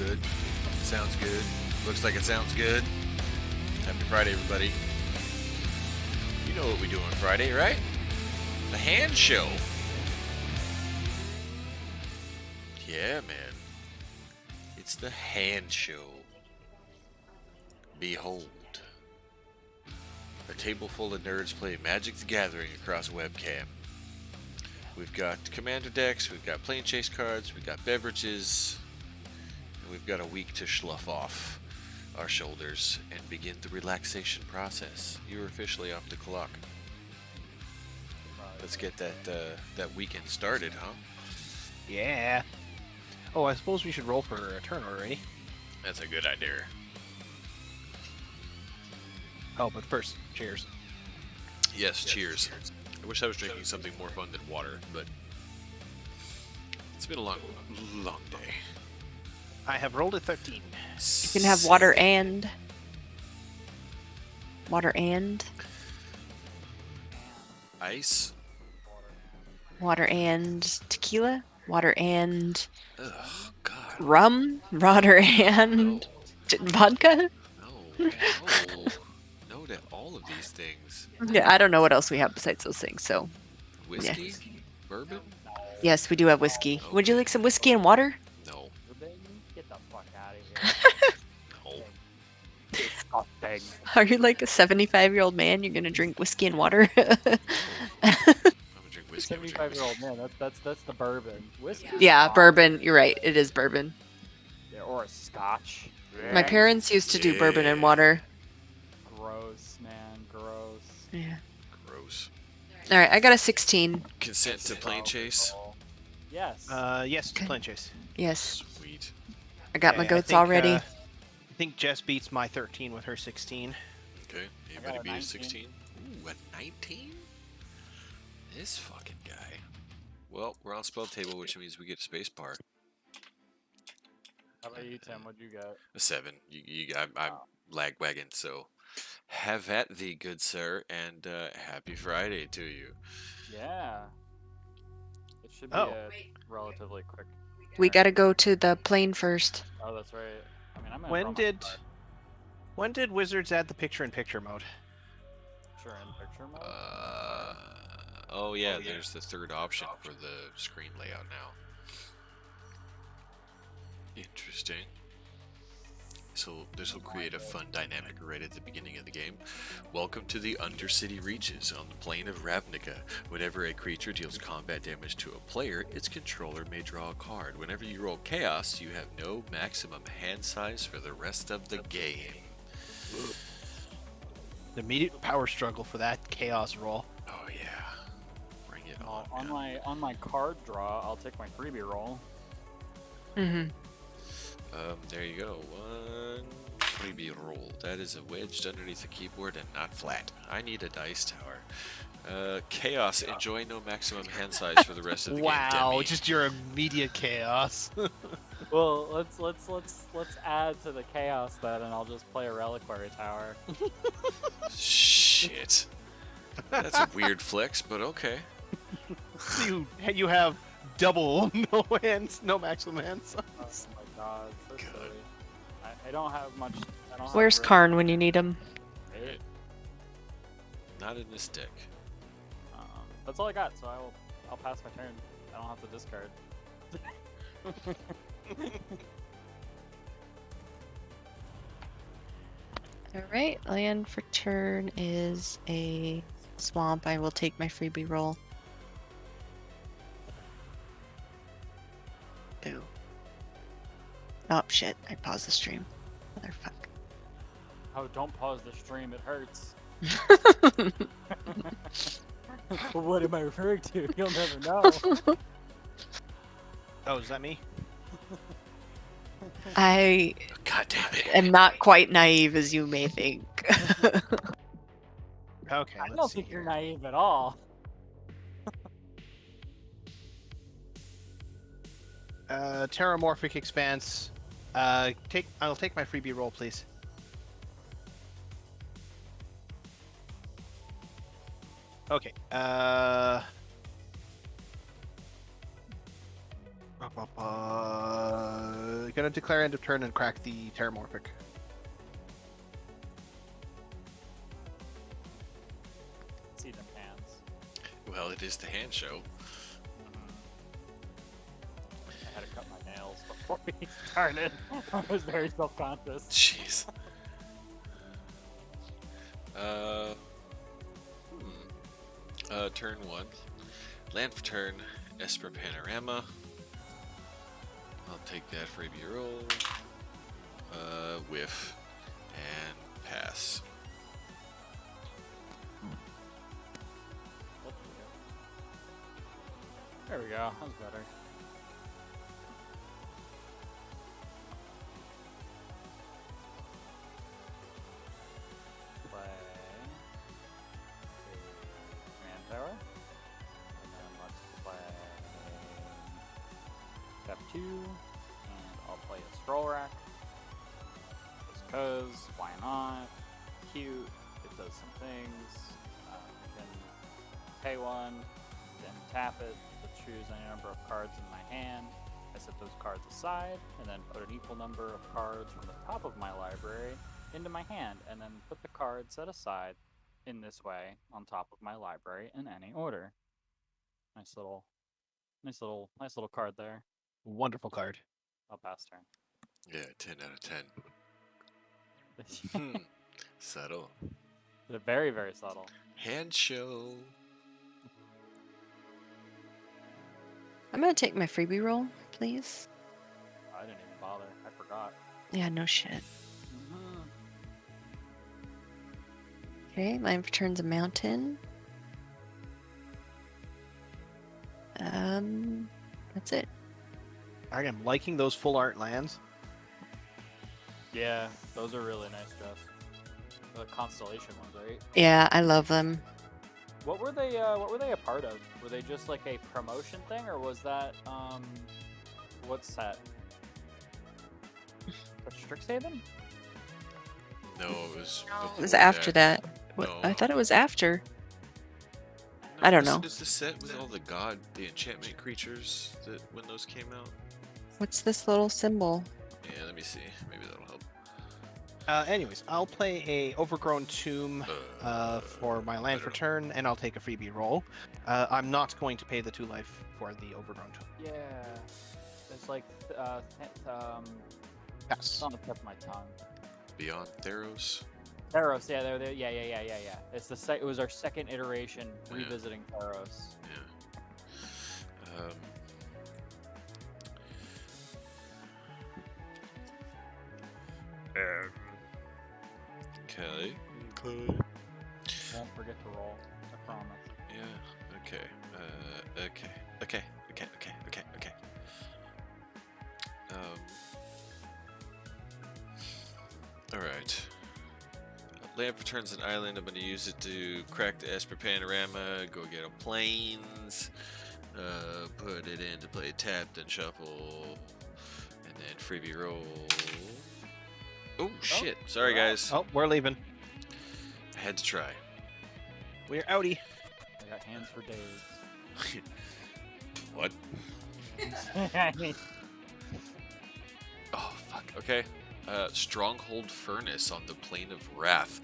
good. Sounds good. Looks like it sounds good. Happy Friday, everybody. You know what we do on Friday, right? The hand show. Yeah, man. It's the hand show. Behold. A table full of nerds play Magic the Gathering across webcam. We've got commander decks, we've got plane chase cards, we've got beverages, and we've got a week to slough off our shoulders and begin the relaxation process. You're officially off the clock. Let's get that weekend started, huh? Yeah. Oh, I suppose we should roll for a turn already. That's a good idea. Oh, but first, cheers. Yes, cheers. I wish I was drinking something more fun than water, but it's been a long day. I have rolled a 13. You can have water and ice. water and tequila, water and Oh God. rum, water and vodka. No. No to all of these things. Yeah, I don't know what else we have besides those things. So Whiskey, bourbon. yes, we do have whiskey. Would you like some whiskey and water? No. Get the fuck out of here. No. Disgusting. Are you like a 75-year-old man? You're gonna drink whiskey and water? I'm gonna drink whiskey. I'm gonna drink 75-year-old man. That's the bourbon. Whiskey. Yeah, bourbon. You're right. It is bourbon. Yeah, or a scotch. My parents used to do bourbon and water. Gross, man. Gross. Yeah. Gross. All right, I got a 16. Consent to plane chase. Yes. Yes, Okay. plane chase. Yes, Sweet. I got my Okay, goats think, already. I think Jess beats my 13 with her 16. Okay. got Anybody a beat a 19. 16? Ooh, a 19? This fucking guy. Well, we're on spell table, which means we get a space bar. How about you, Tim? What'd you get? A 7. I'm lag wagon, so have at thee, good sir, and happy Friday to you. Yeah. It should be Oh. a relatively quick. We turn. gotta go to the plane first. Oh, that's right. I mean, I'm gonna When draw my did card. when did Wizards add the picture-in-picture mode? Sure, in picture mode. Oh yeah, there's the third option for the screen layout now. Interesting. So this will create a fun dynamic right at the beginning of the game. Welcome to the Undercity Reaches. On the plane of Ravnica, whenever a creature deals combat damage to a player, its controller may draw a card. Whenever you roll Chaos, you have no maximum hand size for the rest of the game. The immediate power struggle for that chaos roll. Oh yeah. Bring it on. On my card draw, I'll take my freebie roll. Mm-hmm. There you go. One freebie roll. That is a wedged underneath the keyboard and not flat. I need a dice tower. Chaos. Enjoy no maximum hand size for the rest of the game. Wow, Demi. just your immediate chaos. Well, let's add to the chaos then, and I'll just play a reliquary tower. Shit. That's a weird flex, but okay. you have double no maximum hand size. Oh my god, so God. silly. I don't have much. I don't Where's have Karn when you need him? Right. Not in this deck. That's all I got, so I'll pass my turn. I don't have to discard. All right, land for turn is a swamp. I will take my freebie roll. Boo. Oh shit! I paused the stream. Motherfucker. Oh, don't pause the stream. It hurts. What am I referring to? You'll never know. Oh, is that me? I God damn it. am not quite naive as you may think. Okay, I let's don't see think you're here. naive at all. Terramorphic Expanse. I'll take my freebie roll, please. Okay. Gonna declare end of turn and crack the Terramorphic. See them hands. Well, it is the hand show. I had to cut my nails before we started. I was very self-conscious. Jeez. Turn 1. Land for turn, Esper Panorama. I'll take that freebie roll. Whiff. And pass. There we go. That was better. Play Command Tower. And then let's play Step 2. And I'll play a Scroll Rack. Just cause, why not? Cute. It does some things. You can pay one, then tap it to choose any number of cards in my hand. I set those cards aside, and then put an equal number of cards from the top of my library into my hand, and then put the cards set aside in this way on top of my library in any order. Nice little card there. Wonderful card. I'll pass turn. Yeah, 10 out of 10. Subtle. They're very, very subtle. Hand show. I'm gonna take my freebie roll, please. I didn't even bother. I forgot. Yeah, no shit. Okay, land returns a mountain. That's it. I am liking those full art lands. Yeah, those are really nice, Jess. The constellation ones, right? Yeah, I love them. What were they a part of? Were they just like a promotion thing, or was that what's that? Strixhaven? No, it was. It was before after that. What? No. I thought it was after. No, I don't this know. is the set with all the enchantment creatures that when those came out. What's this little symbol? Yeah, let me see. Maybe that'll help. Anyways, I'll play a Overgrown Tomb for my land I for don't turn, and I'll take a freebie roll. I'm not going to pay the 2 life for the Overgrown Tomb. Yeah. It's like Pass. it's on the tip of my tongue. Beyond Theros. Theros, yeah, yeah. It's it was our second iteration Yeah. revisiting Theros. Yeah. Okay. Won't forget to roll. I promise. Yeah. Okay. Okay. All right. Lamp returns an island. I'm going to use it to crack the Esper Panorama. Go get a planes. Put it in to play tapped and shuffle, and then freebie roll. Oh shit! Sorry guys. Oh, we're leaving. I had to try. We're outie. I got hands for days. What? I mean, Oh fuck. Okay. Stronghold Furnace on the Plane of Wrath.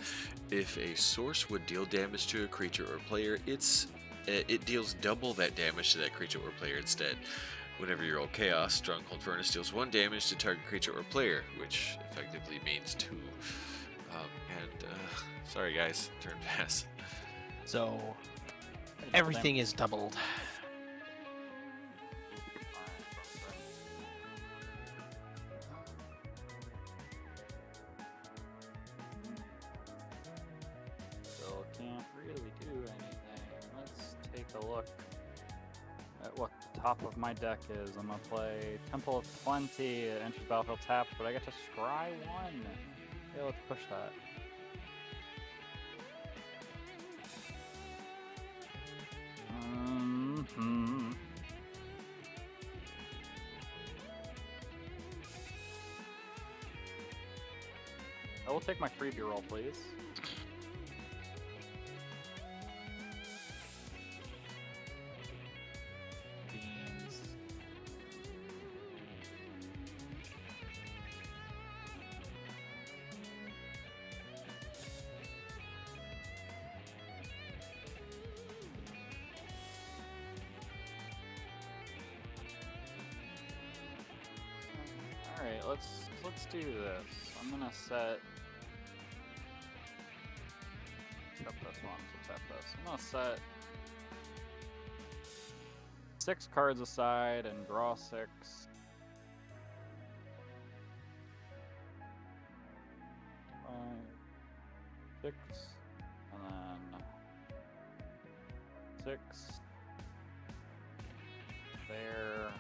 If a source would deal damage to a creature or player, it deals double that damage to that creature or player instead. Whenever you roll Chaos, Stronghold Furnace deals 1 damage to target creature or player, which effectively means 2. Sorry guys, turn pass. So everything is doubled. Still can't really do anything. Let's take a look at what the top of my deck is. I'm gonna play Temple of Plenty. It enters battlefield tapped, but I get to scry 1. Yeah, let's push that. I will take my freebie roll, please. Beans. let's do this. I'm gonna set. Tap this one to tap this. I'm gonna set 6 cards aside and draw 6. 5, 6, and then 6 there.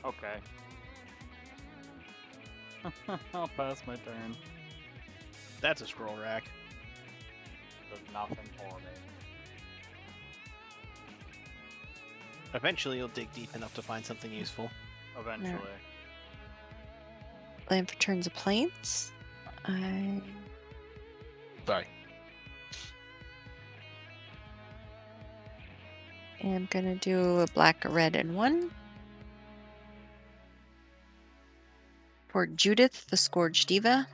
Okay. I'll pass my turn. That's a scroll rack. Does nothing for me. Eventually, you'll dig deep enough to find something useful. Eventually. Land for turns of plains. I Sorry. am gonna do a black, a red, and 1. For Judith, the Scourge Diva.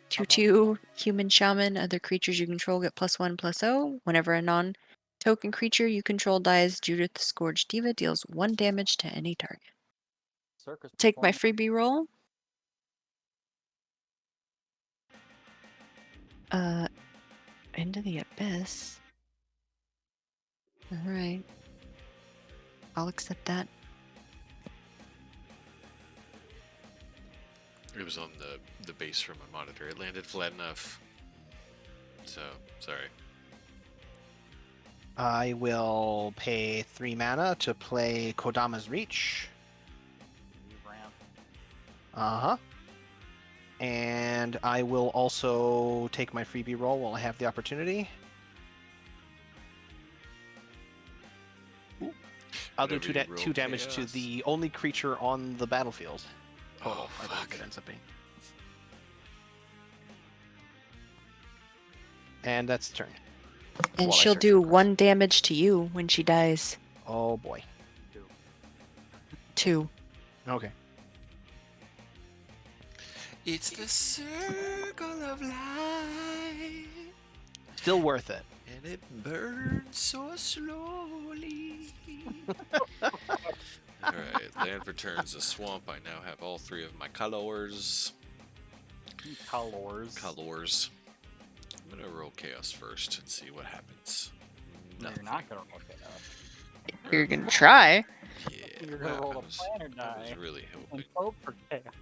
2/2 human shaman. Other creatures you control get +1/+0. Whenever a non-token creature you control dies, Judith, the Scourge Diva deals 1 damage to any target. Circus Take my performer. freebie roll. Into the abyss. All right. I'll accept that. It was on the base from my monitor. It landed flat enough. So, sorry. I will pay 3 mana to play Kodama's Reach. Ramp. Uh-huh. And I will also take my freebie roll while I have the opportunity. Ooh. I'll do Whenever you roll 2 damage to chaos. the only creature on the battlefield. Total, Oh, I believe fuck. it ends up being. And that's the turn. And While I she'll search do for cards. 1 damage to you when she dies. Oh boy. 2. Okay. It's the circle of life, Still worth it. and it burns so slowly. Alright, land returns a swamp. I now have all 3 of my colors. Colors. I'm gonna roll chaos first and see what happens. No, you're not gonna roll chaos. You're gonna try. Yeah, You're gonna well, roll I the was, planner I was die really hoping. and hope for chaos.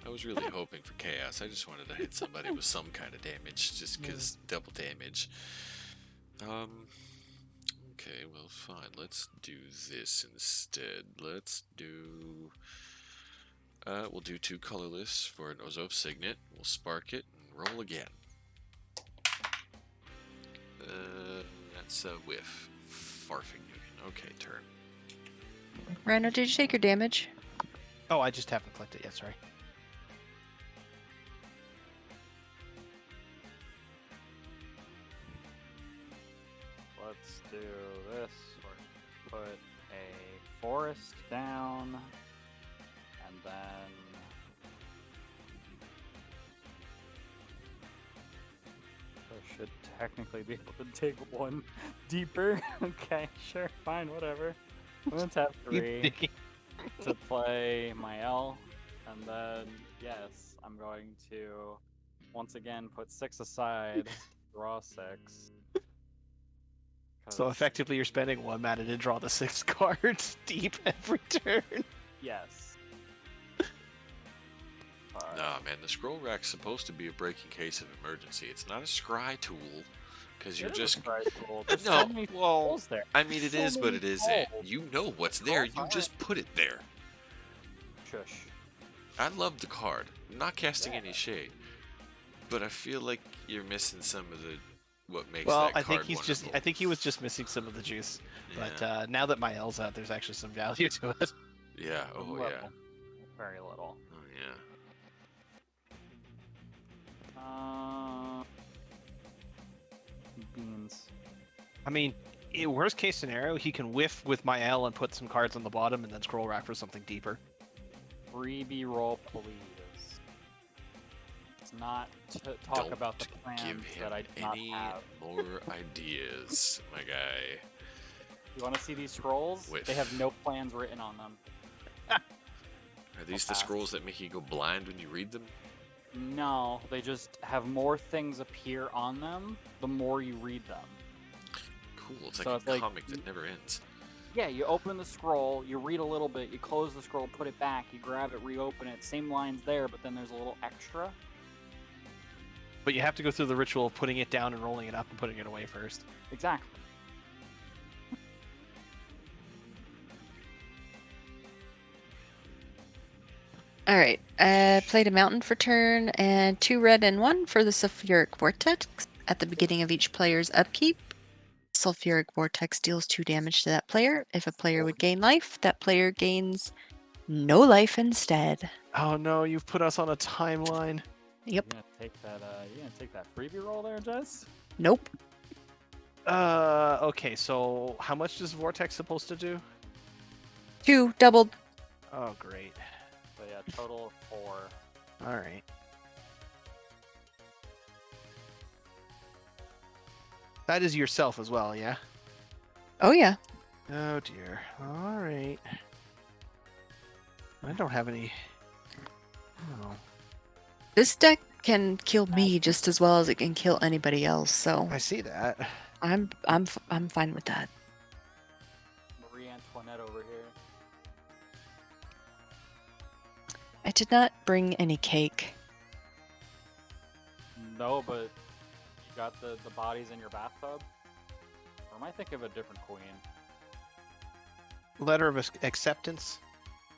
I was really hoping for chaos. I just wanted to hit somebody with some kind of damage, just because double damage. Okay, well, fine. Let's do this instead. Let's do. We'll do 2 colorless for an Ozof Signet. We'll spark it and roll again. That's a whiff. Farfignugan. Okay, turn. Rhino, did you take your damage? Oh, I just haven't clicked it yet, sorry. Let's do this. Or put a forest down, and then I should technically be able to dig 1 deeper. Okay, sure, fine, whatever. Let's have 3 to play my L, and then yes, I'm going to once again put 6 aside, draw 6. So 'cause- effectively, you're spending 1 mana to draw the 6 cards deep every turn. Yes. Nah, man, the scroll rack's supposed to be a breaking case of emergency. It's not a scry tool, because you're It is just. a prize pool. There's No, so many well, tools there. I mean, it So is, but many it isn't. tools. You know what's there. You fine. just put it there. Shush. I love the card. I'm not casting Yeah. any shade, but I feel like you're missing some of the what makes Well, that I card think he's just. wonderful. I think he was just missing some of the juice. Yeah. But now that my L's out, there's actually some value to it. Yeah. Oh Little. yeah. Very little. Oh yeah. Beans. I mean, worst case scenario, he can whiff with my L and put some cards on the bottom, and then scroll rack for something deeper. Freebie roll, please. Let's not talk Don't about the give plans him that I do not any have. more ideas, my guy. You want to see these scrolls? Whiff. They have no plans written on them. Are these the pass. scrolls that make you go blind when you read them? No, they just have more things appear on them the more you read them. Cool. It's So like it's a like- comic that never ends. Yeah, you open the scroll, you read a little bit, you close the scroll, put it back, you grab it, reopen it. Same lines there, but then there's a little extra. But you have to go through the ritual of putting it down and rolling it up and putting it away first. Exactly. All right. Played a mountain for turn and 2 red and 1 for the sulfuric vortex. At the beginning of each player's upkeep, sulfuric vortex deals 2 damage to that player. If a player would gain life, that player gains no life instead. Oh no, you've put us on a timeline. Yep. You gonna take that freebie roll there, Jess? Nope. Okay, so how much is Vortex supposed to do? 2 doubled. Oh, great. So yeah, total of 4. All right. That is yourself as well, yeah? Oh yeah. Oh dear. All right. I don't have any. Oh, This deck can kill me just as well as it can kill anybody else. So I see that. I'm fine with that. Marie Antoinette over here. I did not bring any cake. No, but you got the bodies in your bathtub? Or am I thinking of a different queen? Letter of acceptance.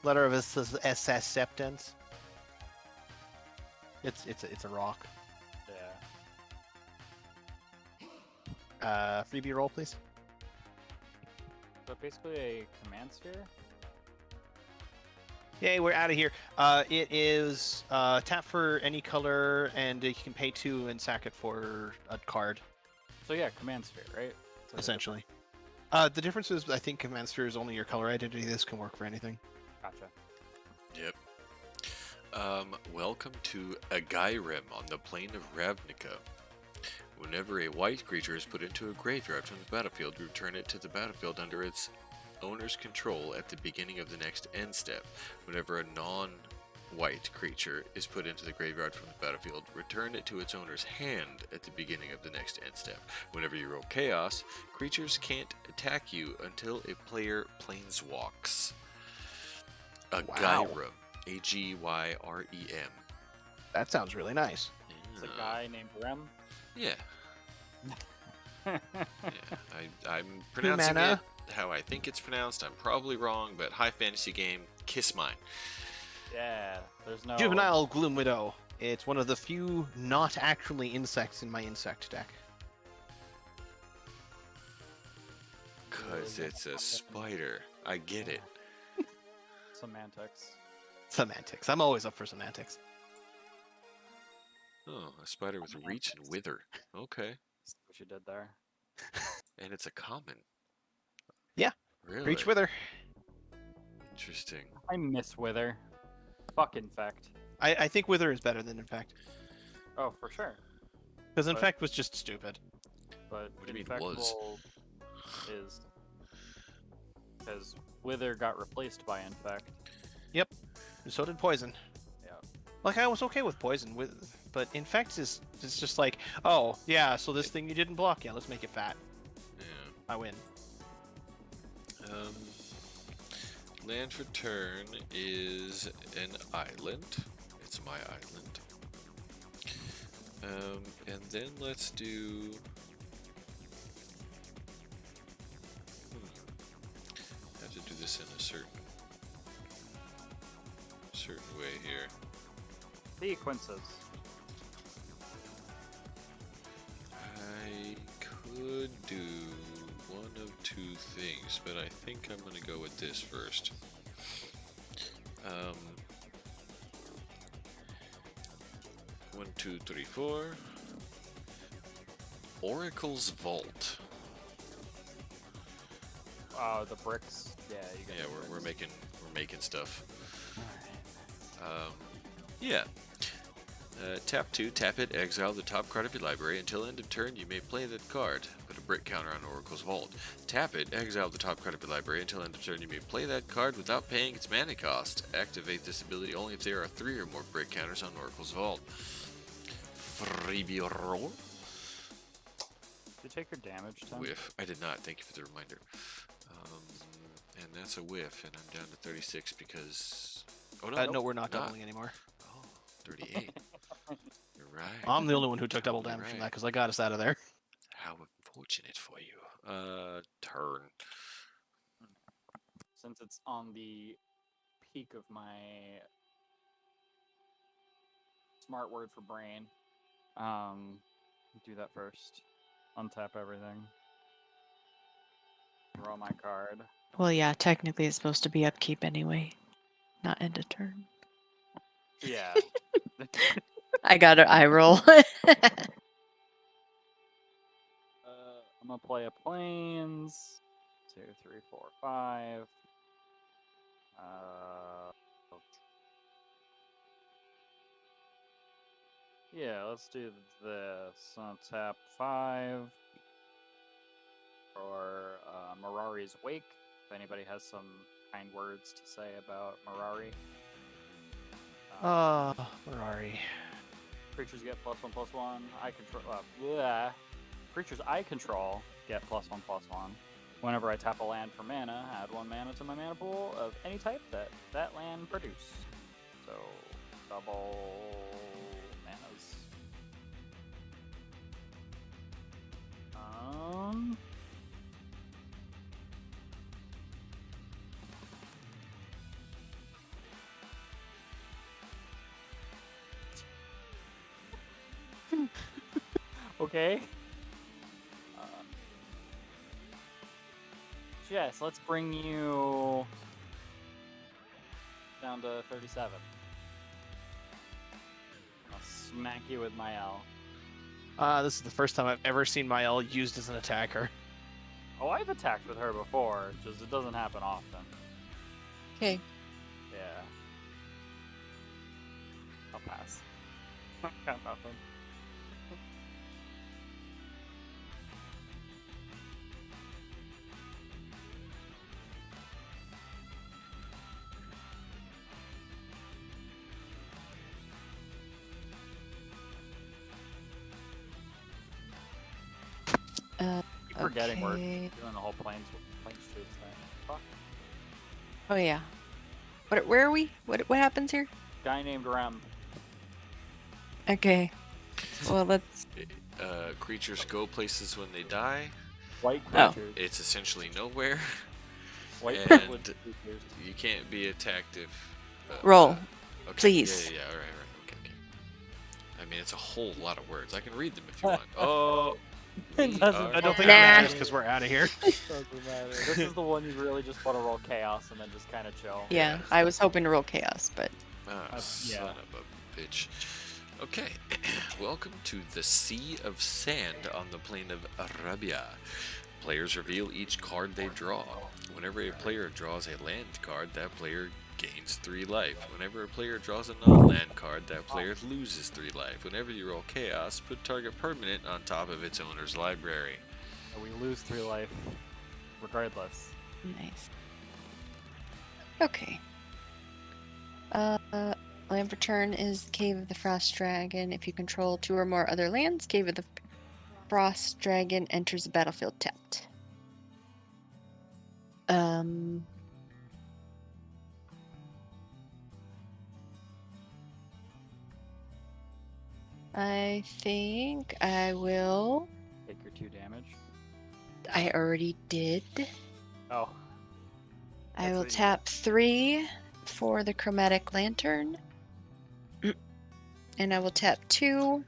Letter of acceptance. It's a rock. Yeah. Freebie roll, please. So basically a command sphere? Yay, we're out of here. It is tap for any color, and you can pay 2 and sack it for a card, So yeah, command sphere, right? So essentially. The difference is, I think Command Sphere is only your color identity. This can work for anything. Gotcha. Yep. Welcome to Agairim on the plane of Ravnica. Whenever a white creature is put into a graveyard from the battlefield, return it to the battlefield under its owner's control at the beginning of the next end step. Whenever a non-white creature is put into the graveyard from the battlefield, return it to its owner's hand at the beginning of the next end step. Whenever you roll Chaos, creatures can't attack you until a player planeswalks. Agairim. Agyrem. That sounds really nice. It's a guy named Rem. Yeah. Yeah. I'm pronouncing mana. it how I think it's pronounced. I'm probably wrong, but high fantasy game, kiss mine. Yeah, there's no... Juvenile Gloom Widow. It's one of the few not actually insects in my insect deck. Cause it's a spider. I get it. Semantics. Semantics. I'm always up for semantics. Oh, a spider with reach and wither. Okay. See what you did there. And it's a common. Yeah. Really? Reach Wither. Interesting. I miss Wither. Fuck Infect. I think Wither is better than Infect. Oh, for sure. Because But- Infect was just stupid. But What do you mean Infectable was? is... Because Wither got replaced by Infect. So did Poison. Yeah. Like, I was okay with Poison, but Infect is just like, oh, yeah, so this thing you didn't block, yeah, let's make it fat. Yeah. I win. Land for turn is an island. It's my island. And then let's do... Have to do this in a certain way here. Sequences. I could do one of 2 things, but I think I'm gonna go with this first. 1, 2, 3, 4. Oracle's Vault. The bricks. Yeah, you got Yeah, the we're bricks. making stuff. Alright. Yeah. Tap 2, tap it, exile the top card of your library. Until end of turn, you may play that card. Put a brick counter on Oracle's Vault. Tap it, exile the top card of your library. Until end of turn, you may play that card without paying its mana cost. Activate this ability only if there are 3 or more brick counters on Oracle's Vault. Freebie roll. Did you take your damage, Tim? Whiff. I did not. Thank you for the reminder. And that's a whiff, and I'm down to 36 because... Oh, no, No, we're not doubling anymore. Oh, 38. You're right. I'm the only one who took double Totally damage from right. that because I got us out of there. How unfortunate for you. Turn. Since it's on the peak of my smart word for brain, do that first. Untap everything. Draw my card. Well, yeah, technically it's supposed to be upkeep anyway, not end of turn. Yeah. I got an eye roll. I'm gonna play a plains. 2, 3, 4, 5. Yeah, let's do this. I'll tap 5 for Mirari's Wake. If anybody has some kind words to say about Mirari. Where are we? Creatures get +1/+1. I control. Creatures I control get +1/+1. Whenever I tap a land for mana, add 1 mana to my mana pool of any type that land produced. So double manas. Okay. Jess, let's bring you down to 37. I'll smack you with my L. This is the first time I've ever seen my L used as an attacker. Oh, I've attacked with her before, just it doesn't happen often. Okay. Yeah. I'll pass. Got nothing. Keep forgetting we're Okay. doing the whole planes streets thing. Fuck. Oh yeah. Where are we? What hapens here? Guy named Rem. Okay. Well, let's. Creatures go places when they die. White Oh. creatures. It's essentially nowhere. White and privileged creatures. You can't be attacked if... Roll, okay. please. Yeah, all right. Okay. I mean, it's a whole lot of words. I can read them if you want. Oh... It doesn't I don't think Nah. it matters because we're out of here. Doesn't matter. This is the one you really just want to roll chaos and then just kind of chill. Yeah, I was hoping to roll chaos, but Ah, son yeah. of a bitch. Okay, welcome to the Sea of Sand on the plane of Arabia. Players reveal each card they draw. Whenever a player draws a land card, that player gains 3 life. Whenever a player draws a non-land card, that player loses 3 life. Whenever you roll chaos, put target permanent on top of its owner's library. And we lose 3 life regardless. nice. Okay. Land for turn is Cave of the Frost Dragon. If you control 2 or more other lands, Cave of the Frost Dragon enters the battlefield tapped. I think I will. Take your 2 damage. I already did. Oh. I That's will what you tap 3 for the Chromatic Lantern. And I will tap 2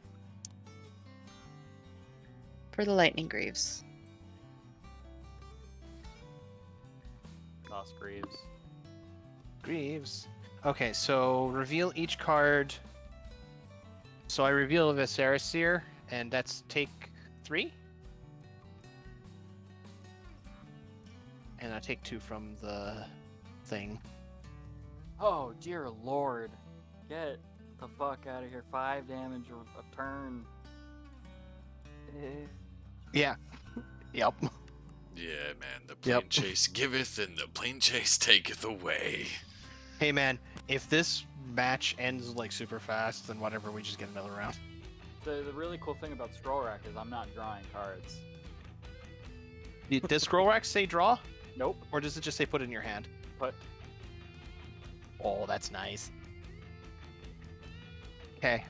for the Lightning Greaves. Lost Greaves. Greaves. Okay, so reveal each card. So I reveal Viserys Seer, and that's take 3. And I take 2 from the thing. Oh, dear lord. the fuck out of here. 5 damage a turn. Yeah. Yep. Yeah, man. The plane chase giveth and the plane chase taketh away. Hey, man, if this match ends like super fast, then whatever, we just get another round. The really cool thing about Scroll Rack is I'm not drawing cards. Does Scroll Rack say draw? Nope. Or does it just say put it in your hand? Put. Oh, that's nice. Okay.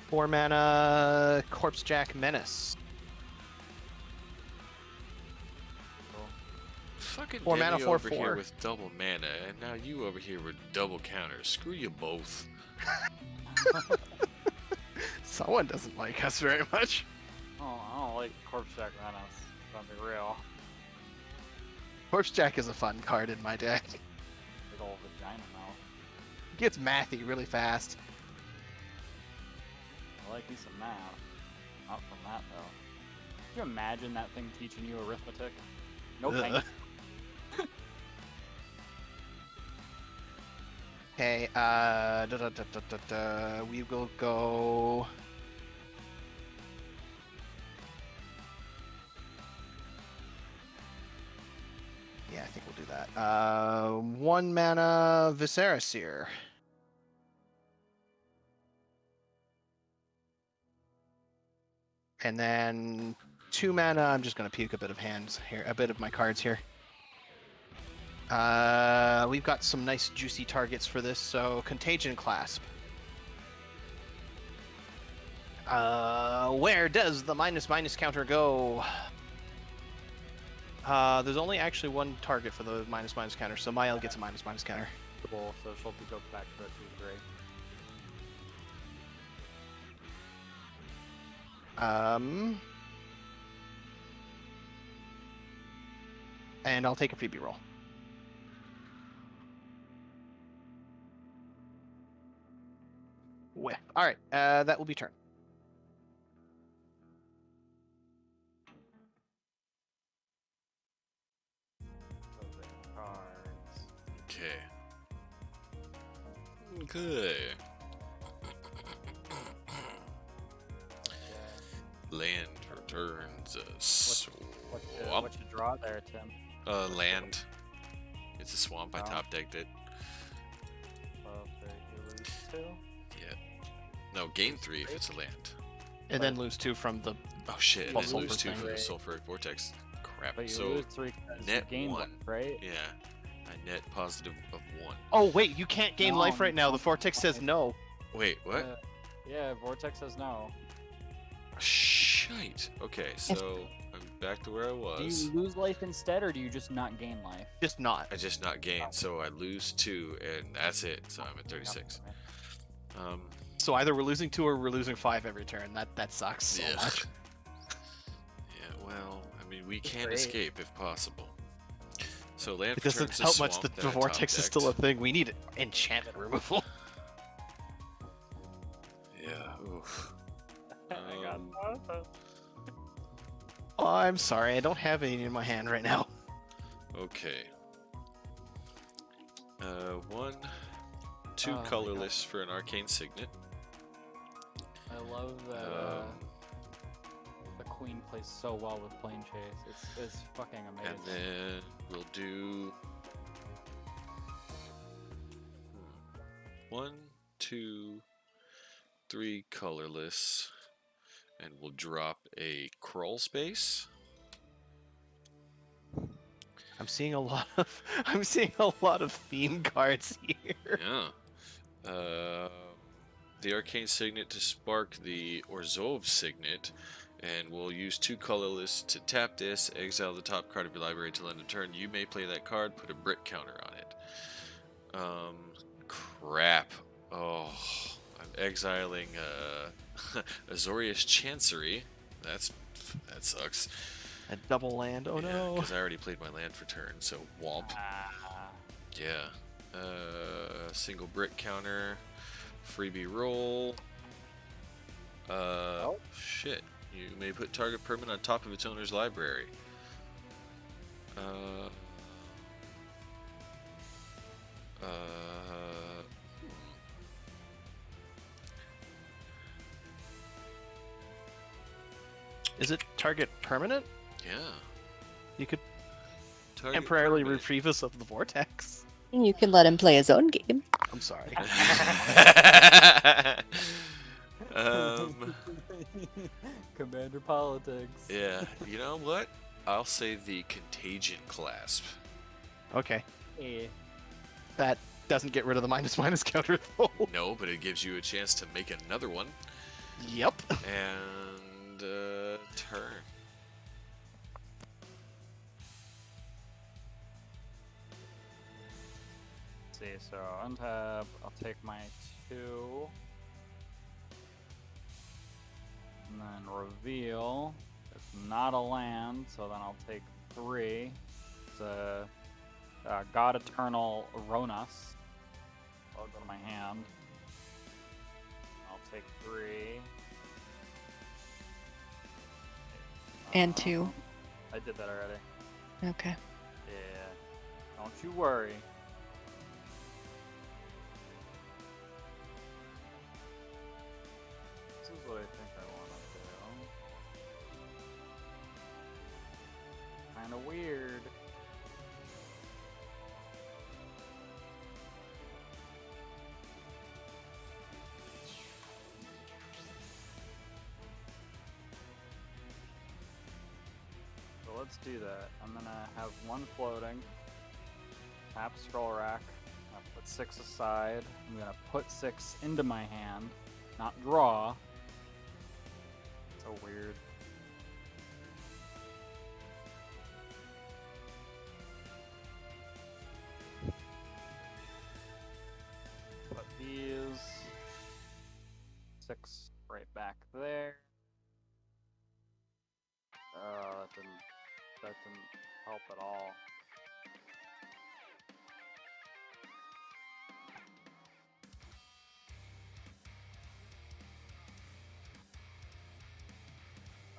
Four mana Corpse Jack Menace. Fucking 4 mana, Demi 4/4. over here with double mana, and now you over here with double counters. Screw you both. Someone doesn't like us very much. Oh, I don't like Corpse Jack Menace. I'll be real. Corpse Jack is a fun card in my deck. Big old vagina mouth. Gets mathy really fast. I like me some math. Not from that though. Can you imagine that thing teaching you arithmetic? No Ugh. thanks. Okay, we will go. Yeah, I think we'll do that. 1 mana Viscera Seer. And then 2 mana. I'm just gonna puke a bit of hands here, a bit of my cards here. We've got some nice juicy targets for this. So Contagion Clasp. Where does the --/ counter go? There's only actually one target for the --/ counter, so Mael gets a --/ counter. Cool, so she'll go back to it 2-3. And I'll take a freebie roll. Whip. All right, that will be turn. Those are cards. Okay. Okay. Land returns a What swamp. you draw there, Tim? Land. It's a swamp. I Oh. top decked it. Well, there you lose 2. Yeah. No, gain 3 if it's a land. And then lose 2 from the. Oh shit, and Well, then sulfur lose 2 thing. for the sulfuric vortex. Crap. But you So lose 3 because you net gain 1. right? Yeah, I net positive of 1. Oh wait, you can't gain No, life right now. The no, Vortex says no. Wait, what? Yeah, Vortex says no. Shite. Okay, so I'm back to where I Do was. you lose life instead, or do you just not gain life? Just not. I just not gained, so I lose 2, and that's it. So I'm at 36. So either we're losing 2 or we're losing 5 every turn. That sucks so Yeah. much. Yeah, well, I mean, we can Great. escape if possible. So land It doesn't returns a help much swamp that that the I Vortex is still a top-decked. thing. We need enchantment removal. Yeah, oof. I got Oh, I'm sorry. I don't have any in my hand right now. Okay. 1, 2 Oh my colorless for an arcane signet. I love that Um, the queen plays so well with plane chase. It's fucking amazing. And then we'll do 1, 2, 3 colorless, and we'll drop a crawl space. I'm seeing a lot of theme cards here. Yeah. The arcane signet to spark the Orzhov signet, and we'll use 2 colorless to tap this, exile the top card of your library till end of turn. You may play that card, put a Brit counter on it. Crap. Oh, I'm exiling Azorius Chancery. That sucks. A double land. Oh no. Because I already played my land for turn, so womp. Ah, Yeah. Single Brit counter. freebie roll. Oh. Shit. You may put target permanent on top of its owner's library. Uh, Is it target permanent? yeah. You could Target temporarily permanent. retrieve us of the vortex. You can let him play his own game. I'm sorry. Commander politics. Yeah, you know what? I'll say the Contagion Clasp. Okay. Yeah. That doesn't get rid of the minus counter though. No, but it gives you a chance to make another one. Yep. And turn. Let's see, so untap, I'll take my 2. And then reveal. It's not a land, so then I'll take 3. It's a God Eternal Ronas. I'll go to my hand. I'll take 3. And 2. I did that already. Okay. Yeah. Don't you worry. This is what I think I want to do. Kinda weird. So let's do that. I'm gonna have 1 floating. Tap scroll rack. I'm gonna put 6 aside. I'm gonna put 6 into my hand, not draw. So weird. Put these 6 right back there. That didn't help at all.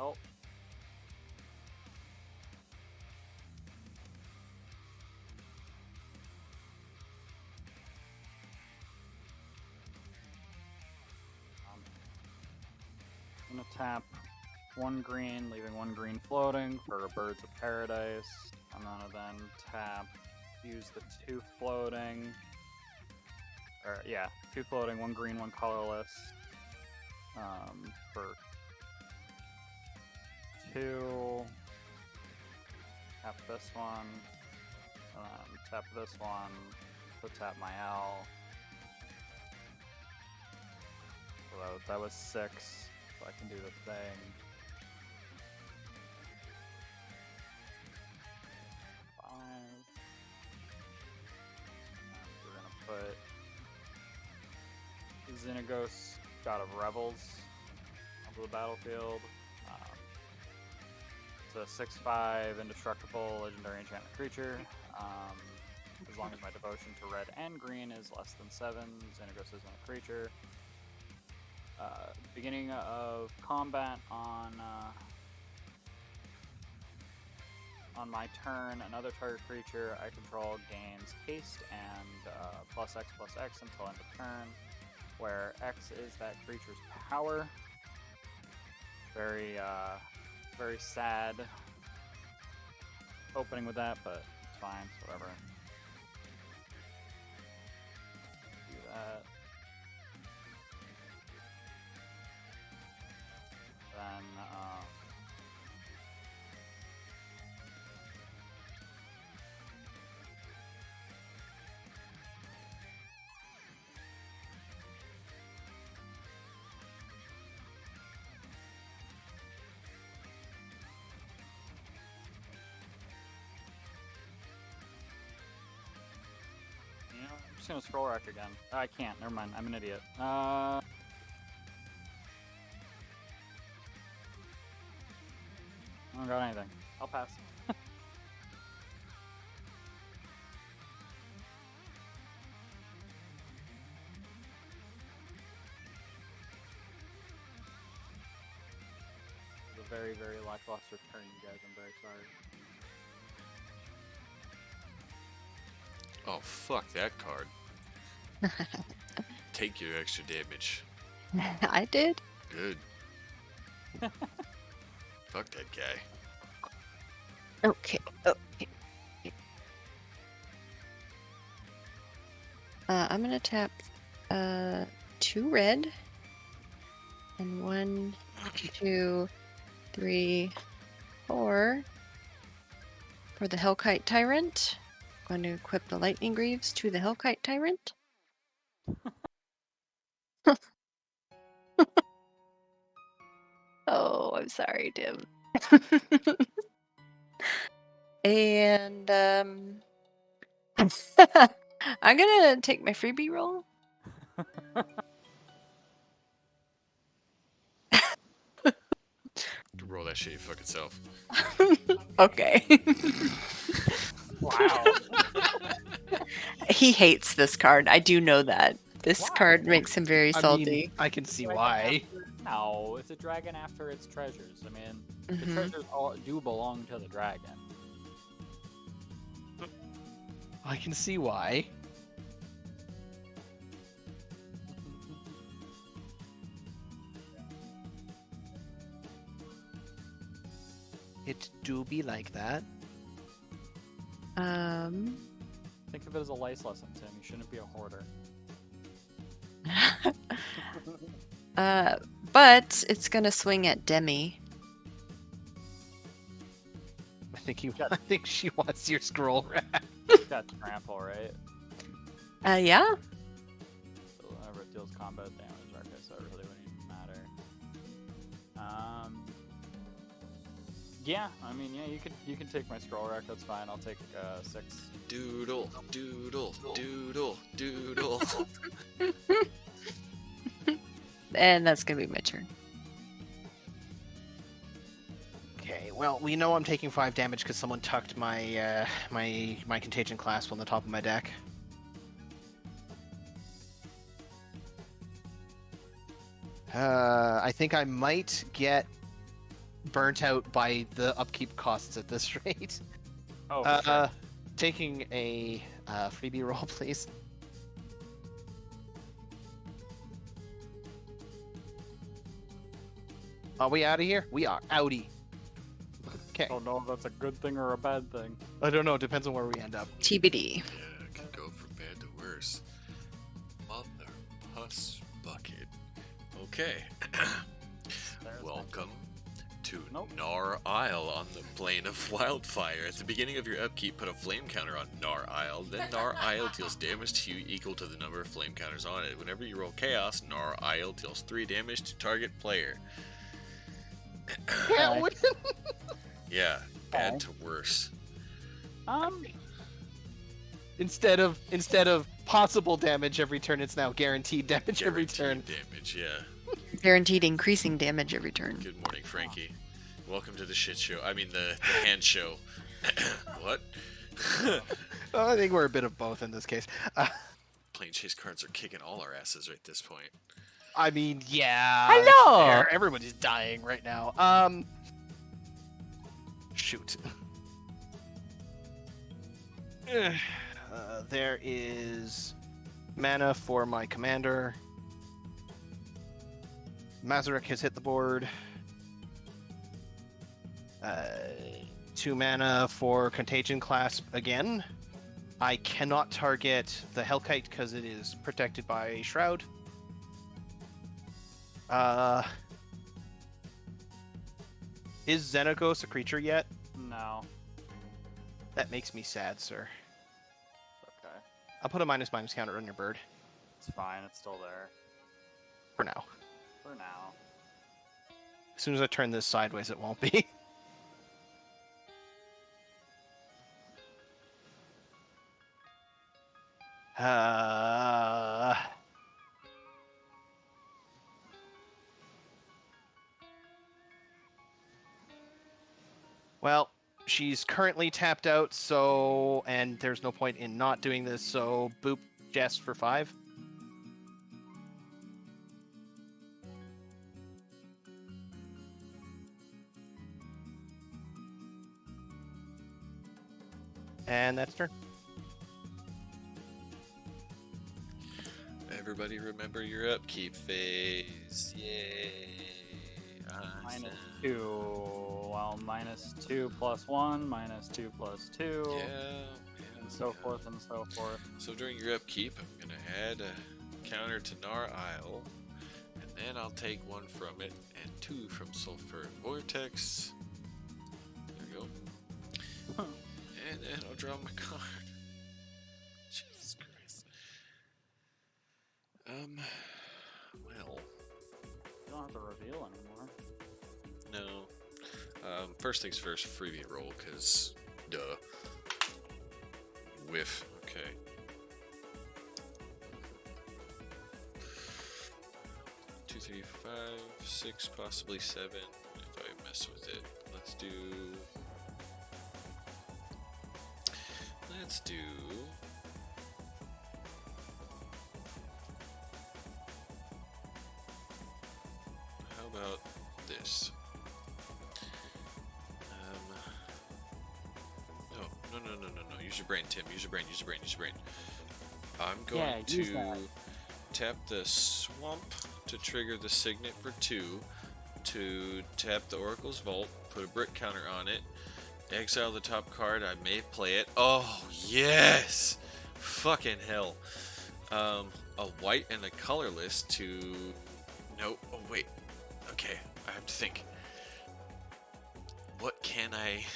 Oh. I'm gonna tap 1 green, leaving 1 green floating for Birds of Paradise. I'm gonna then tap, use the 2 floating. Or yeah, 2 floating, 1 green, 1 colorless. For 2. Tap this one. Tap this one. So tap my L. So that was 6. So I can do the thing. 5. And we're gonna put Xenagos, God of Revels, onto the battlefield. It's a 6/5 indestructible legendary enchantment creature. As long as my devotion to red and green is less than 7, Xenagos isn't a creature. Beginning of combat on my turn, another target creature I control gains haste and +X/+X until end of turn, where X is that creature's power. Very sad opening with that, but it's fine, it's whatever. Do that. Then, I'm just gonna scroll rack again. I can't, never mind, I'm an idiot. I don't got anything. I'll pass. very, very lackluster turn, you guys. I'm very sorry. Oh, fuck that card. Take your extra damage. I did. Good. Fuck that guy. Okay. Okay. I'm gonna tap 2 red and 1, 2, 3, 4 for the Hellkite Tyrant. I'm going to equip the Lightning Greaves to the Hellkite Tyrant. Oh, I'm sorry, Dim. And I'm gonna take my freebie roll. Roll that shit, you fucking self. Okay. Wow. He hates this card. I do know that. This Why? card makes him very I salty. mean, I can see Dragon why. No, it's a dragon after its treasures. I mean, the Mhm. treasures all do belong to the dragon. I can see why. It do be like that. Think of it as a life lesson, Tim. You shouldn't be a hoarder. But it's gonna swing at Demi. I think she wants your scroll rack. Got trample, right? Yeah. So whenever it deals combat damage, okay, so it really wouldn't even matter. Yeah, I mean, yeah, you can take my scroll rack. That's fine. I'll take 6. Doodle, doodle, doodle, doodle. And that's gonna be my turn. Okay, well, we know I'm taking 5 damage because someone tucked my my contagion clasp on the top of my deck. I think I might get burnt out by the upkeep costs at this rate. Oh, for sure. Taking a freebie roll, please. Are we out of here? We are outie. Okay. I don't know if that's a good thing or a bad thing. I don't know. It depends on where we end up. TBD. Yeah, it could go from bad to worse. Mother puss bucket. Okay. There's Welcome to Nope. Nar Isle on the Plane of Wildfire. At the beginning of your upkeep, put a flame counter on Nar Isle. Then Nar Isle deals damage to you equal to the number of flame counters on it. Whenever you roll Chaos, Nar Isle deals 3 damage to target player. Yeah, what- Yeah, bad to worse. instead of possible damage every turn, it's now guaranteed damage every turn. Guaranteed damage, yeah. Guaranteed increasing damage every turn. Good morning, Frankie. Welcome to the shit show. I mean, the hand show. What? I think we're a bit of both in this case. Plane chase cards are kicking all our asses right at this point. I mean, yeah. Hello! it's fair. Everybody's dying right now. Shoot. There is mana for my commander. Mazarek has hit the board. 2 mana for Contagion Clasp again. I cannot target the Hellkite because it is protected by Shroud. Is Xenagos a creature yet? No. That makes me sad, sir. Okay. I'll put a --/ counter on your bird It's fine. It's still there. for now. For now. As soon as I turn this sideways, it won't be. Well, she's currently tapped out, so and there's no point in not doing this. So boop Jess for 5. And that's turn. Everybody remember your upkeep phase. Yay. -2. Well, -2 + 1, -2 + 2. Yeah. And so forth and so forth. So during your upkeep, I'm going to add a counter to Nar Isle. And then I'll take 1 from it and 2 from Sulfur Vortex. There we go. And then I'll draw my card. Jesus Christ. Well, You don't have to reveal anymore. no. First things first, freebie roll, because duh. Whiff. Okay. 2, 3, 5, 6, possibly 7 if I mess with it. Let's do. How about this? No. Use your brain, Tim. Use your brain. I'm going use to that. tap the swamp to trigger the signet for 2, to tap the Oracle's Vault, put a brick counter on it, exile the top card, I may play it. Oh, yes! Fucking hell. A white and a colorless to... No, oh wait. Okay, I have to think. What can I...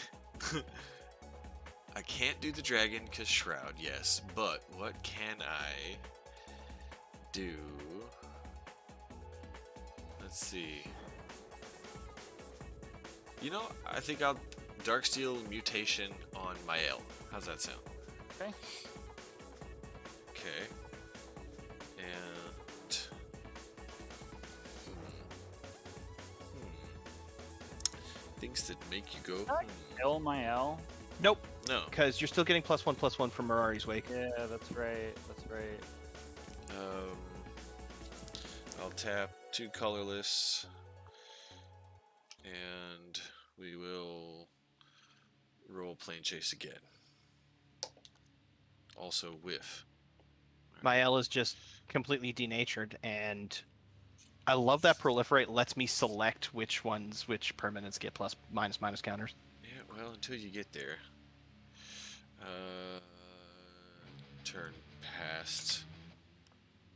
I can't do the dragon because Shroud, yes, but what can I do? Let's see. You know, I think I'll Darksteel Mutation on Mael. How's that sound? Okay. Okay. And... Things that make you go... Kill my L. Nope, No. because you're still getting +1/+1 from Mirari's Wake. Yeah, that's right. I'll tap 2 colorless, and we will roll Plane Chase again. Also whiff. Mael is just completely denatured, and I love that Proliferate lets me select which permanents get plus minus counters. Yeah, well, until you get there. Turn past,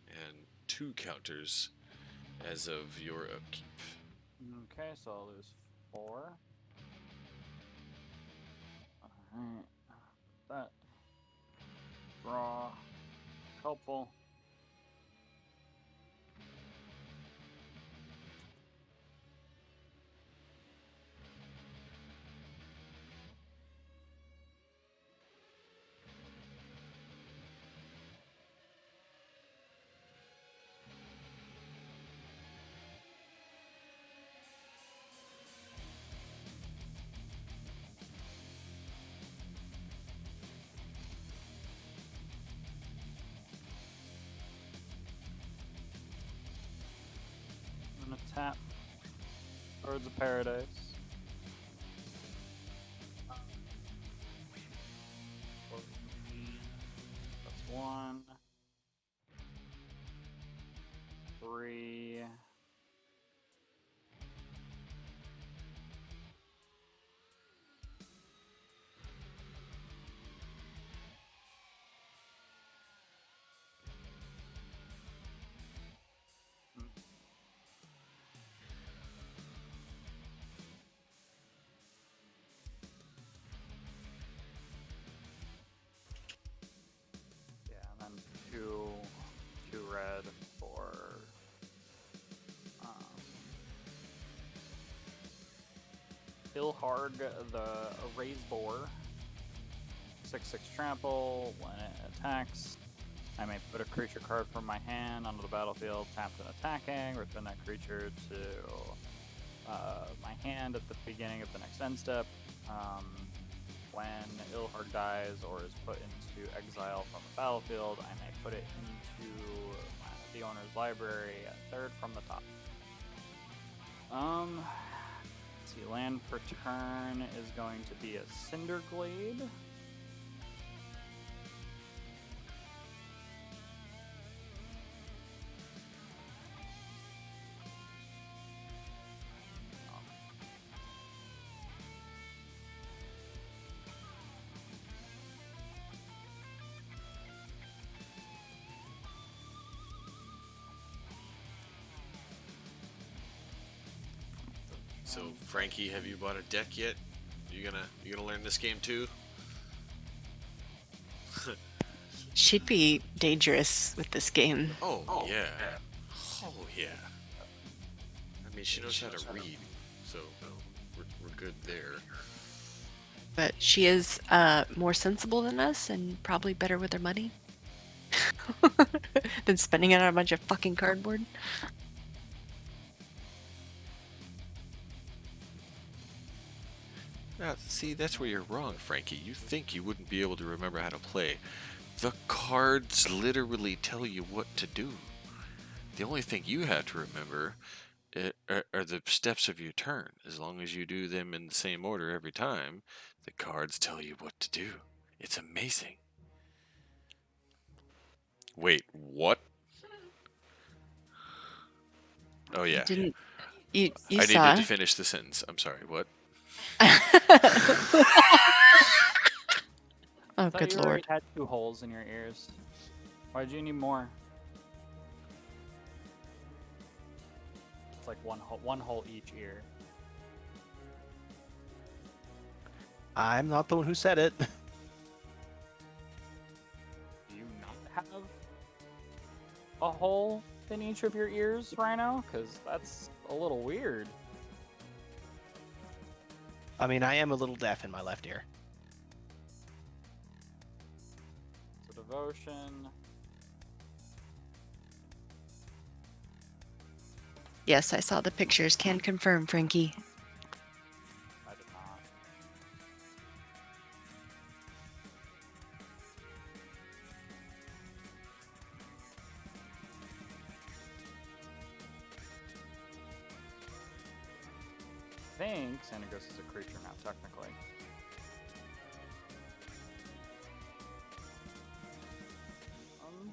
and 2 counters as of your upkeep. Okay, so I'll lose 4. Alright. That. Draw. Helpful. I'm gonna tap Birds of Paradise. That's 1. 3. Yeah, and then two red for Ilharg, the Raised Boar. 6/6 trample. When it attacks, I may put a creature card from my hand onto the battlefield, tapped and attacking. Return that creature to my hand at the beginning of the next end step. When Ilharg dies or is put into exile from the battlefield, I may put it into the owner's library at 3rd from the top. Let's see, land for turn is going to be a Cinderglade. So Frankie, have you bought a deck yet? You gonna learn this game too? She'd be dangerous with this game. Oh yeah. Oh yeah. I mean, she knows how to read, so we're good there. But she is more sensible than us and probably better with her money than spending it on a bunch of fucking cardboard. Now, see, that's where you're wrong, Frankie. You think you wouldn't be able to remember how to play. The cards literally tell you what to do. The only thing you have to remember are the steps of your turn. As long as you do them in the same order every time, the cards tell you what to do. It's amazing. Wait, what? Oh yeah. Didn't you I saw? needed to finish the sentence. I'm sorry, what? Oh, I thought good you lord. already had 2 holes in your ears. Why'd you need more? It's like one hole each ear. I'm not the one who said it. Do you not have a hole in each of your ears, Rhino? Because that's a little weird. I mean, I am a little deaf in my left ear. So devotion. Yes, I saw the pictures. Can confirm, Frankie. I did not. I think Xanagos is a creature now, technically. Um,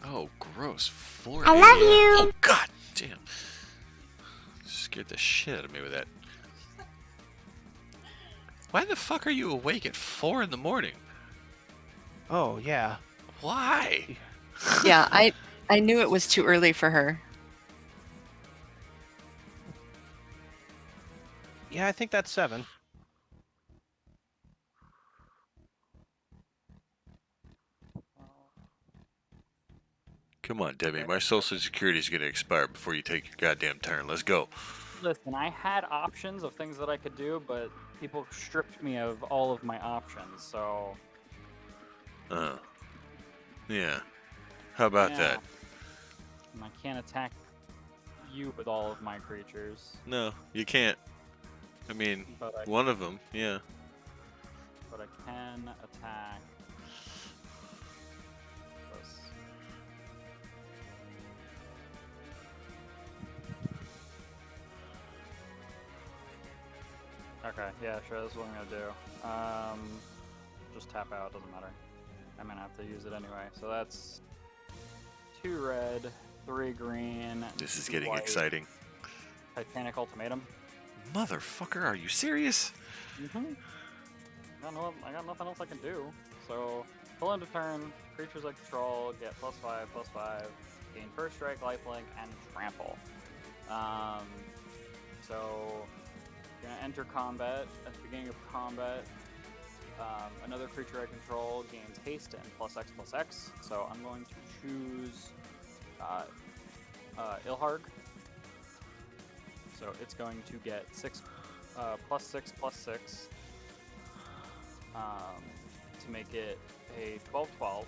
Oh, gross. 4 I love a.m. you. Oh, god damn. Scared the shit out of me with that. Why the fuck are you awake at 4 in the morning? Oh, yeah. Why? Yeah, I knew it was too early for her. Yeah, I think that's 7. Come on, Debbie. My social security is going to expire before you take your goddamn turn. Let's go. Listen, I had options of things that I could do, but people stripped me of all of my options, so... Yeah. How about yeah. that? And I can't attack you with all of my creatures, No, you can't. I mean, but I, one of them, yeah. but I can attack this. Okay, yeah, sure, that's what I'm gonna do. Just tap out, doesn't matter. I'm gonna have to use it anyway. So that's 2 red, 3 green. This is 2 getting white, exciting. Titanic Ultimatum. Motherfucker, are you serious? Mm-hmm. I got nothing else I can do. So, full end of turn, creatures I control get +5/+5, gain first strike, lifelink, and trample. So, you're gonna enter combat. At the beginning of combat, another creature I control gains haste and +X/+X. So I'm going to choose Ilharg. So it's going to get +6/+6 to make it a 12/12,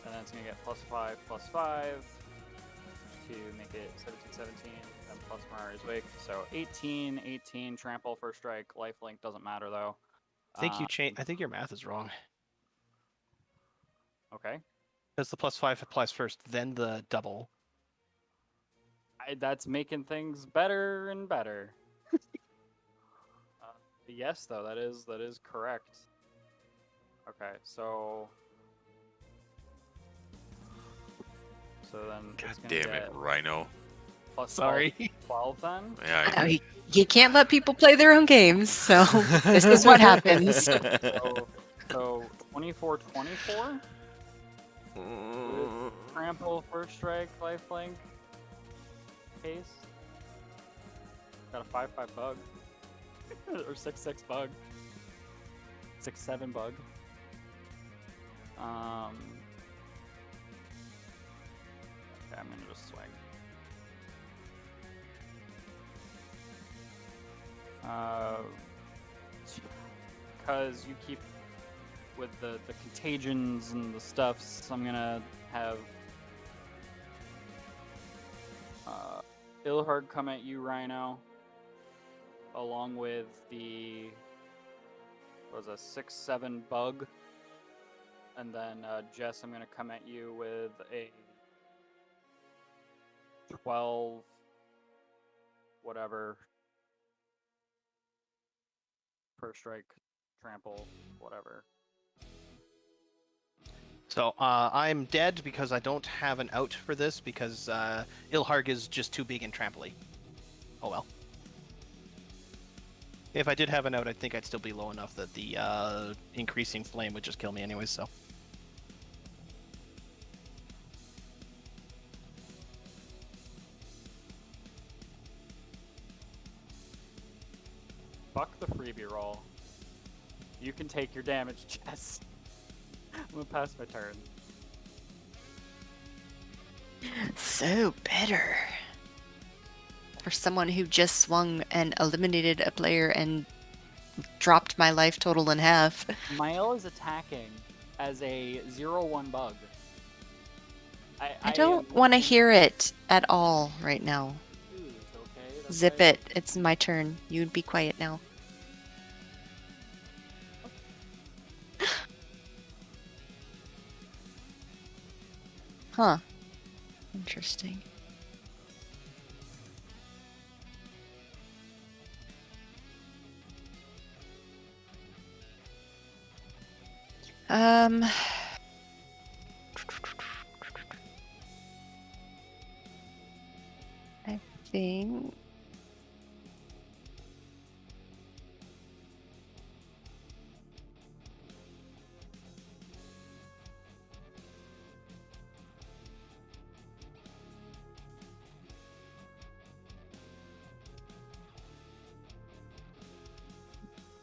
and then it's going to get +5/+5 to make it 17/17, and plus Mari's Wake. So 18/18 trample first strike. Lifelink doesn't matter though. I think your math is wrong. Okay. Because the +5 applies first, then the double. That's making things better and better. Yes, though that is correct. Okay, so then God it's gonna damn it, get Rhino. plus Sorry. 12 then. Yeah, Oh, you can't let people play their own games, so this is what happens. So 24/24. With trample, first strike, lifelink, haste. Got a 5/5 bug. Or 6/6 bug. 6/7 bug. Okay, I'm gonna just swing. Because you keep with the contagions and the stuffs, I'm gonna have Ilhard come at you, Rhino, along with the what was a 6/7 bug, and then Jess, I'm gonna come at you with a 12 whatever first strike, trample, whatever. So I'm dead because I don't have an out for this because Ilharg is just too big and tramply. Oh well. If I did have an out, I think I'd still be low enough that the increasing flame would just kill me anyways, so. Fuck the freebie roll. You can take your damage, Jess. I'm gonna pass my turn. So bitter. For someone who just swung and eliminated a player and dropped my life total in half. Mael is attacking as a 0/1 bug. I don't want to hear it at all right now. Okay, that's Zip why- it. It's my turn. You'd be quiet now. Huh. Interesting. I think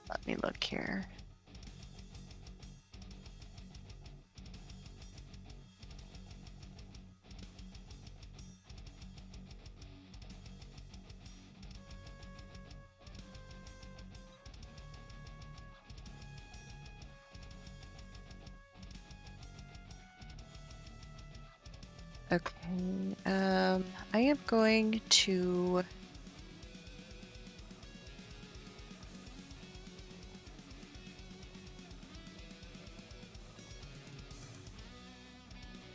let me look here. Okay, I am going to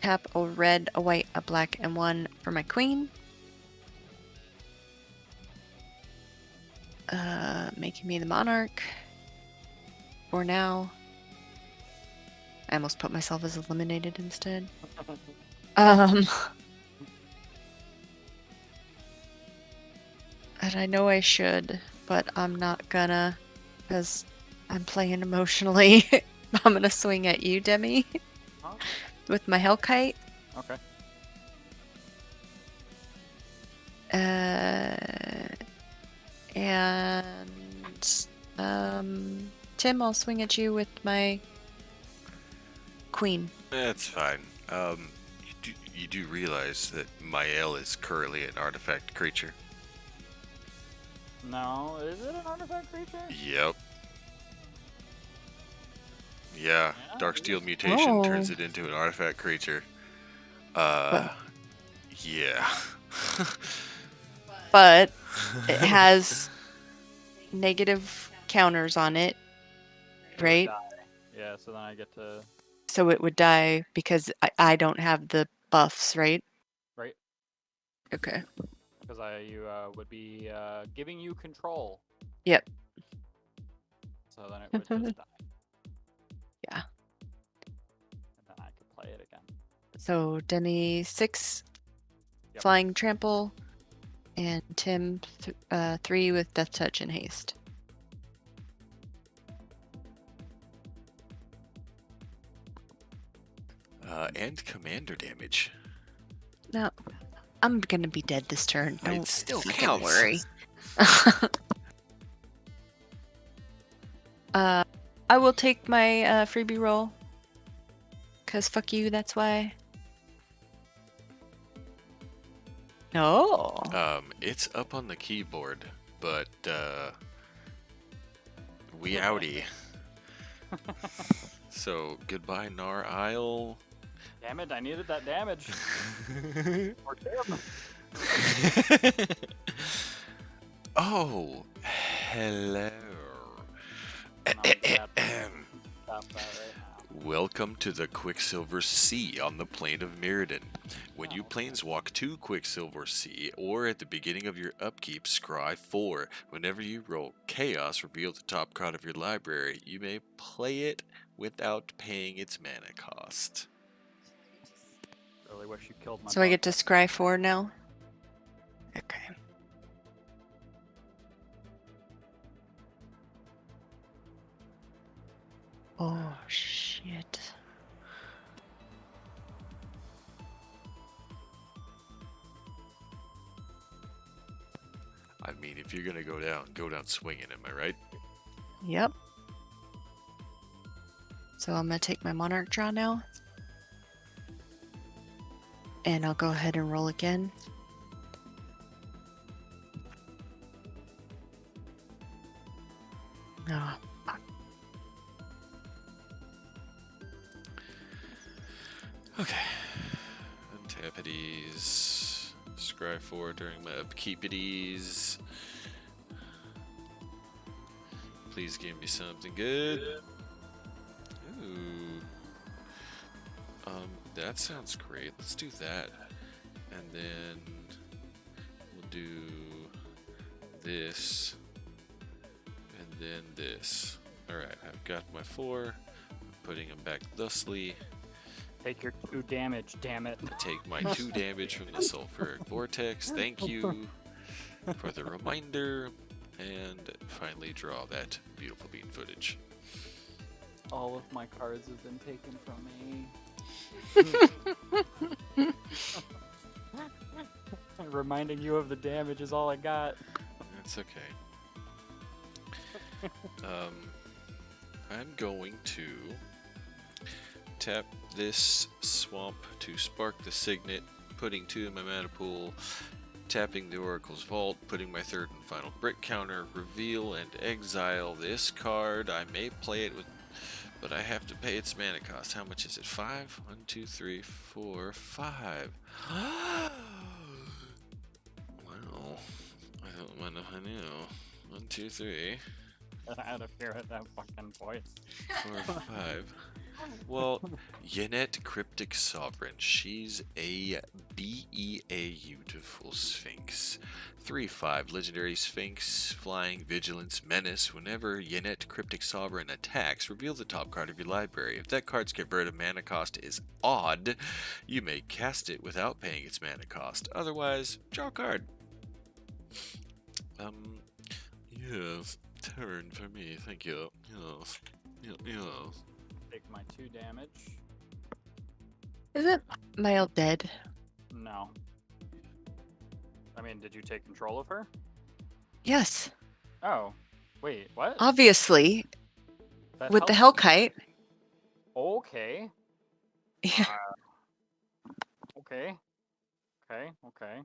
tap a red, a white, a black, and 1 for my queen. Making me the monarch. For now. I almost put myself as eliminated instead. And I know I should, but I'm not gonna, because I'm playing emotionally. I'm gonna swing at you, Demi, Huh? with my Hellkite. Okay. And Tim, I'll swing at you with my queen. That's fine. You do realize that Mael is currently an artifact creature? No, is it an artifact creature? Yep. Yeah, Yeah, Darksteel mutation Oh. turns it into an artifact creature. Well. Yeah. But it has negative counters on it, It would right? die. Yeah, so then I get to So it would die because I don't have the buffs, right? right Okay. because you would be giving you control. Yep. So then it would just die. Yeah. And then I could play it again. So Demi 6 Yep. flying trample, and Tim 3 with death touch and haste. And commander damage. No, I'm gonna be dead this turn. It Don't, still don't counts. worry. I will take my freebie roll. Cause fuck you, that's why. No. It's up on the keyboard, but we outie. So goodbye, Nar Isle. Damn it, I needed that damage. Or him. Oh, hello. Stop that right now. Welcome to the Quicksilver Sea on the plane of Mirrodin. When you planeswalk to Quicksilver Sea, or at the beginning of your upkeep, scry 4. Whenever you roll Chaos, reveal the top card of your library. You may play it without paying its mana cost. Really wish you killed my So I bug. get to scry 4 now? Okay. Oh, shit. I mean, if you're gonna go down swinging, am I right? Yep. So I'm gonna take my Monarch draw now. And I'll go ahead and roll again. Oh, fuck. Okay. Untapities. Scry 4 during my upkeepities. Please give me something good. Ooh. That sounds great. Let's do that. And then we'll do this. And then this. Alright, I've got my 4. I'm putting them back thusly. Take your 2 damage, damn it. I take my 2 damage from the Sulfuric Vortex. Thank you for the reminder. And finally draw that beautiful bean footage. All of my cards have been taken from me. Reminding you of the damage is all I got. That's okay. I'm going to tap this swamp to spark the Signet, putting 2 in my mana pool, tapping the Oracle's Vault, putting my 3rd and final brick counter, reveal and exile this card. I may play it with, but I have to pay its mana cost. How much is it? 5? 1, 2, 3, 4, 5. Well, I don't mind if I knew. 1, 2, 3, Out of here with that fucking voice. 4, 5. Well, Yennett Cryptic Sovereign. She's a beautiful Sphinx. 3/5 Legendary Sphinx, Flying, Vigilance, Menace. Whenever Yennett Cryptic Sovereign attacks, reveal the top card of your library. If that card's converted mana cost is odd, you may cast it without paying its mana cost. Otherwise, draw a card. Yes, turn for me. Thank you. Yes. Yes. Take my 2 damage. Isn't Mael dead? No. I mean, did you take control of her? Yes. Oh. Wait, what? Obviously. That With the helps? Hellkite. Okay. Yeah. Okay. Okay.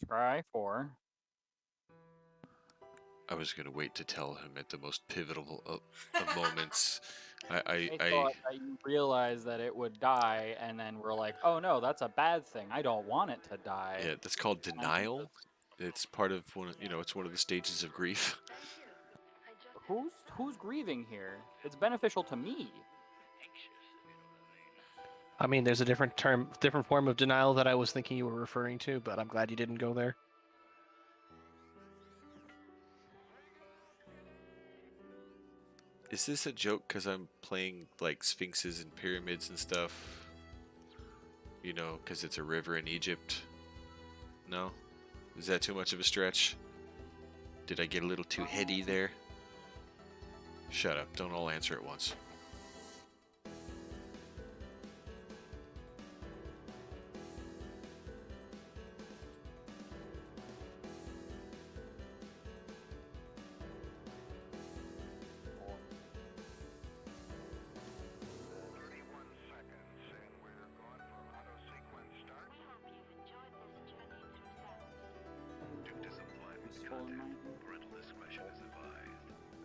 Scry 4. I was gonna wait to tell him at the most pivotal of moments. I thought that you realized that it would die, and then we're like, oh no, that's a bad thing. I don't want it to die. Yeah, that's called denial. It's part of it's one of the stages of grief. Who's grieving here? It's beneficial to me. I mean, there's a different form of denial that I was thinking you were referring to, but I'm glad you didn't go there. Is this a joke because I'm playing like sphinxes and pyramids and stuff? You know, because it's a river in Egypt? No? Is that too much of a stretch? Did I get a little too heady there? Shut up. Don't all answer at once.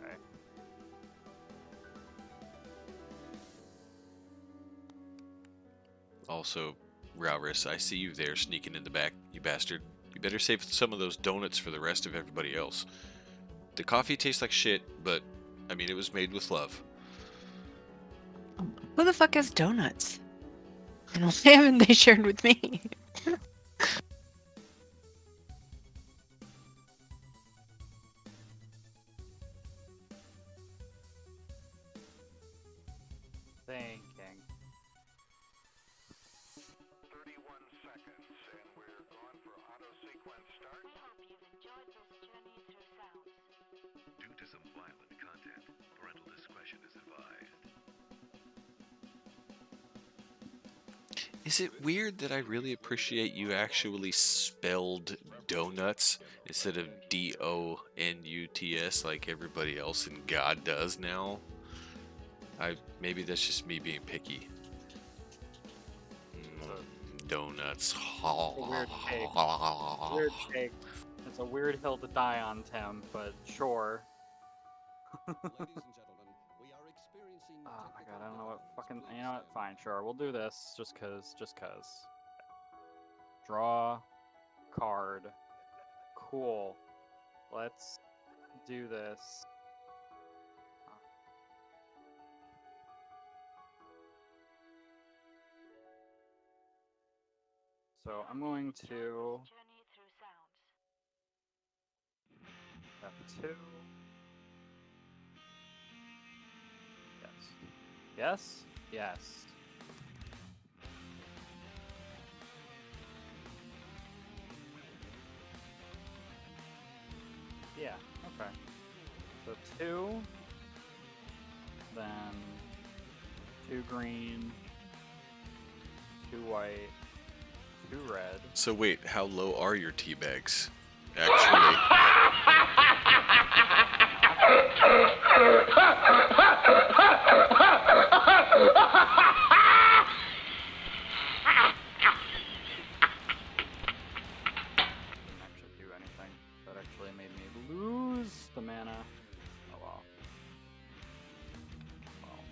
Okay. Also, Rowris, I see you there sneaking in the back, you bastard. You better save some of those donuts for the rest of everybody else. The coffee tastes like shit, but, I mean, it was made with love. Who the fuck has donuts? And why haven't they shared with me? Thinking. Due to some violent content, parental discretion is advised. Is it weird that I really appreciate you actually spelled donuts instead of DONUTS like everybody else in God does now? Maybe that's just me being picky. Donuts. Weird take. Weird take. It's a weird hill to die on, Tim, but sure. Ladies and gentlemen, we are experiencing Oh my god, I don't know what fucking. You know what? Fine, sure. We'll do this just cause. Draw card. Cool. Let's do this. So I'm going to step 2. Yes. Yes? Yes. Yeah, okay. So 2, then 2 green, 2 white, 2 red. So wait, how low are your tea bags? Actually. Didn't actually do anything. That actually made me lose the mana. Oh well. Well.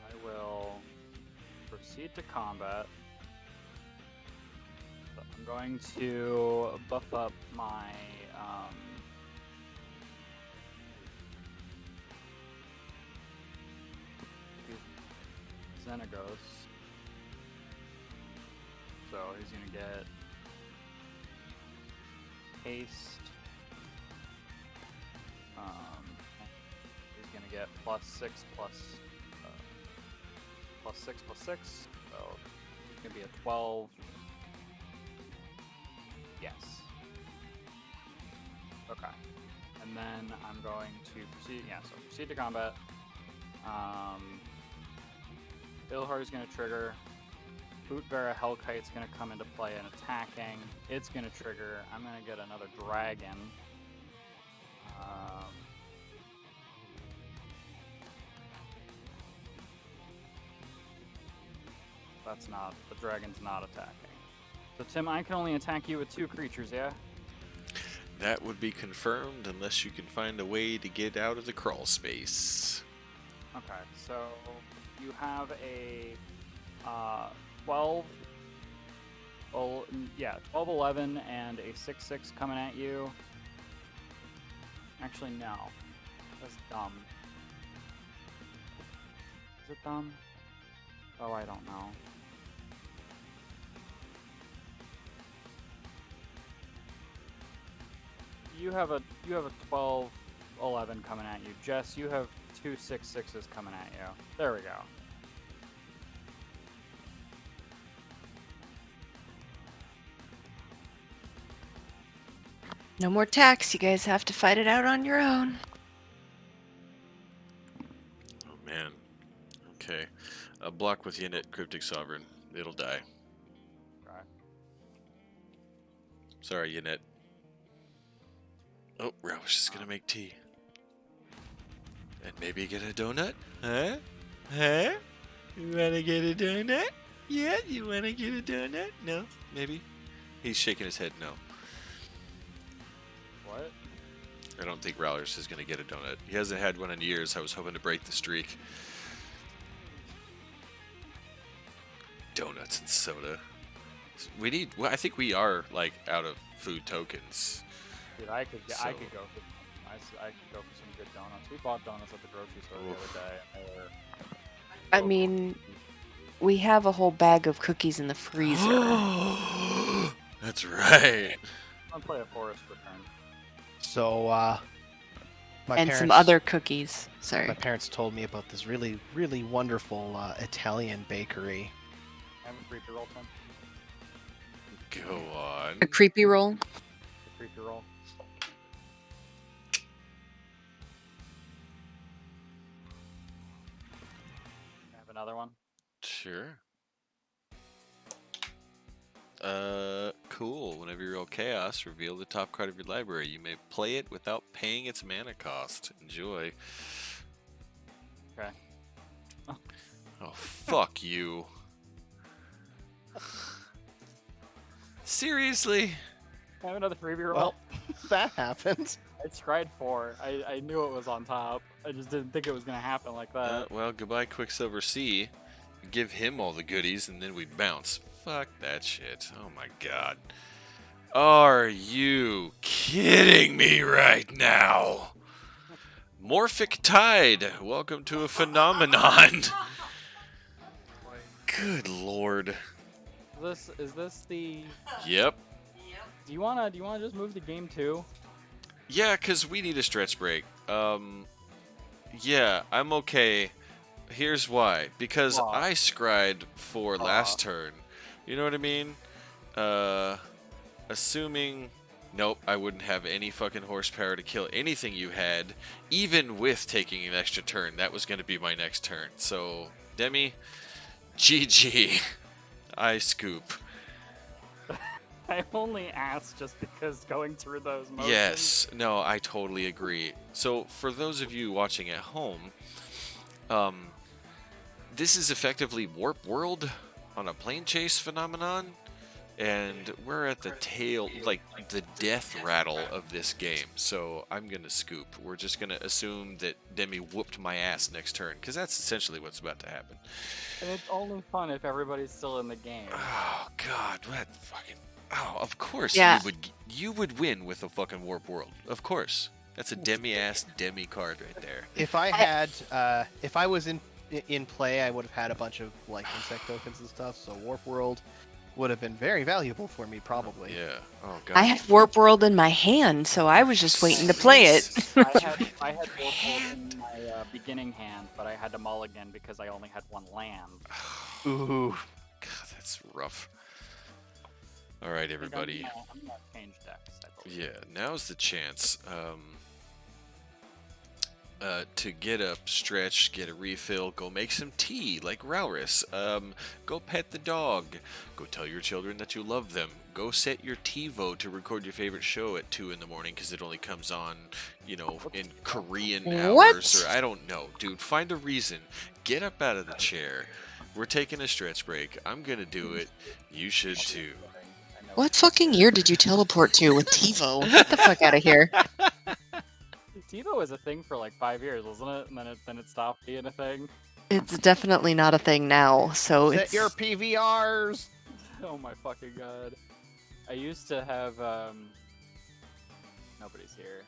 I will proceed to combat. So I'm going to buff up my Xenagos. So he's gonna get haste. He's gonna get +6 +6. So it's gonna be a 12. Yes. Okay. And then I'm going to proceed. Yeah. So proceed to combat. Ilhar is gonna trigger. Bootvera Hellkite's gonna come into play and attacking. It's gonna trigger. I'm gonna get another dragon. That's not. The dragon's not attacking. So Tim, I can only attack you with 2 creatures, yeah? That would be confirmed unless you can find a way to get out of the crawl space. Okay. So you have a 12. 12, 11, and a 6/6 coming at you. Actually, no. That's dumb. Is it dumb? Oh, I don't know. You have a 12, 11 coming at you. Jess, you have 2 6/6s coming at you. There we go. No more tax. You guys have to fight it out on your own. man. Okay. Block with Unit Cryptic Sovereign. It'll die. Okay. Sorry, Unit. Oh, Roush is gonna make tea. And maybe get a donut? Huh? Huh? You wanna get a donut? Yeah, you wanna get a donut? No? Maybe? He's shaking his head no. What? I don't think Rowlers is gonna get a donut. He hasn't had one in years. I was hoping to break the streak. Donuts and soda. We need. Well, I think we are like out of food tokens. Dude, I could So- I could go for some good donuts. We bought donuts at the grocery store the other day. And they were I so mean, we have a whole bag of cookies in the freezer. That's right. I'm gonna play a forest return. So, my And some parents- other cookies. Sorry. My parents told me about this really, really wonderful Italian bakery. Have a creepy roll, Tim. Go on. A creepy roll. A creepy roll. Have another one. Sure. Cool. Whenever you roll chaos, reveal the top card of your library. You may play it without paying its mana cost. Enjoy. Okay. Oh, fuck you. Seriously? Have another freebie roll. Well, that happened. I tried 4. I knew it was on top. I just didn't think it was gonna happen like that. Well, goodbye, Quicksilver C. Give him all the goodies, and then we bounce. Fuck that shit. Oh my god. Are you kidding me right now? Morphic Tide. Welcome to a phenomenon. Good lord. Is this the? Yep. Do you wanna just move the game too? Yeah, because we need a stretch break. Yeah, I'm okay. Here's why. Because Aw. I scried for last turn. You know what I mean? Assuming... Nope, I wouldn't have any fucking horsepower to kill anything you had, even with taking an extra turn. That was going to be my next turn. So, Demi, GG. I scoop. I only asked just because going through those motions. Yes, no, I totally agree. So, for those of you watching at home, this is effectively Warp World on a plane chase phenomenon, and we're at the tail, like the death rattle of this game. So I'm gonna scoop. We're just gonna assume that Demi whooped my ass next turn, because that's essentially what's about to happen. And it's only fun if everybody's still in the game. Oh God, what fucking? Oh, of course Yeah. you would win with a fucking Warp World. Of course, that's a Demi-ass Demi card right there. If I had, if I was in play, I would have had a bunch of like insect tokens and stuff. So Warp World would have been very valuable for me, probably. Yeah. Oh God. I had Warp World in my hand, so I was just waiting to play it. I had Warphold in my beginning hand, but I had to mulligan because I only had one land. Ooh. God, that's rough. All right, I think everybody. I'm gonna change decks, I believe. Yeah, now's the chance to get up, stretch, get a refill, go make some tea like Rowris. Go pet the dog. Go tell your children that you love them. Go set your TiVo to record your favorite show at 2 in the morning because it only comes on, you know, in Korean What? hours, or I don't know. Dude, find a reason. Get up out of the chair. We're taking a stretch break. I'm gonna do it. You should too. I know What fucking year did you teleport to with TiVo? Get the fuck out of here. TiVo was a thing for like 5 years, wasn't it? And then it stopped being a thing. It's definitely not a thing now, so Set it's... your PVRs. Oh my fucking god. I used to have nobody's here.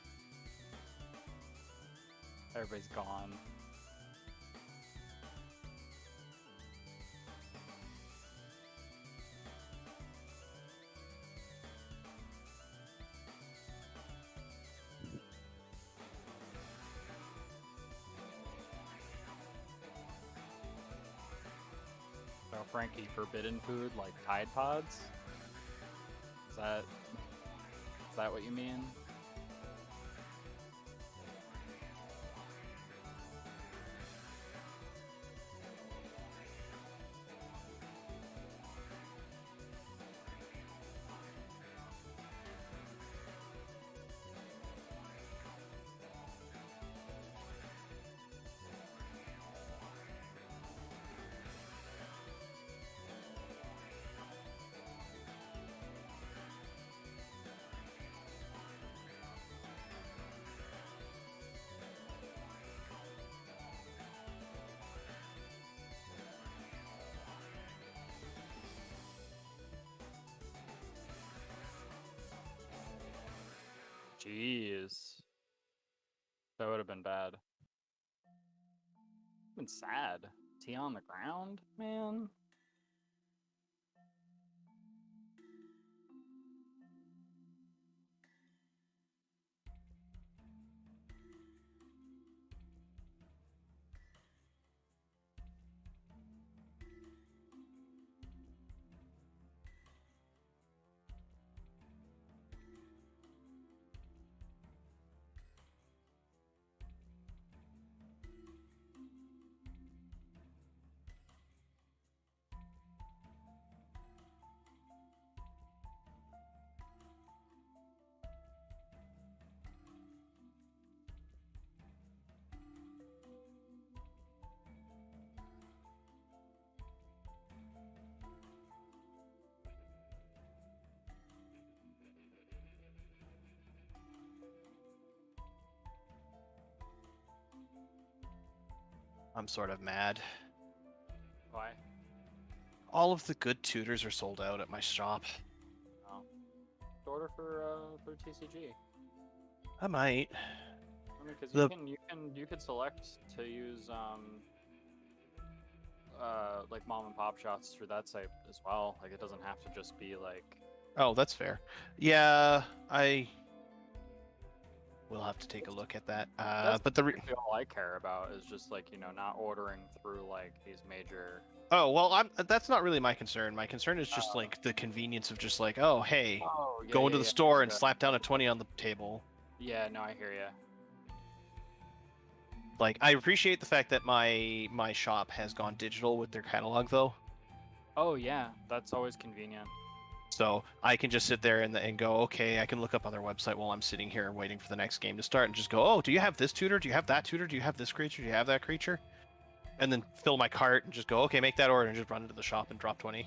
Everybody's gone. So Frankie, forbidden food like Tide Pods? Is that what you mean? Jeez. That would have been bad. Been sad. Tia on the ground, man. I'm sort of mad. Why? All of the good tutors are sold out at my shop. Oh. Order for TCG. I might. I mean, because The- you could select to use like mom and pop shots through that site as well. Like it doesn't have to just be like. Oh, that's fair. Yeah, I will have to take a look at that. That's But the basically all I care about is just like not ordering through like these major. oh well, that's not really my concern. My concern is just like the convenience of just like, oh hey, Oh, yeah, go into yeah, the yeah, store and yeah. slap down a 20 on the table. Yeah, no, I hear you. Like I appreciate the fact that my shop has gone digital with their catalog though, Oh yeah, that's always convenient. so I can just sit there and go, okay, I can look up on their website while I'm sitting here waiting for the next game to start and just go, oh, do you have this tutor? Do you have that tutor? Do you have this creature? Do you have that creature? And then fill my cart and just go, okay, make that order and just run into the shop and drop 20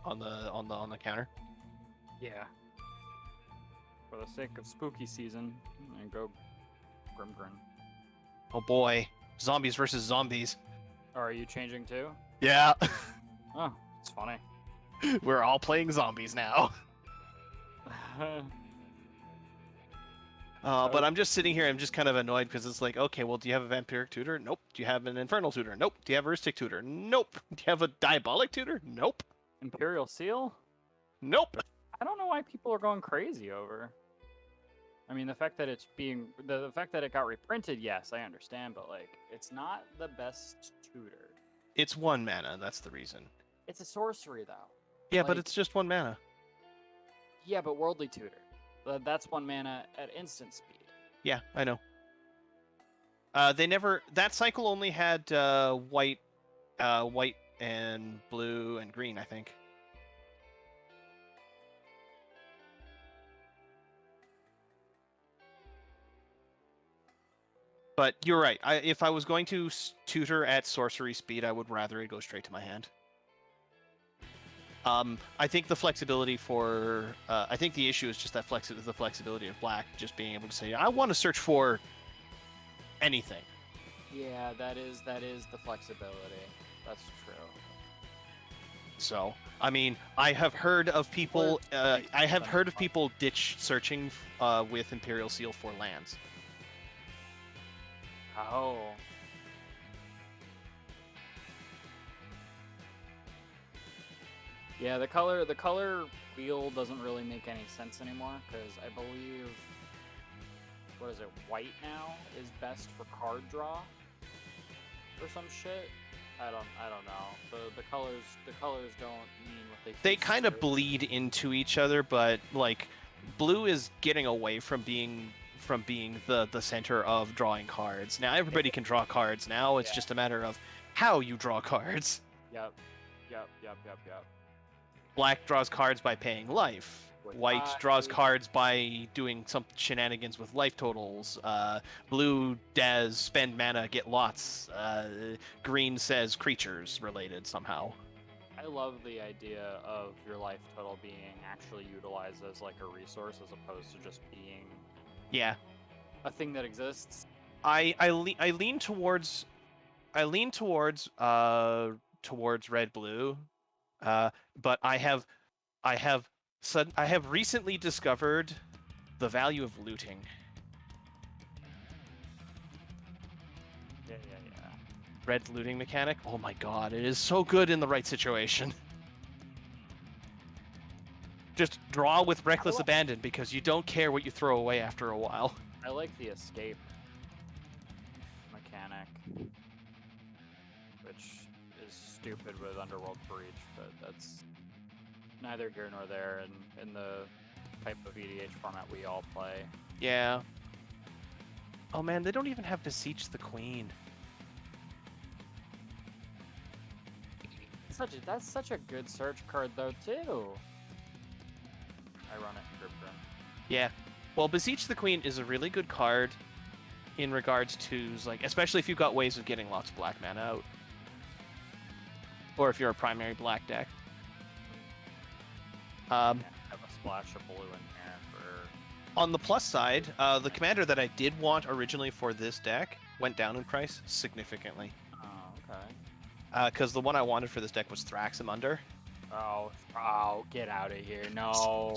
on the counter. Yeah. For the sake of spooky season, and go Grimgrin. Oh boy, zombies versus zombies. Oh, are you changing too? Yeah, Oh, it's funny. we're all playing zombies now. But I'm just sitting here. I'm just kind of annoyed because it's like, okay, well, do you have a vampiric tutor? Nope. Do you have an infernal tutor? Nope. Do you have a Rhystic tutor? Nope. Do you have a diabolic tutor? Nope. Imperial Seal? Nope. I don't know why people are going crazy over. I mean, the fact that it's being the fact that it got reprinted, yes, I understand, but like, it's not the best tutor. It's 1 mana. That's the reason. It's a sorcery though. Yeah, but Like- it's just 1 mana. Yeah, but worldly tutor. That's 1 mana at instant speed. Yeah, I know. They never. That cycle only had white and blue and green, I think. But you're right. If I was going to tutor at sorcery speed, I would rather it go straight to my hand. I think the flexibility for I think the issue is just that the flexibility of black, just being able to say, I want to search for anything. Yeah, that is the flexibility. That's true. So, I mean, I have heard of people. Makes I have sense. heard of people ditch searching with Imperial Seal for lands. Oh. Yeah, the color wheel doesn't really make any sense anymore because I believe what is it, white now is best for card draw or some shit. I don't know. The colors don't mean what they. They used kind of to. bleed into each other, but like blue is getting away from being the center of drawing cards. Now everybody can draw cards now. It's Yeah. just a matter of how you draw cards. Yep. Black draws cards by paying life. White draws White. cards by doing some shenanigans with life totals. Blue does spend mana, get lots. Green says creatures related somehow. I love the idea of your life total being actually utilized as like a resource as opposed to just being Yeah, a thing that exists. I lean towards red blue, but I have recently discovered the value of looting. Yeah. Red looting mechanic. Oh my god, it is so good in the right situation. Just draw with reckless abandon because you don't care what you throw away after a while. I like the escape mechanic, which is stupid with Underworld Breach, but that's neither here nor there in the type of EDH format we all play. Yeah. Oh man, they don't even have Beseech the Queen. That's such a good search card though too. I run it in Group Run. Yeah. Well, Beseech the Queen is a really good card in regards to, like, especially if you've got ways of getting lots of black mana out. Or if you're a primary black deck. Have a splash of blue in here for. On the plus side, the commander that I did want originally for this deck went down in price significantly. Oh, okay. Because the one I wanted for this deck was Thraximunder. Oh, get out of here! No.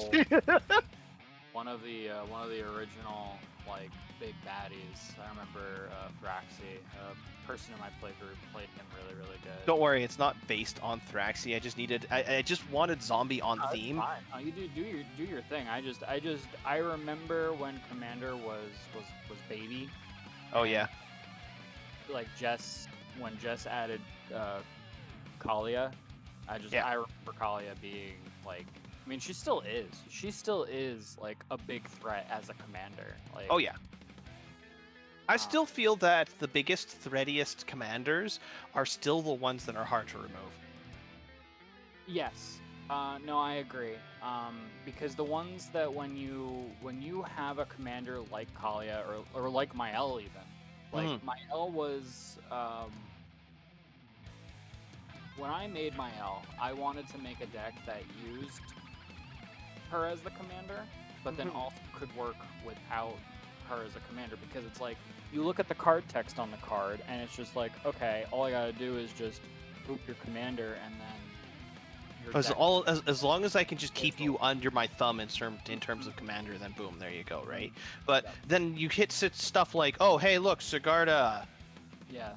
One of the original like big baddies. I remember Thraxi. A person in my playgroup played him really good. Don't worry, it's not based on Thraxi. I just wanted zombie on No, it's theme. fine. No, you do your thing. I remember when Commander was baby. Oh yeah. Like when Jess added Kalia, I remember Kalia being like, I mean, she still is like a big threat as a commander. Like, Oh yeah. I still feel that the biggest, threadiest commanders are still the ones that are hard to remove. Yes. No, I agree. Because the ones that when you have a commander like Kalia or like Mael even, like Mael was when I made Mael, I wanted to make a deck that used her as the commander, but then also could work without her as a commander, because it's like you look at the card text on the card and it's just like, okay, all I gotta do is just boop your commander and then your deck. As long as I can just keep you under my thumb in terms of commander, then boom, there you go, right? But then you hit stuff like, oh hey, look, Sigarda. Yeah.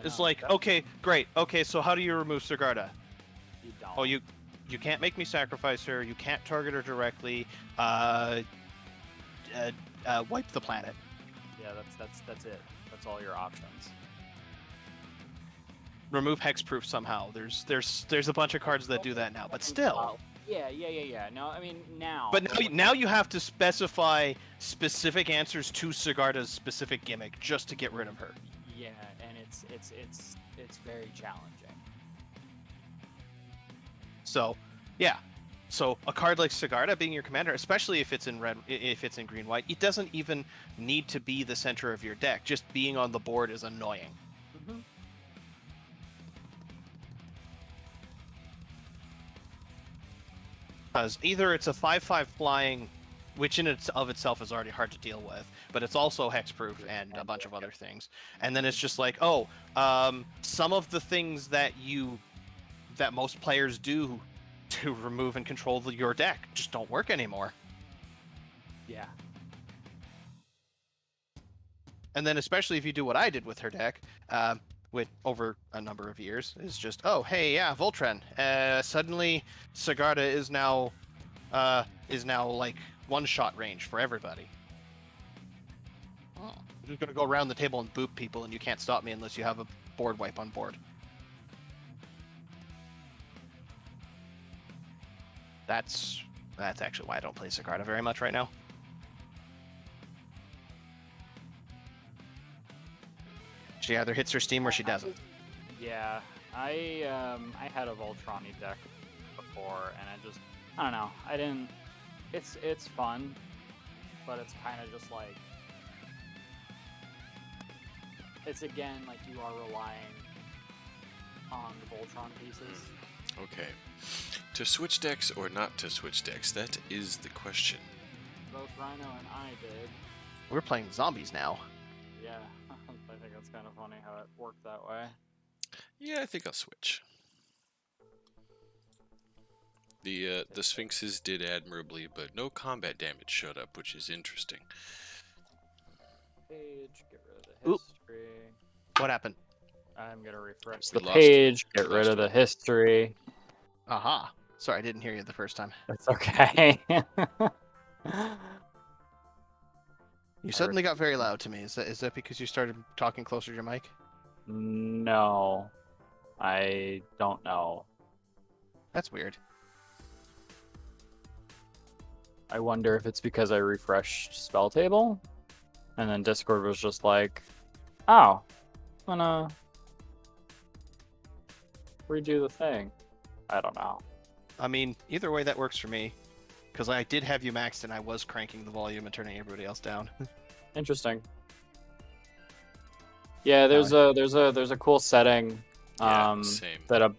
It's like, okay, great. Okay, so how do you remove Sigarda? You don't. Oh, you can't make me sacrifice her. You can't target her directly. Wipe the planet. Yeah, that's it. That's all your options. Remove hexproof somehow. There's a bunch of cards that do that now, but still. Yeah. No, I mean now. But now you have to specify specific answers to Sigarda's specific gimmick just to get rid of her. Yeah, and it's very challenging. So, yeah. So a card like Sigarda being your commander, especially if it's in green white, it doesn't even need to be the center of your deck. Just being on the board is annoying. Mm-hmm. Because either it's a 5/5 flying, which in of itself is already hard to deal with, but it's also hexproof and a bunch of other things. And then it's just like, some of the things that most players do to remove and control your deck just don't work anymore. Yeah. And then especially if you do what I did with her deck, with over a number of years, is just, oh hey, yeah, Voltron. Suddenly Sigarda is now like one-shot range for everybody. Oh. I'm just gonna go around the table and boop people, and you can't stop me unless you have a board wipe on board. That's actually why I don't play Sigarda very much right now. She either hits her steam or she doesn't. Yeah, I had a Voltron deck before, and I don't know. I didn't. It's fun, but it's kind of just like it's again like you are relying on the Voltron pieces. Okay. To switch decks or not to switch decks, that is the question. Both Rhino and I did. We're playing zombies now. Yeah, I think it's kind of funny how it worked that way. Yeah, I think I'll switch. The Sphinxes did admirably, but no combat damage showed up, which is interesting. Page, get rid of the Oop. history. What happened? I'm gonna refresh We the lost page, one. get We rid lost of the one. history. Aha. Sorry, I didn't hear you the first time. That's okay. You suddenly got very loud to me. Is that because you started talking closer to your mic? No, I don't know. That's weird. I wonder if it's because I refreshed spell table, and then Discord was just like, "Oh, I'm gonna redo the thing." I don't know. I mean, either way, that works for me. Because I did have you maxed, and I was cranking the volume and turning everybody else down. Interesting. Yeah, there's a cool setting. Yeah, same. That Oh,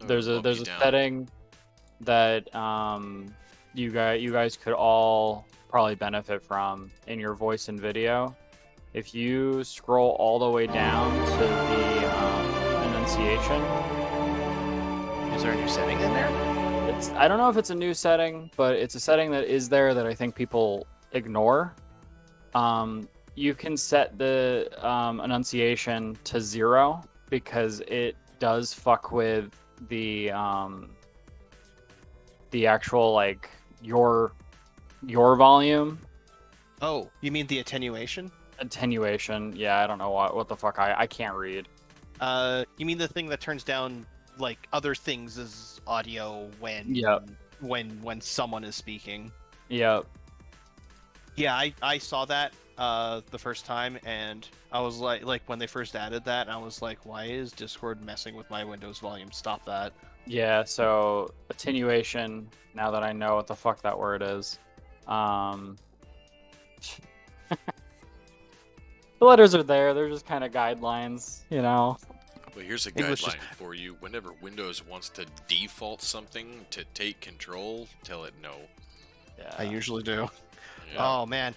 there's a bump you down. setting that you guys could all probably benefit from in your voice and video. If you scroll all the way down to the enunciation, Is there a new setting in there? I don't know if it's a new setting, but it's a setting that is there that I think people ignore. You can set the enunciation to 0 because it does fuck with the actual like your volume Oh, you mean the attenuation? attenuation. Yeah, I don't know what the fuck I can't read. You mean the thing that turns down like other things' audio when Yep. when someone is speaking? Yep. Yeah, I saw that the first time, and I was like when they first added that, I was like, why is Discord messing with my Windows volume? Stop that. Yeah, so attenuation, now that I know what the fuck that word is. The letters are there, they're just kind of guidelines, you know. Well, here's a English guideline is- for you. Whenever Windows wants to default something to take control, tell it no. Yeah. I usually do. Yeah. Oh man,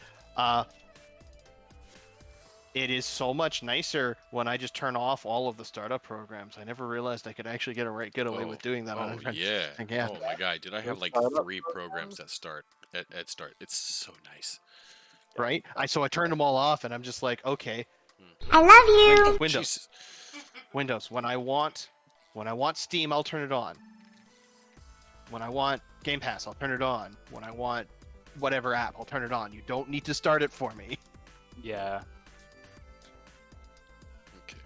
it is so much nicer when I just turn off all of the startup programs. I never realized I could actually get away with doing that. Oh on yeah. Yeah. Oh my god, did I have like startup 3 programs that start at start? It's so nice. Right? So I turned them all off, and I'm just like, okay, I love you. Windows. Jesus. Windows. When I want Steam, I'll turn it on. When I want Game Pass, I'll turn it on. When I want whatever app, I'll turn it on. You don't need to start it for me. Yeah. Okay.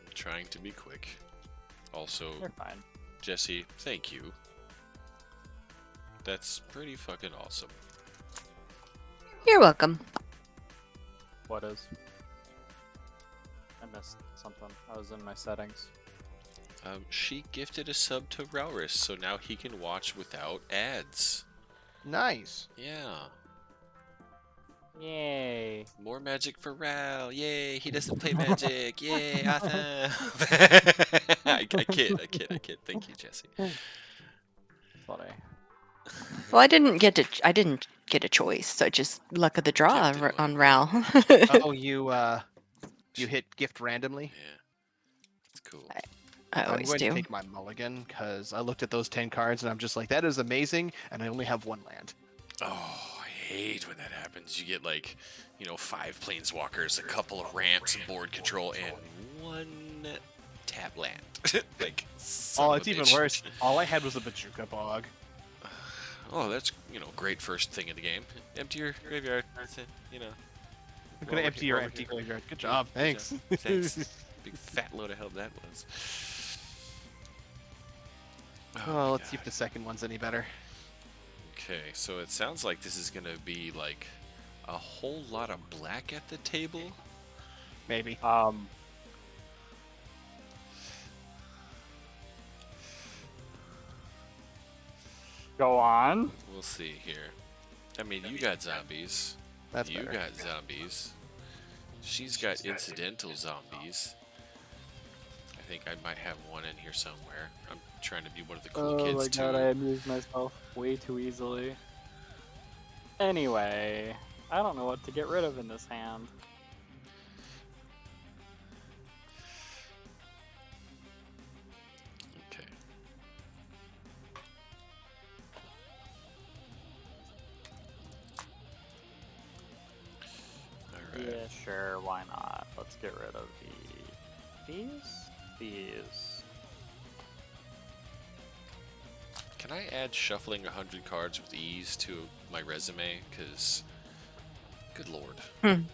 I'm trying to be quick. Also, You're fine. Jesse, thank you. That's pretty fucking awesome. You're welcome. What is? I missed something. I was in my settings. She gifted a sub to Rowris, so now he can watch without ads. Nice. Yeah. Yay. More magic for Ral. Yay, he doesn't play magic. Yay, awesome. I kid. Thank you, Jesse. Funny. Well, I didn't get a choice, so just luck of the draw Kept it on low. Ral. Oh, you hit gift randomly? Yeah. That's cool. I I'm always going to do. take my mulligan because I looked at those 10 cards and I'm just like, that is amazing, and I only have 1 land. Oh, I hate when that happens. You get like, 5 planeswalkers, a couple of ramps, board control, and 1 tap land. Like, son Oh, of a it's even bitch. worse. All I had was a Bajuka Bog. Oh, that's great first thing in the game. Empty your graveyard. That's it. I'm Well, gonna we're empty here- your well, we're empty here. graveyard. Good job. Thanks. Thanks. Big fat load of help that was. Oh, Well, my let's see if God. the second one's any better. Okay, so it sounds like this is gonna be like a whole lot of black at the table. Maybe. Go on. We'll see here. I mean, you got zombies. That's you better. got zombies. She's got incidental zombies. I think I might have one in here somewhere. I'm trying to be one of the cool Oh kids my too. god, I amused myself way too easily. Anyway, I don't know what to get rid of in this hand. Okay. sure, why not? Let's get rid of these. Can I add shuffling 100 cards with ease to my resume? Because, good lord. Depends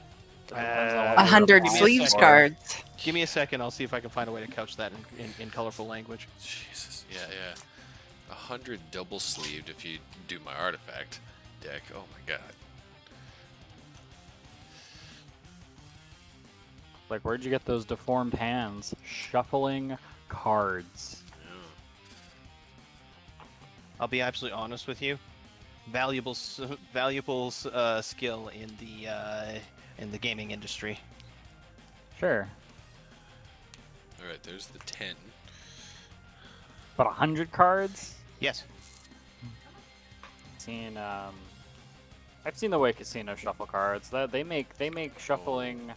on what A you're 100 applying sleeves for. cards. Give me a second. I'll see if I can find a way to couch that in colorful language. Jesus. Yeah. 100 double sleeved if you do my artifact deck. Oh my god. Like, where'd you get those deformed hands? Shuffling cards. Yeah. I'll be absolutely honest with you. Valuable skill in the gaming industry. Sure. Alright, there's the 10. But 100 cards? Yes. I've seen the way Casino shuffle cards. They make shuffling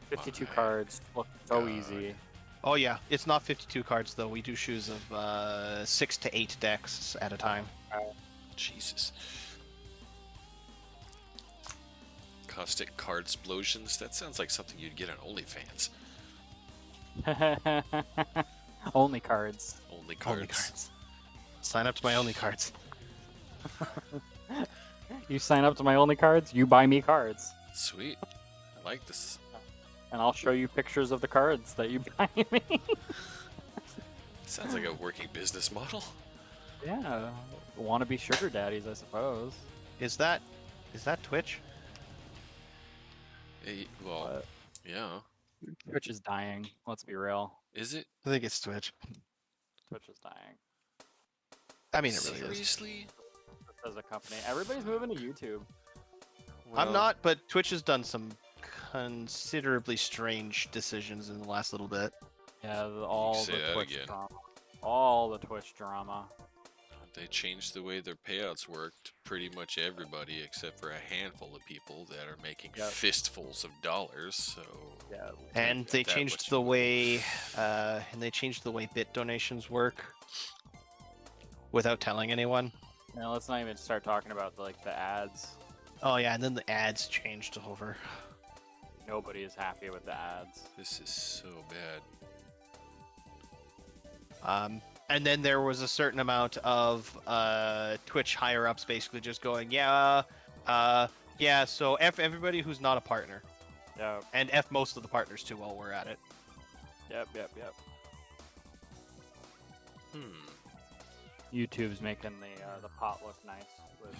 52 my cards look so God. easy. Oh yeah, it's not 52 cards though. We do shoes of 6 to 8 decks at a time. Jesus. Caustic card explosions? That sounds like something you'd get on OnlyFans. Only cards. Only cards. Only cards. Sign up to my only cards. You sign up to my only cards, you buy me cards. Sweet. I like this. And I'll show you pictures of the cards that you buy me. Sounds like a working business model. Yeah. Wannabe sugar daddies, I suppose. Is that Twitch? Well, But yeah. Twitch is dying. Let's be real. Is it? I think it's Twitch. Twitch is dying. I mean, it really is. Seriously? As a company, everybody's moving to YouTube. I'm Well, not, but Twitch has done some considerably strange decisions in the last little bit. Yeah, all say the that Twitch again. drama. All the Twitch drama. They changed the way their payouts worked. Pretty much everybody, except for a handful of people that are making Yep. fistfuls of dollars. So Yeah. And they that changed much the more. way bit donations work without telling anyone. Now let's not even start talking about like the ads. Oh yeah, and then the ads changed over. Nobody is happy with the ads. this is so bad. And then there was a certain amount of Twitch higher ups basically just going, yeah, so F everybody who's not a partner, Yep. and F most of the partners too while we're at it. Yep. YouTube's making the pot look nice with.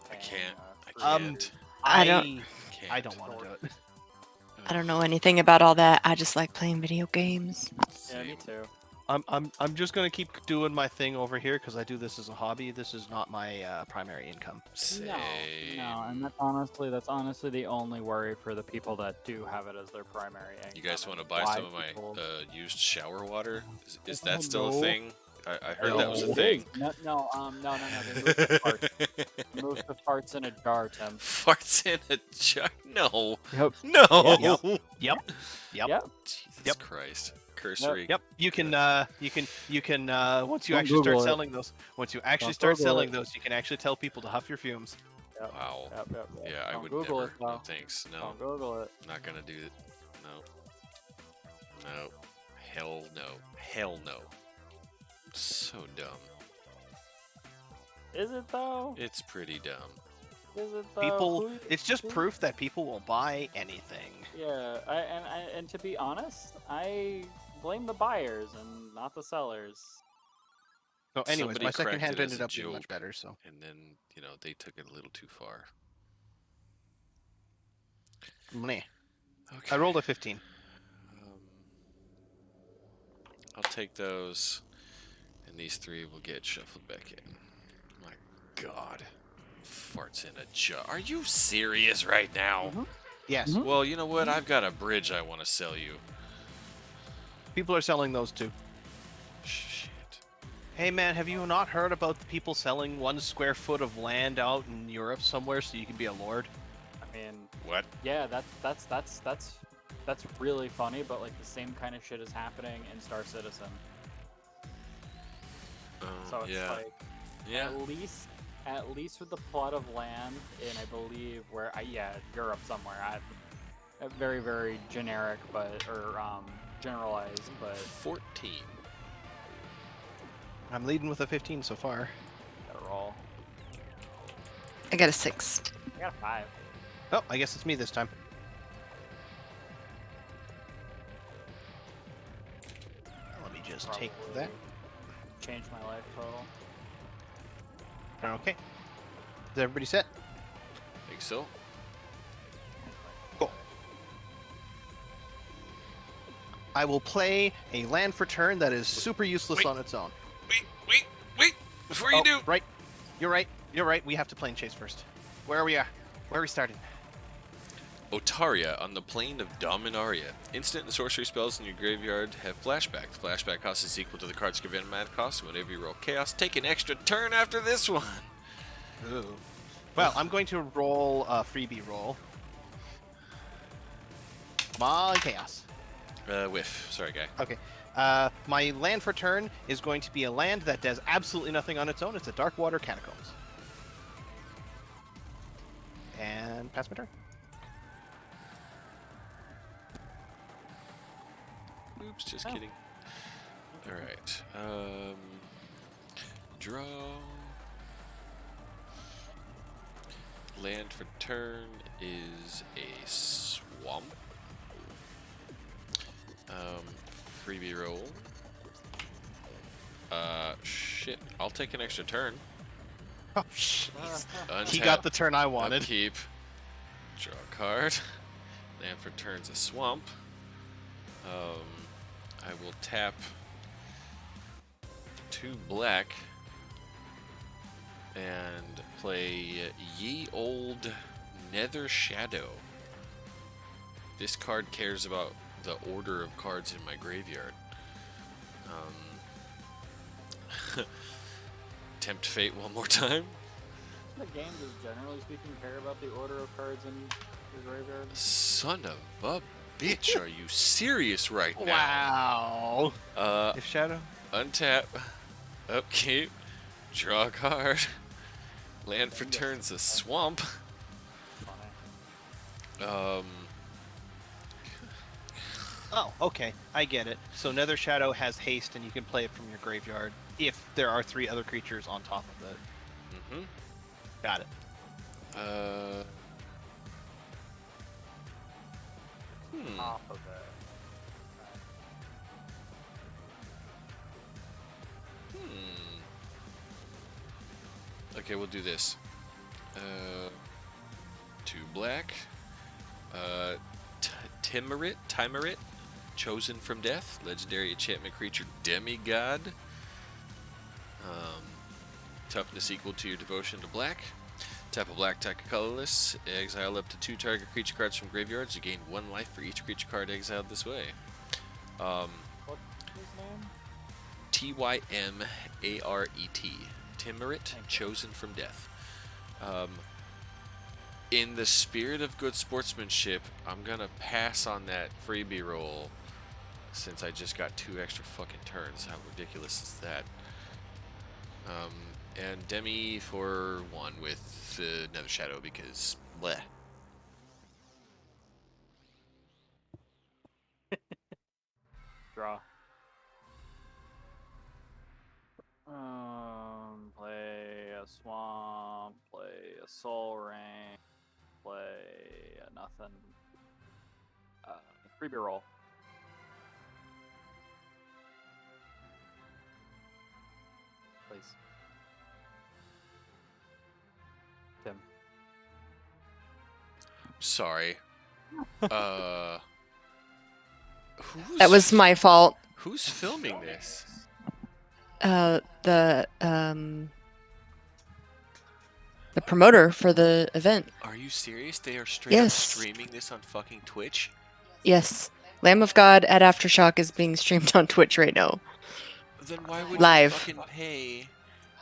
I paying, can't. free I Um, can't. I don't- Can't. I don't want to do it. I don't know anything about all that. I just like playing video games. Yeah, me Same. too. I'm just gonna keep doing my thing over here because I do this as a hobby. This is not my primary income. Same. No, and that's honestly the only worry for the people that do have it as their primary income. You guys want to and buy why some of my people- used shower water? Is Oh, that still no. a thing? I heard that was a No. thing. No. They moved the farts. They moved the farts in a jar, Tim. Farts in a jar? No. Yep. No. Yep. Yep. Jesus Yep. Christ. Cursory. Yep. You can once you Don't actually Google start it. selling those. Once you actually Don't start Google selling it. those, you can actually tell people to huff your fumes. Wow. Yep. Yeah, I Don't would Google never. it, No though. thanks. No. Don't Google it. Not gonna do it. No. No. Hell no. Hell no. So dumb. Is it though? It's pretty dumb. Is it though? People, Who- it's just who- proof that people will buy anything. Yeah, and to be honest, I blame the buyers and not the sellers. So, anyways, Somebody my second cracked hand it as ended a up being much joke. better. So And then, they took it a little too far. meh. Okay. I rolled a 15. I'll take those, and these three will get shuffled back in. My God. Farts in a jar. Are you serious right now? Yes, Mhm. Well, you know what? I've got a bridge I want to sell you. people are selling those too. Shit. Hey man, have you not heard about the people selling 1 square foot of land out in Europe somewhere so you can be a lord? I mean, What? yeah, that's really funny, but like the same kind of shit is happening in Star Citizen. So it's yeah. like Yeah. at least with the plot of land in I believe Europe somewhere. Very, very generic, or generalized, but 14. I'm leading with a 15 so far. gotta roll. I got a 6. I got a 5. Oh, I guess it's me this time. Let me just take that. Change my life total. Okay. Is everybody set? Think so? Cool. I will play a land for turn that is super useless on its own. Wait! Before you do! Right. You're right. We have to plane chase first. Where are we at? Where are we starting? Otaria on the plane of Dominaria. Instant and sorcery spells in your graveyard have flashback. The flashback cost is equal to the card's given mana cost. Whenever you roll chaos, take an extra turn after this one. Ooh. Well, I'm going to roll a freebie roll. Come on, chaos. Whiff. Sorry, guy. Okay. My land for turn is going to be a land that does absolutely nothing on its own. It's a Darkwater Catacombs. And pass my turn. Oops, just Oh. kidding. Alright. Draw. Land for turn is a swamp. Freebie roll. Shit. I'll take an extra turn. Oh, shit. He Untap, got the turn I wanted. upkeep. Draw a card. Land for turn's a swamp. I will tap 2 black and play Ye Old Nether Shadow. This card cares about the order of cards in my graveyard. Tempt fate one more time. The game does, generally speaking, care about the order of cards in your graveyard. Son of a bitch, are you serious right now? Wow. If Shadow. Untap, upkeep, draw a card, land for turns a swamp. Funny. Oh, okay. I get it. So Nether Shadow has haste, and you can play it from your graveyard if there are 3 other creatures on top of it. Mm-hmm. Got it. Off of it. Okay, we'll do this. 2 black. Timerit, chosen from death, legendary enchantment creature, demigod. Toughness equal to your devotion to black. Tap a black, tap a colorless. Exile up to 2 target creature cards from graveyards. You gain 1 life for each creature card exiled this way. What's his name? Tymaret. Timerit, chosen from death. In the spirit of good sportsmanship, I'm gonna pass on that freebie roll since I just got 2 extra fucking turns. How ridiculous is that? And Demi for 1 with Nether Shadow because bleh. Draw. Play a swamp, play a soul ring, play a nothing. Freebie roll. Please. Tim. Sorry. That was my fault. Who's filming this? The promoter for the event. Are you serious? They are straight up Yes. streaming this on fucking Twitch? Yes. Lamb of God at Aftershock is being streamed on Twitch right now. Then why would Live. you fucking pay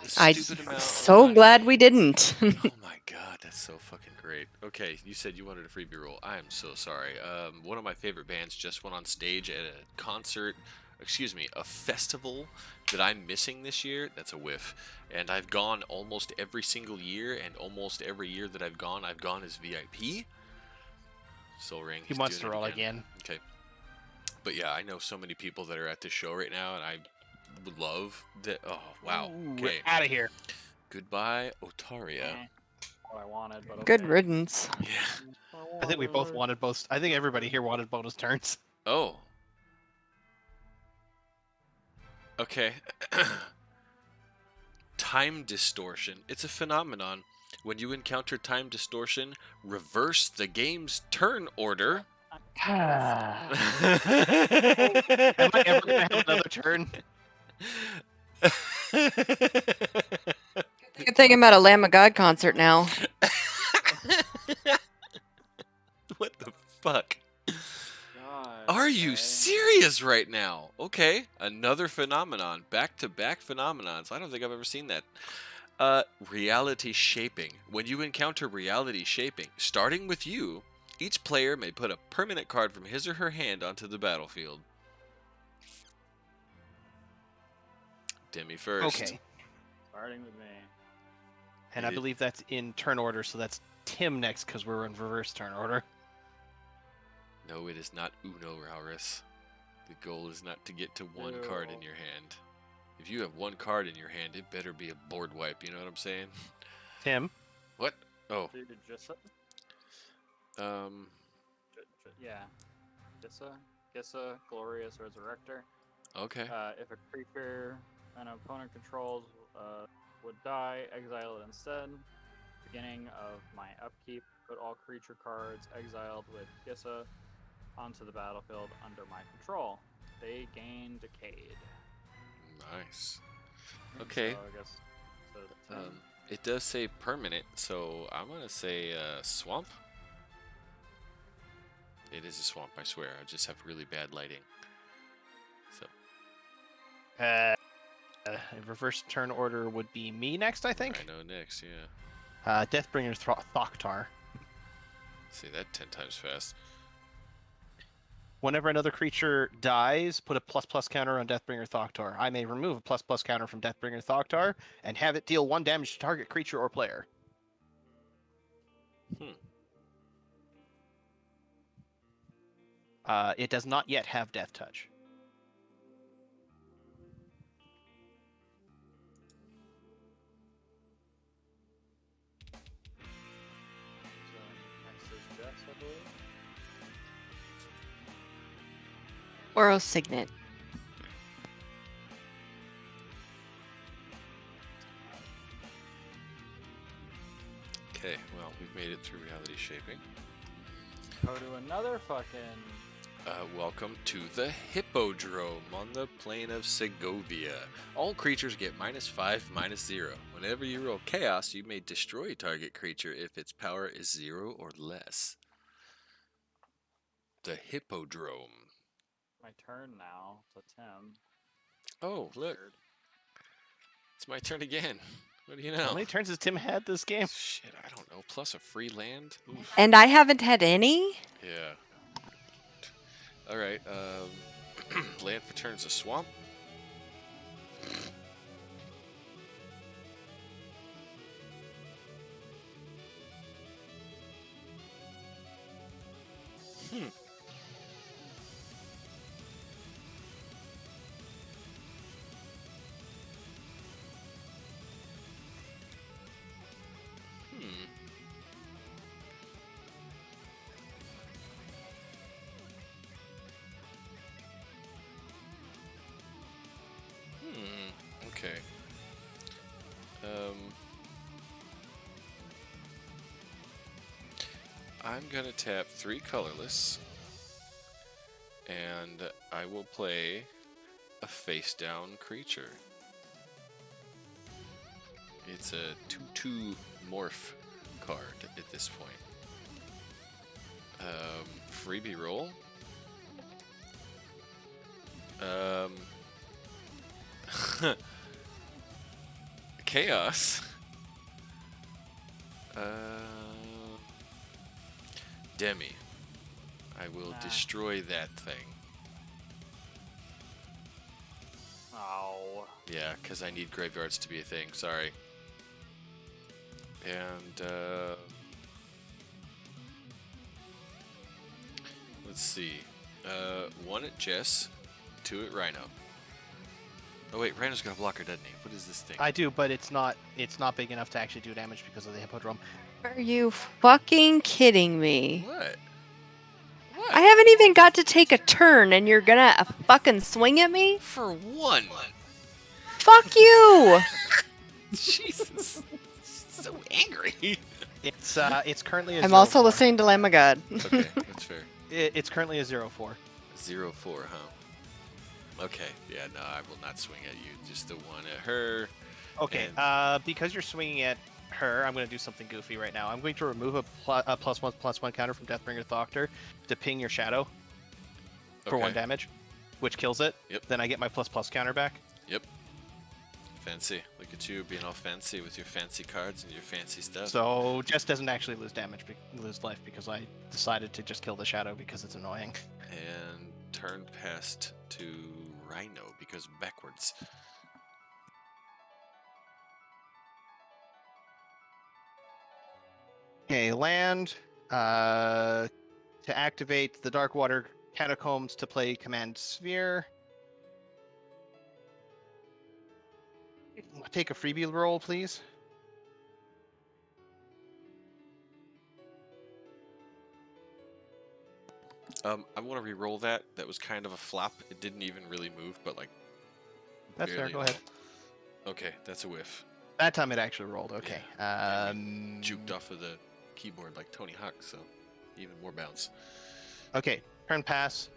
the I'm stupid amount of so money? glad we didn't. Oh my god, that's so fucking great. Okay, you said you wanted a freebie roll. I am so sorry. One of my favorite bands just went on stage at a concert, a festival that I'm missing this year. That's a whiff. And I've gone almost every single year, and almost every year that I've gone as VIP. Soul Ring. He He's wants to doing it roll again. Okay. But yeah, I know so many people that are at this show right now, and I would love that. Oh, wow. Okay. Out of here. Goodbye, Otaria. What I wanted, but Good okay. riddance. Yeah. I think we both wanted both. I think everybody here wanted bonus turns. Oh. Okay. Time distortion. It's a phenomenon. When you encounter time distortion, reverse the game's turn order. Am I ever gonna have another turn? You're thinking about a Lamb of God concert now. What the fuck? God, Are you okay. serious right now? Okay, another phenomenon. Back-to-back phenomenons. I don't think I've ever seen that. Reality shaping. When you encounter reality shaping, starting with you, each player may put a permanent card from his or her hand onto the battlefield. Demi first. Okay. Starting with me. And I believe that's in turn order, so that's Tim next because we're in reverse turn order. No, it is not Uno, Raurus. The goal is not to get to one card in Ew. your hand. If you have one card in your hand, it better be a board wipe, you know what I'm saying? Tim. What? Oh, Dude, Jissa? um, Yeah. Gissa, Glorious Resurrector. okay. If a creature an opponent controls would die, exile it instead. Beginning of my upkeep, put all creature cards exiled with Gissa onto the battlefield under my control. They gain Decayed. Nice. Okay. So I guess so It does say permanent, so I'm gonna say swamp. It is a swamp, I swear. I just have really bad lighting. So Reverse turn order would be me next, I think. I know next, yeah. Deathbringer Thoktar. Say that 10 times fast. Whenever another creature dies, put a ++ counter on Deathbringer Thoktar. I may remove a ++ counter from Deathbringer Thoktar and have it deal 1 damage to target creature or player. It does not yet have Death Touch. next is Jess, I believe. Oral Signet. Okay, well, we've made it through reality shaping. Go to another fucking. Welcome to the Hippodrome on the plane of Segovia. All creatures get -5/-0. Whenever you roll chaos, you may destroy target creature if its power is 0 or less. The Hippodrome. My turn now to Tim. Oh, look, Weird. it's my turn again. What do you know? How many turns has Tim had this game? Shit, I don't know. Plus a free land? Oof. And I haven't had any? Yeah. Alright, land for turns a swamp. Okay. I'm gonna tap 3 colorless, and I will play a face-down creature. It's a 2/2 morph card at this point. Freebie roll. Chaos. Demi. I will Nah. destroy that thing. Oh. Yeah, because I need graveyards to be a thing. Sorry. And let's see. 1 at Jess, 2 at Rhino. Oh wait, Rhino's got a blocker, doesn't he? What is this thing? I do, but it's not big enough to actually do damage because of the hippodrome. Are you fucking kidding me? What? I haven't even got to take a turn and you're gonna fucking swing at me? For 1. Fuck you! Jesus. So angry. It's currently a I'm 0-4. also listening to Lamb of God. Okay, that's fair. It's currently a 0-4. 0-4, huh? Okay, yeah, no, I will not swing at you. Just the 1 at her. Okay, And- because you're swinging at her, I'm going to do something goofy right now. I'm going to remove a +1/+1 counter from Deathbringer Thoctor to ping your shadow for 1 Okay. damage, which kills it. Yep. Then I get my ++ counter back. Yep. Fancy. Look at you being all fancy with your fancy cards and your fancy stuff. So Jess doesn't actually lose lose life because I decided to just kill the shadow because it's annoying. And turn past to Rhino because backwards. Okay, land. To activate the Darkwater Catacombs to play Command Sphere. Take a freebie roll, please. I want to re-roll that. That was kind of a flop. It didn't even really move, but like. That's fair. barely Go at ahead. all. Okay, that's a whiff. That time it actually rolled. Okay. Yeah, Juked off of the keyboard like Tony Hawk, so even more bounce. Okay. Turn pass.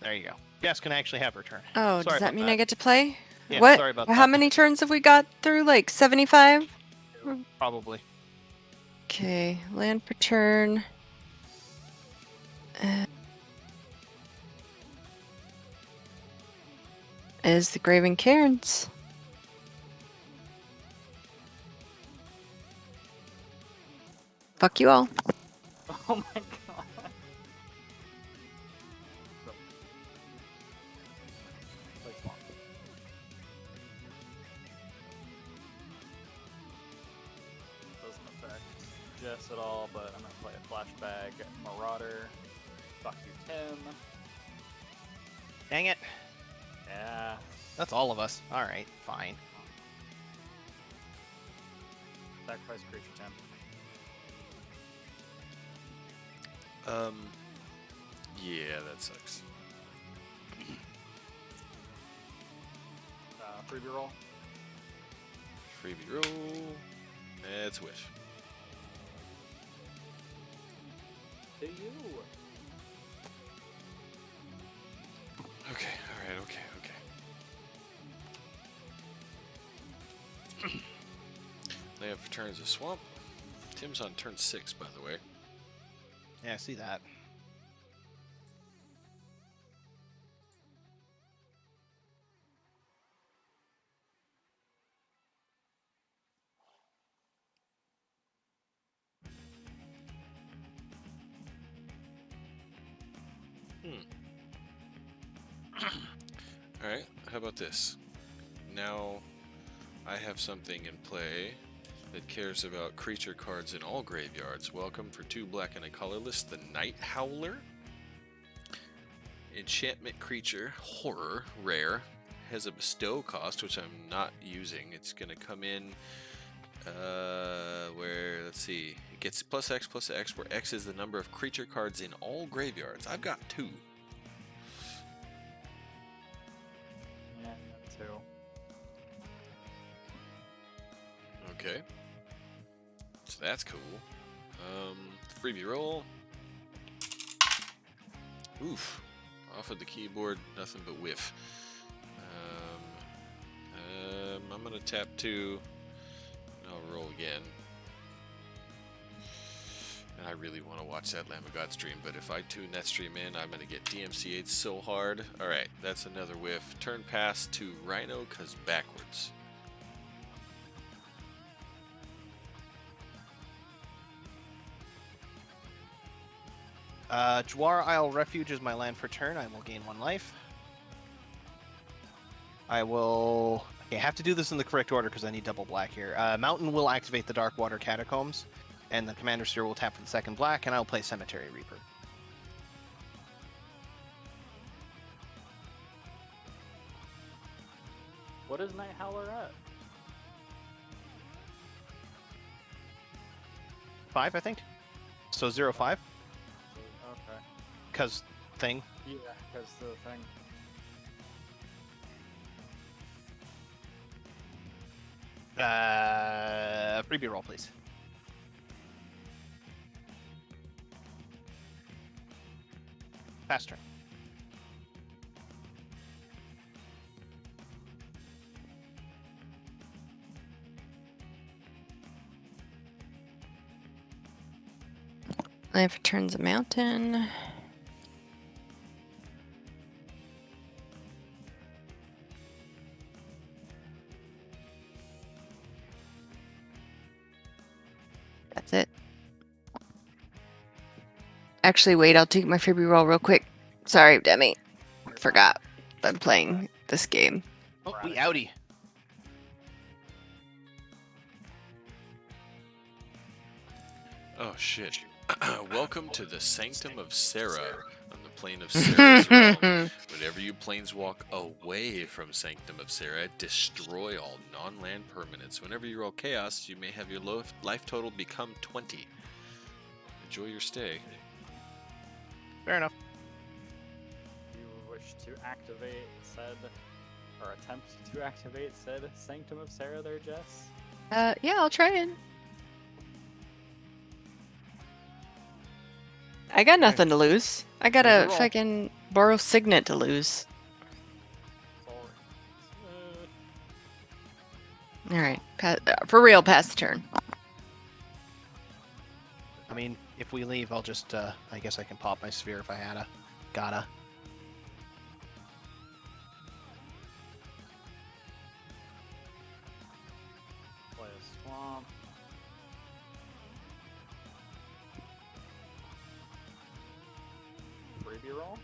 There you go. Jess can actually have her turn. Oh, Sorry does that about mean that. I get to play? Yeah, What? sorry about How that. many turns have we got through? Like 75? Probably. Okay, land per turn. Is the Graven Cairns. Fuck you all. Oh my god. Play small. Doesn't affect Jess at all, but I'm gonna play a flashbag Marauder. Fuck you, Tim. Dang it. Yeah. That's all of us. All right. Fine. Sacrifice creature, Tim. Yeah, that sucks. Freebie roll. Freebie roll. That's a whiff. To you. Okay, alright, okay. Land for turns a swamp. Tim's on turn 6, by the way. Yeah, I see that. Alright, how about this? Now I have something in play that cares about creature cards in all graveyards. Welcome for 2 black and a colorless, the Night Howler. Enchantment creature, horror, rare. Has a bestow cost, which I'm not using. It's gonna come in where, let's see, it gets +X, where X is the number of creature cards in all graveyards. I've got 2. Yeah, 2. Okay. So that's cool. Freebie roll. Oof. Off of the keyboard, nothing but whiff. I'm gonna tap 2. And I'll roll again. And I really want to watch that Lamb of God stream, but if I tune that stream in, I'm gonna get DMCA'd so hard. Alright, that's another whiff. Turn pass to Rhino, cause backwards. Jwar Isle Refuge is my land for turn. I will gain 1 life. I will... Okay, I have to do this in the correct order because I need double black here. Mountain will activate the Darkwater Catacombs and the Commander Sphere will tap for the second black, and I'll play Cemetery Reaper. What is Night Howler at? 5, I think. So 0/5, Okay. because thing. Yeah, because the thing. Freebie roll, please. Fast turn. Life returns a mountain. That's it. Actually, wait, I'll take my freebie roll real quick. Sorry, Demi. Forgot. I'm playing this game. Oh, we outie. Oh shit. Welcome to the Sanctum of Sarah on the plane of Sarah's realm. Whenever you planeswalk away from Sanctum of Sarah, destroy all non-land permanents. Whenever you roll chaos, you may have your life total become 20. Enjoy your stay. Fair enough. You wish to activate said, or attempt to activate said Sanctum of Sarah there, Jess? Yeah, I'll try it. I got nothing to lose. I got Here's a your roll. fucking borrow signet to lose. Sorry. All right, for real, pass the turn. I mean, if we leave, I'll just, I guess I can pop my sphere if I had a. Gotta. Play a swamp. Freebie roll?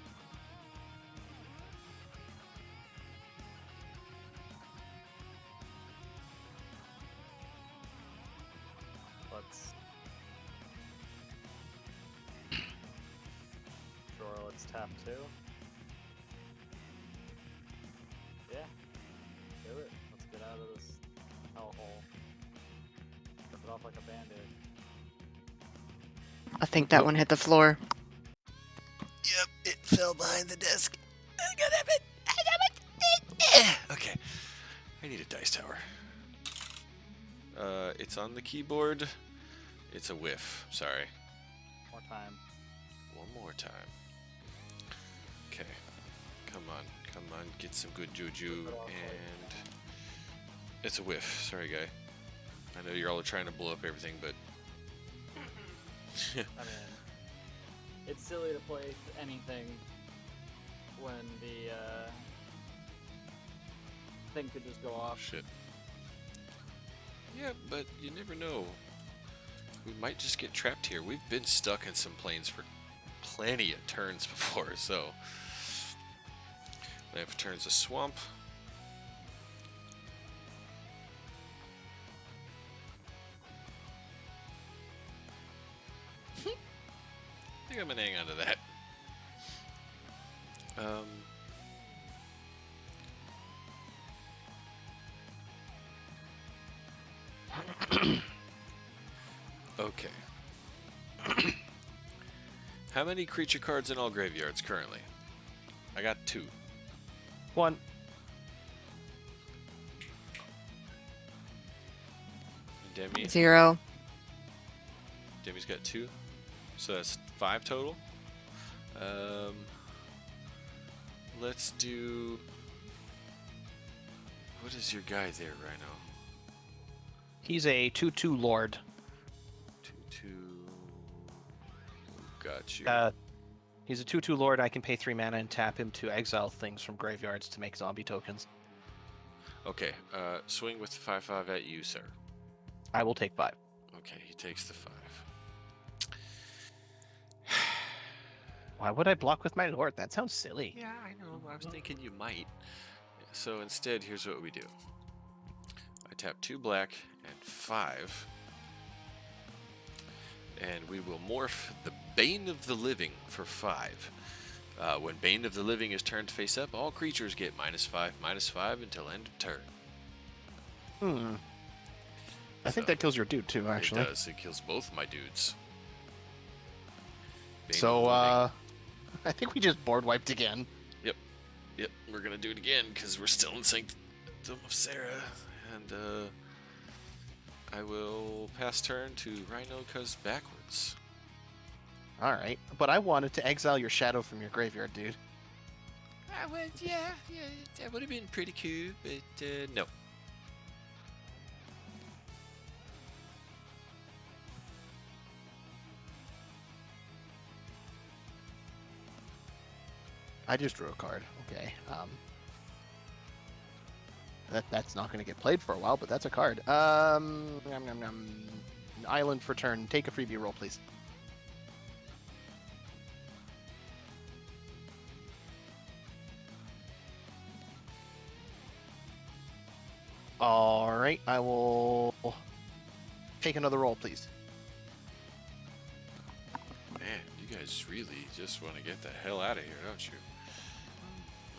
Let's... Sure, let's tap 2. Yeah. Do it. Let's get out of this hellhole. Rip it off like a band-aid. I think that one hit the floor. Yep, it fell behind the desk. Okay. I need a dice tower. It's on the keyboard. It's a whiff. Sorry. More time. One more time. Okay. Come on. Come on. Get some good juju. And it's a whiff. Sorry, guy. I know you're all trying to blow up everything, but I mean, it's silly to play anything when the thing could just go oh off. shit. Yeah, but you never know. We might just get trapped here. We've been stuck in some planes for plenty of turns before, so Life turns a swamp. I think I'm gonna hang on to that. Okay. How many creature cards in all graveyards currently? I got 2. 1. Demi? 0. Demi's got 2. So that's 5 total. Let's do... What is your guy there right now? He's a 2/2 lord. 2/2... Got you. He's a 2/2 lord. I can pay 3 mana and tap him to exile things from graveyards to make zombie tokens. Okay, swing with the 5/5 at you, sir. I will take 5. Okay, he takes the 5. Why would I block with my lord? That sounds silly. Yeah, I know. I was thinking you might. So instead, here's what we do. I tap 2 black and 5. and we will morph the Bane of the Living for 5. When Bane of the Living is turned face up, all creatures get -5/-5 until end of turn. I think So, that kills your dude too, actually. It does. It kills both my dudes. Bane of the So, Living. I think we just board wiped again. Yep, we're gonna do it again because we're still in Sanctum of Sarah, and I will pass turn to Rhino cuz backwards. All right, but I wanted to exile your shadow from your graveyard, dude. Yeah, that would have been pretty cool, but no. I just drew a card. Okay. That's not going to get played for a while, but that's a card. Island for turn. Take a freebie roll, please. All right, I will take another roll, please. Man, you guys really just want to get the hell out of here, don't you?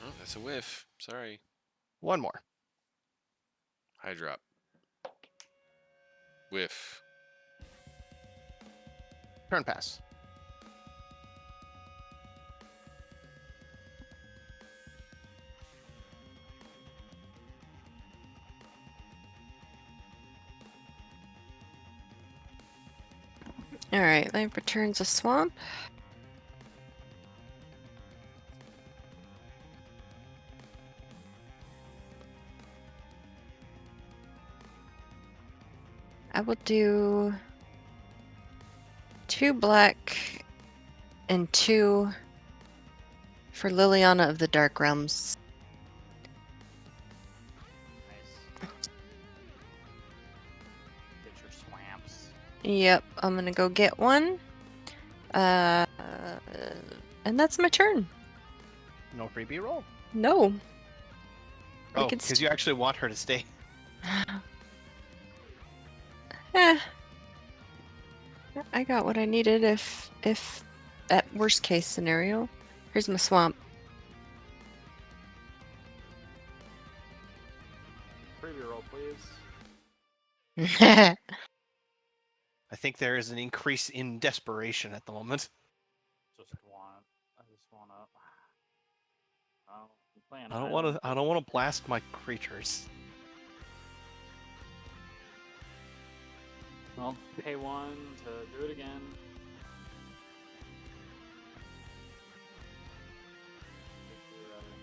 Oh, that's a whiff. Sorry. One more. High drop. Whiff. Turn pass. All right, Life returns a swamp. I will do 2 black and 2 for Liliana of the Dark Realms. Nice. Get your swamps. Yep, I'm gonna go get one. And that's my turn. No freebie roll. No. We Oh, could because you actually want her to stay. Eh. I got what I needed if at worst case scenario. Here's my swamp. Preview roll, please. I think there is an increase in desperation at the moment. I just want to. Oh, I'm playing I don't Island. want to blast my creatures. Well, pay 1 to do it again. If you're ready.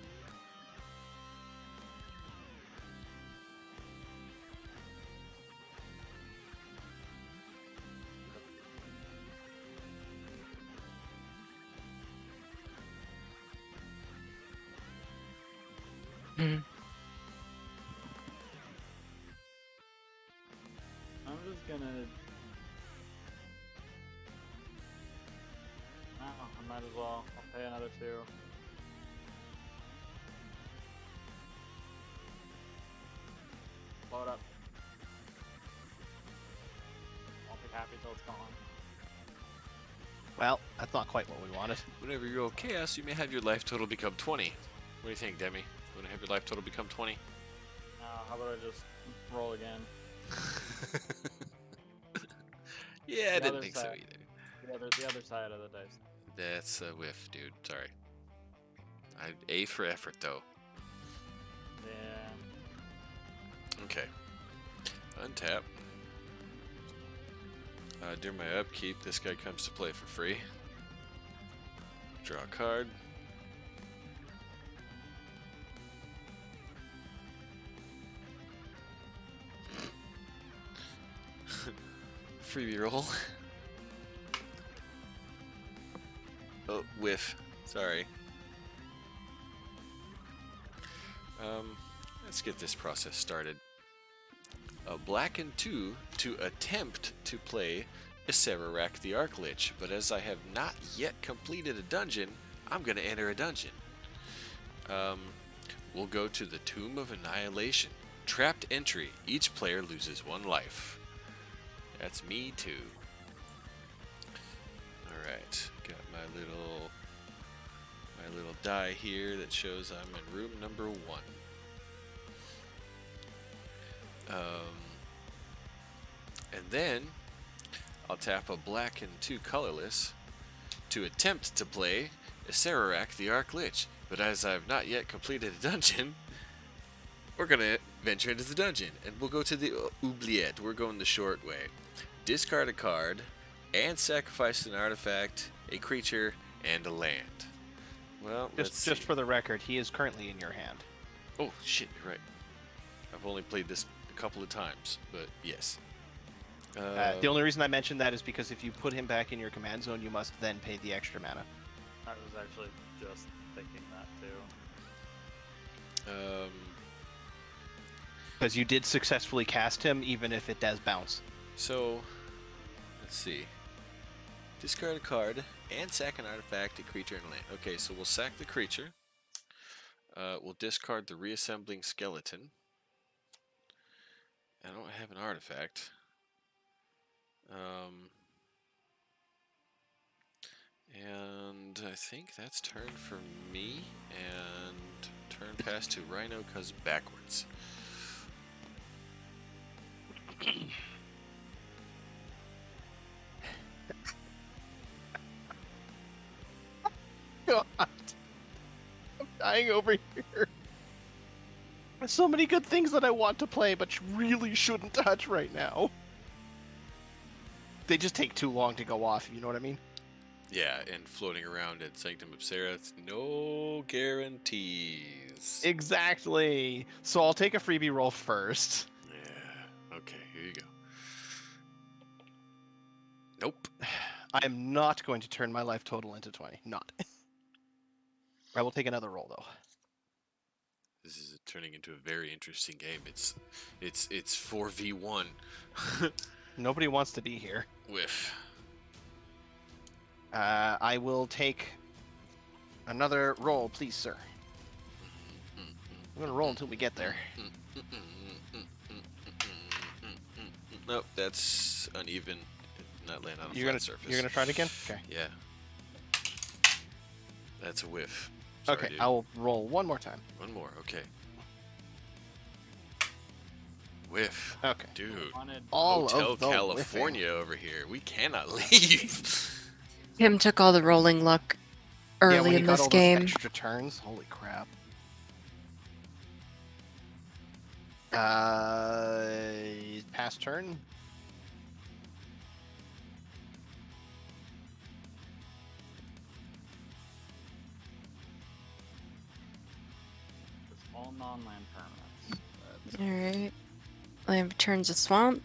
Mhm. I'm just gonna. Oh, I might as well. I'll pay another 2. Blow it up. Won't be happy till it's gone. Well, that's not quite what we wanted. Whenever you roll chaos, you may have your life total become 20. What do you think, Demi? You want to have your life total become 20? How about I just roll again? Yeah, I The didn't other think so side. either. The other side of the dice. That's a whiff, dude. Sorry. A for effort, though. Yeah. Okay. Untap. During my upkeep, this guy comes to play for free. Draw a card. Freebie roll. Oh, whiff. Sorry. Let's get this process started. Black and 2 to attempt to play Iserarak the Archlich, but as I have not yet completed a dungeon, I'm going to enter a dungeon. We'll go to the Tomb of Annihilation. Trapped entry. Each player loses 1 life. That's me too. little die here that shows I'm in room number 1. And then I'll tap a black and 2 colorless to attempt to play Acererak the Arc Lich. But as I've not yet completed a dungeon, we're gonna venture into the dungeon and we'll go to the oubliette. We're going the short way. Discard a card and sacrifice an artifact, a creature, and a land. Well, Just for the record, he is currently in your hand. Oh shit, you're right. I've only played this a couple of times, but yes. The only reason I mentioned that is because if you put him back in your command zone, you must then pay the extra mana. I was actually just thinking that too. Because you did successfully cast him, even if it does bounce. So, let's see. Discard a card and sack an artifact, a creature, and a land. Okay, so we'll sack the creature. We'll discard the reassembling skeleton. I don't have an artifact. And I think that's turn for me. And turn pass to Rhino because backwards. God. I'm dying over here. There's so many good things that I want to play, but really shouldn't touch right now. They just take too long to go off, you know what I mean? Yeah, and floating around at Sanctum of Sereth, no guarantees. Exactly. So I'll take a freebie roll first. Yeah, okay, here you go. Nope. I am not going to turn my life total into 20. Not. I will take another roll, though. This is turning into a very interesting game. It's 4v1. Nobody wants to be here. Whiff. I will take another roll, please, sir. I'm going to roll until we get there. Nope, that's uneven. Not land on a You're flat gonna surface. You're gonna try it again? Okay. Yeah. That's a whiff. Sorry, Okay, dude. I will roll one more time. One more, okay. Whiff. Okay. Dude. Wanted All Hotel of the California over here. We cannot leave. Tim took all the rolling luck Yeah, early when he in got this all those game. extra turns. Holy crap. Pass turn. it's all non-land permanents. But Alright. Land turns a swamp.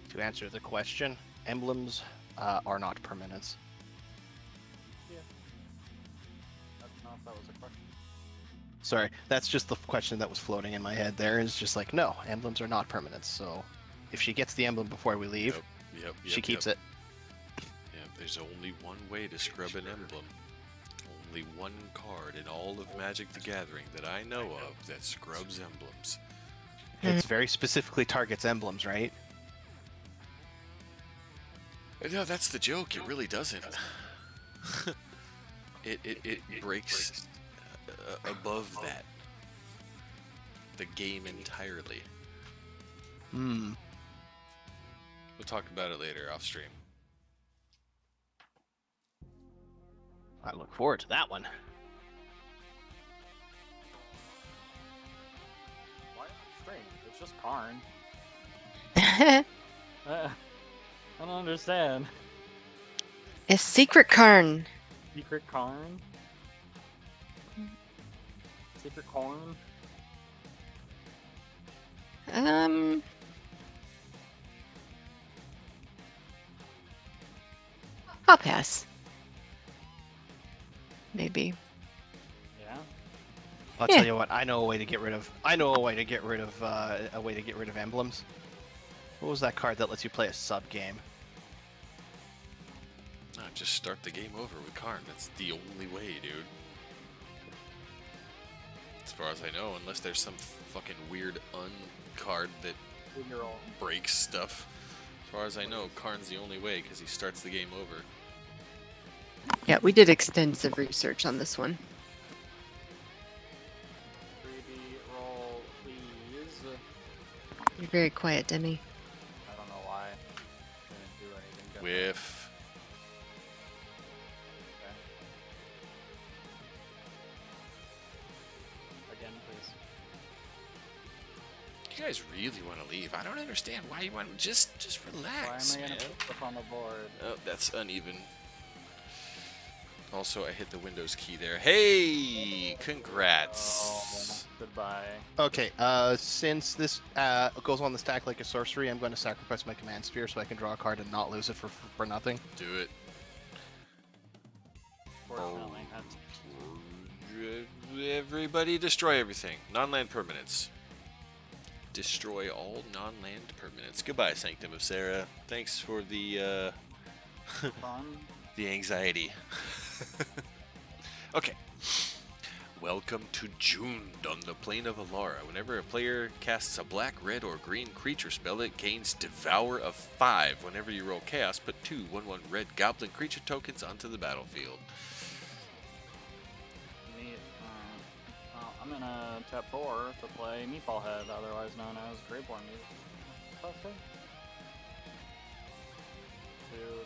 To answer the question, emblems are not permanents. I don't know if that was a question. Sorry, that's just the question that was floating in my head there. Is just like, no, emblems are not permanents. So if she gets the emblem before we leave, Yep, she keeps it. Yeah, there's only one way to scrub an emblem. Only one card in all of Magic the Gathering that I know of that scrubs emblems. It's very specifically targets emblems, right? No, that's the joke. It really doesn't. it breaks above that. The game entirely. Hmm. We'll talk about it later off stream. I look forward to that one. Why strange? It's just Karn. I don't understand. A secret Karn. Secret Karn? Secret Corn? I'll pass. Maybe. Yeah. I'll Yeah. tell you what. I know a way to get rid of. a way to get rid of emblems. What was that card that lets you play a sub game? Just start the game over with Karn. That's the only way, dude. as far as I know, unless there's some fucking weird uncard that 2-year-old. breaks stuff. As far as I know, Karn's the only way because he starts the game over. Yeah, we did extensive research on this one. 3D roll, please. You're very quiet, Demi. I don't know why. Didn't do anything good. Whiff. Okay. Again, please. You guys really want to leave? I don't understand why you want. Just relax, Why am I man. gonna put stuff on the board? Oh, that's uneven. Also, I hit the Windows key there. Hey, congrats. Oh, goodbye. Okay, since this goes on the stack like a sorcery, I'm going to sacrifice my command sphere so I can draw a card and not lose it for nothing. Do it. Fortunately, that's Everybody destroy everything. Non-land permanents. Destroy all non-land permanents. Goodbye, Sanctum of Sarah. Thanks for the fun. the anxiety. Okay. Welcome to Jund on the plane of Alara. Whenever a player casts a black, red, or green creature spell, it gains Devour of 5. Whenever you roll Chaos, put 2 1/1 red goblin creature tokens onto the battlefield. Neat. Well, I'm gonna tap 4 to play Meatball Head, otherwise known as Greyborn Meat. Okay. 2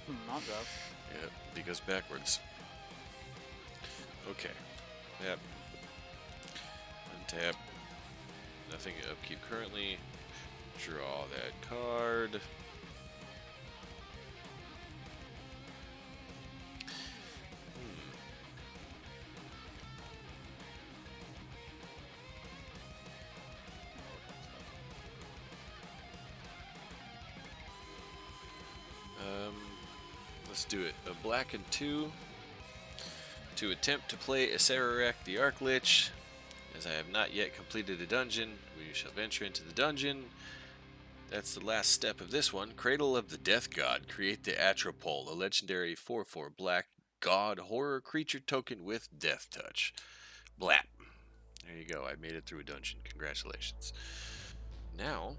10. Not just. Yeah, he goes backwards. Okay. Yep. Untap. Nothing upkeep currently. Draw that card. Let's do it. A black and 2 to attempt to play Acererak the Archlich. As I have not yet completed a dungeon, we shall venture into the dungeon. That's the last step of this one. Cradle of the Death God. Create the Atropole, a legendary 4/4 black god horror creature token with Death Touch. Blap. There you go. I made it through a dungeon. Congratulations. Now,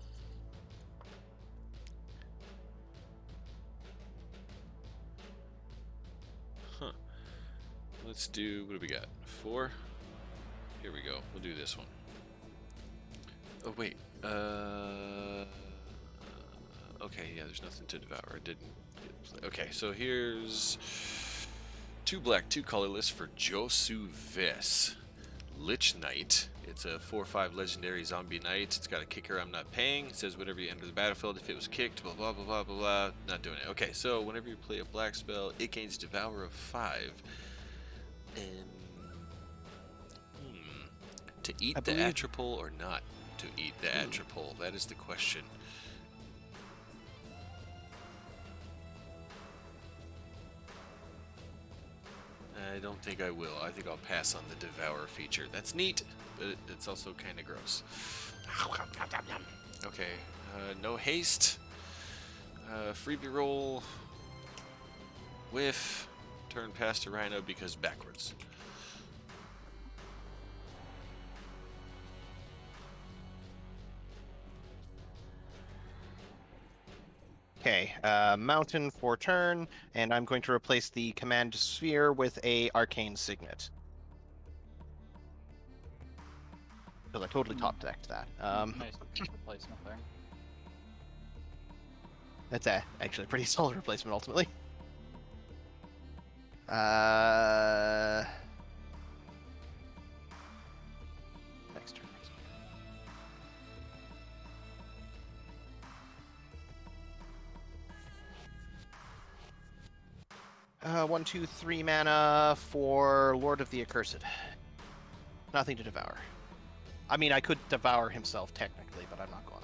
let's do, what do we got? 4? Here we go. We'll do this one. Oh, wait. Okay, yeah, there's nothing to devour. It didn't. Okay, so here's 2 black, 2 colorless for Josu Ves. Lich Knight. It's a 4/5 legendary zombie knight. It's got a kicker I'm not paying. It says whenever you enter the battlefield, if it was kicked, blah, blah, blah, blah, blah, blah. Not doing it. Okay, so whenever you play a black spell, it gains Devour of 5. To eat the Atropole or not to eat the Atropole? That is the question. I don't think I will. I think I'll pass on the Devour feature. That's neat, but it's also kind of gross. Okay, no haste. Freebie roll. Whiff. Turn past a Rhino because backwards. Okay, mountain for turn, and I'm going to replace the command sphere with a arcane signet. Because I totally top decked that. Nice replacement there. That's actually a pretty solid replacement ultimately. Next turn. 1, 2, 3 mana for Lord of the Accursed. Nothing to devour. I mean, I could devour himself technically, but I'm not going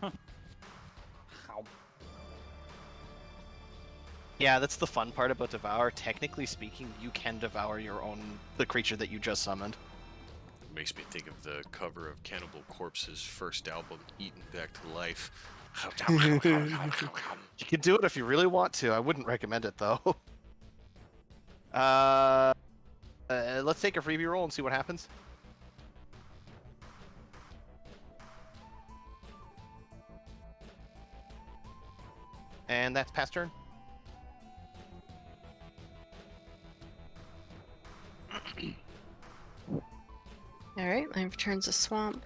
to. How? Yeah, that's the fun part about devour. Technically speaking, you can devour the creature that you just summoned. Makes me think of the cover of Cannibal Corpse's first album, Eaten Back to Life. You can do it if you really want to. I wouldn't recommend it though. Let's take a freebie roll and see what happens. And that's pass turn. All right, Lamb returns a swamp.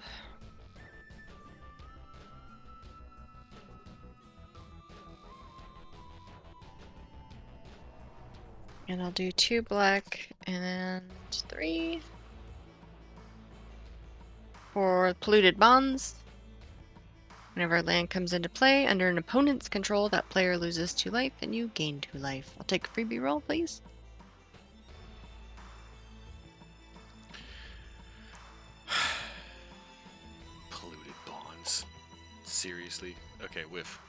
And I'll do 2 black and 3 for polluted bonds. Whenever land comes into play under an opponent's control, that player loses 2 life and you gain 2 life. I'll take a freebie roll, please. Polluted bonds. Seriously? Okay, whiff.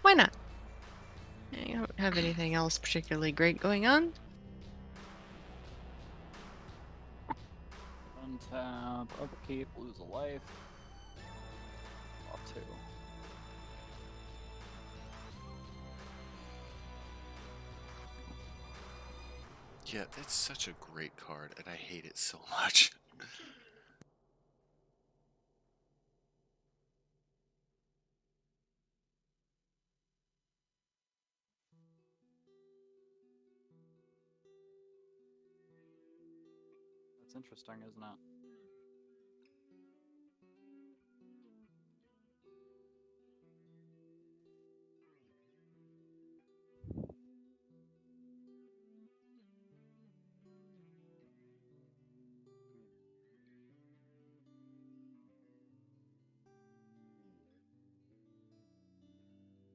Why not? I don't have anything else particularly great going on. Untap, upkeep, lose a life. Draw 2. Yeah, it's such a great card, and I hate it so much. That's interesting, isn't it?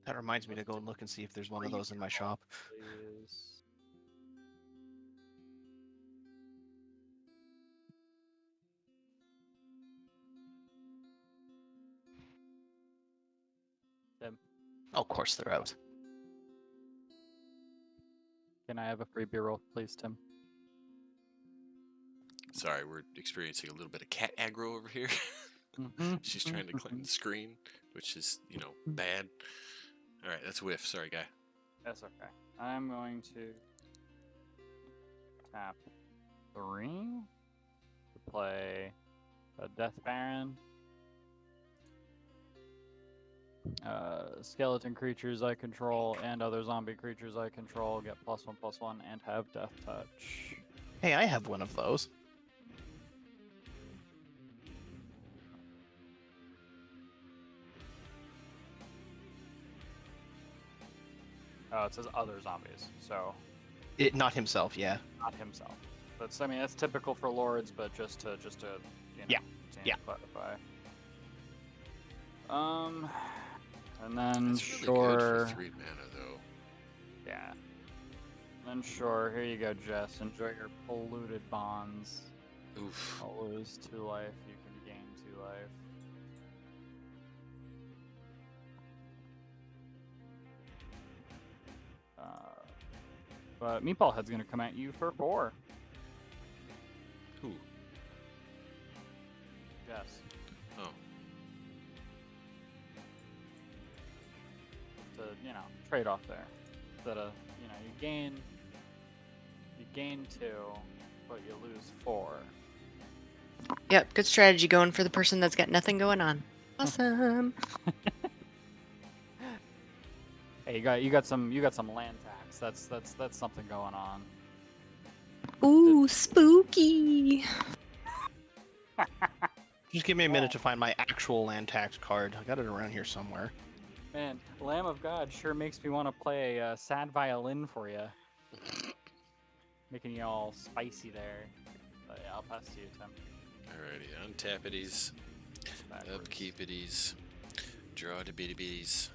That reminds me to go and look and see if there's one of those in my shop. Please. Tim, Oh, of course they're out. can I have a freebie roll, please, Tim? Sorry, we're experiencing a little bit of cat aggro over here. She's trying to clean the screen, which is, bad. Alright, that's whiff. Sorry, guy. That's okay. I'm going to tap 3 to play a Death Baron. Skeleton creatures I control and other zombie creatures I control get +1/+1 and have Death Touch. Hey, I have one of those. Oh, it says other zombies, so Not himself, yeah. not himself. That's that's typical for lords, but just to Yeah, to yeah. clarify. And then That's really sure. good for 3 mana, though. Yeah. Then sure, here you go, Jess. Enjoy your polluted bonds. Oof. I'll lose 2 life, you can gain 2 life. But Meatball Head's gonna come at you for 4. Who? Jess. Oh. To, trade off there. Instead of, you gain 2, but you lose 4. Yep, good strategy going for the person that's got nothing going on. Awesome. Hey, you got some land tax. That's something going on. Ooh, spooky. Just give me a minute to find my actual land tax card. I got it around here somewhere. Man, Lamb of God sure makes me want to play a sad violin for you. Making you all spicy there. But yeah, I'll pass to you, Tim. Alrighty, untappedies, Backwards. upkeepedies, draw to bitty-bitties.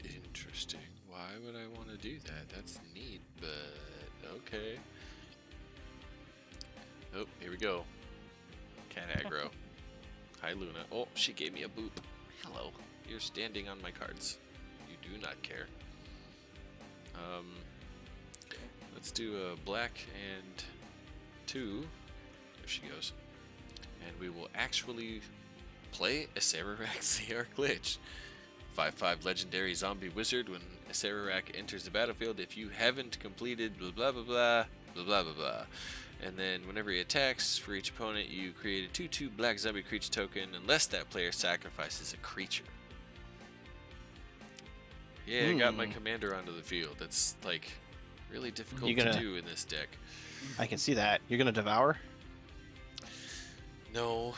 Interesting. Why would I want to do that? That's neat, but okay. Oh, here we go. Cat aggro. Hi, Luna. Oh, she gave me a boop. Hello. You're standing on my cards. You do not care. Let's do a black and 2. There she goes. and we will actually play Acererak Zeark Lich. 5/5 legendary zombie wizard. When Acererak enters the battlefield, if you haven't completed blah blah blah blah blah blah blah blah, and then whenever he attacks, for each opponent you create a 2/2 black zombie creature token unless that player sacrifices a creature. Yeah, I got my commander onto the field. That's like really difficult to do in this deck. I can see that. You're gonna devour? No,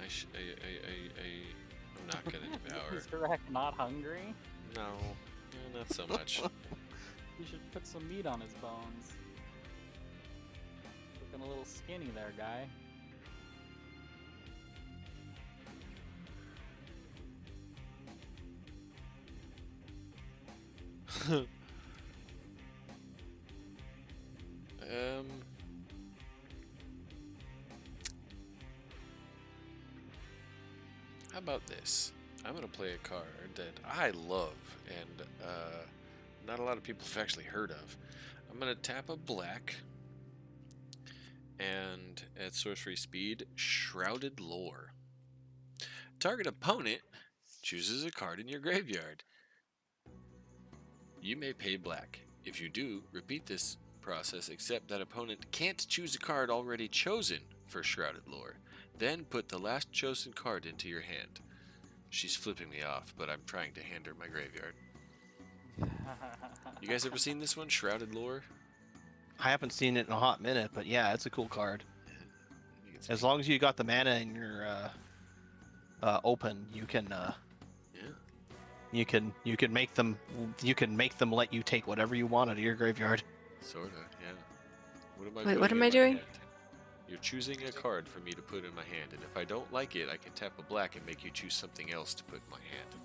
I'm not gonna devour. Is Direct not hungry? No, not so much. You should put some meat on his bones. Looking a little skinny there, guy. How about this? I'm gonna play a card that I love and not a lot of people have actually heard of. I'm gonna tap a black and at sorcery speed, Shrouded Lore. Target opponent chooses a card in your graveyard. You may pay black. If you do, repeat this process except that opponent can't choose a card already chosen for Shrouded Lore. Then put the last chosen card into your hand. She's flipping me off, but I'm trying to hand her my graveyard. You guys ever seen this one, Shrouded Lore? I haven't seen it in a hot minute, but yeah, it's a cool card. You can see- As long as you got the mana in your open, you can Yeah, you can make them let you take whatever you want out of your graveyard. sorta, yeah. What am I Wait, putting what am in I my doing? hand? You're choosing a card for me to put in my hand, and if I don't like it, I can tap a black and make you choose something else to put in my hand.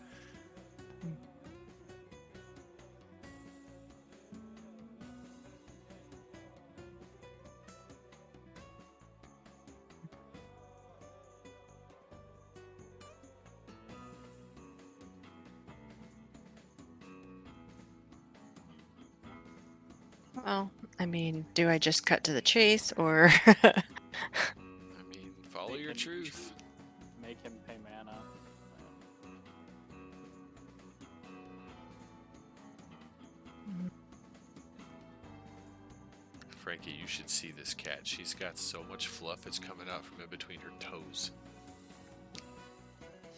Well, I mean, do I just cut to the chase or? I mean, follow Make your him truth. Make him pay mana. Frankie, you should see this cat. She's got so much fluff, it's coming out from in between her toes.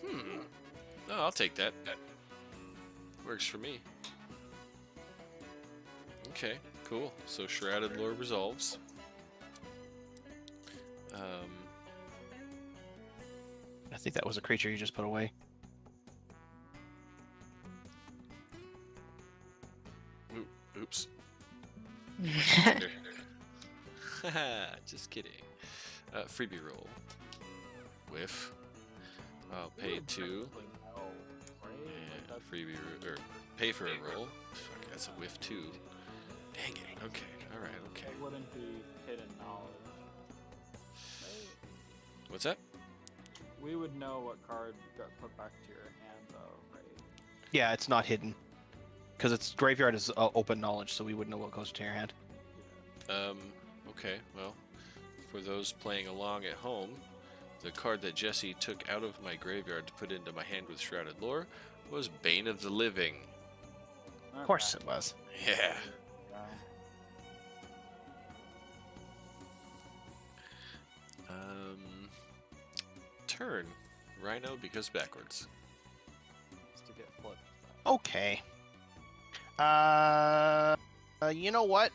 No, I'll take that. That works for me. Okay, cool. So Shrouded Lore resolves. I think that was a creature you just put away. Oops. Just kidding. Freebie roll. Whiff. I'll pay 2. No, right? And Like freebie or pay for a roll. Fuck, that's a whiff too. Dang it. Okay. All right. Okay. that wouldn't be hidden knowledge. Right? What's that? We would know what card got put back to your hand, though, right? Yeah, it's not hidden. Because its graveyard is open knowledge, so we would know what goes to your hand. Okay. Well, for those playing along at home, the card that Jesse took out of my graveyard to put into my hand with Shrouded Lore was Bane of the Living. Of course it was. Yeah. Turn. Rhino because backwards. Just to get flipped. Okay. You know what?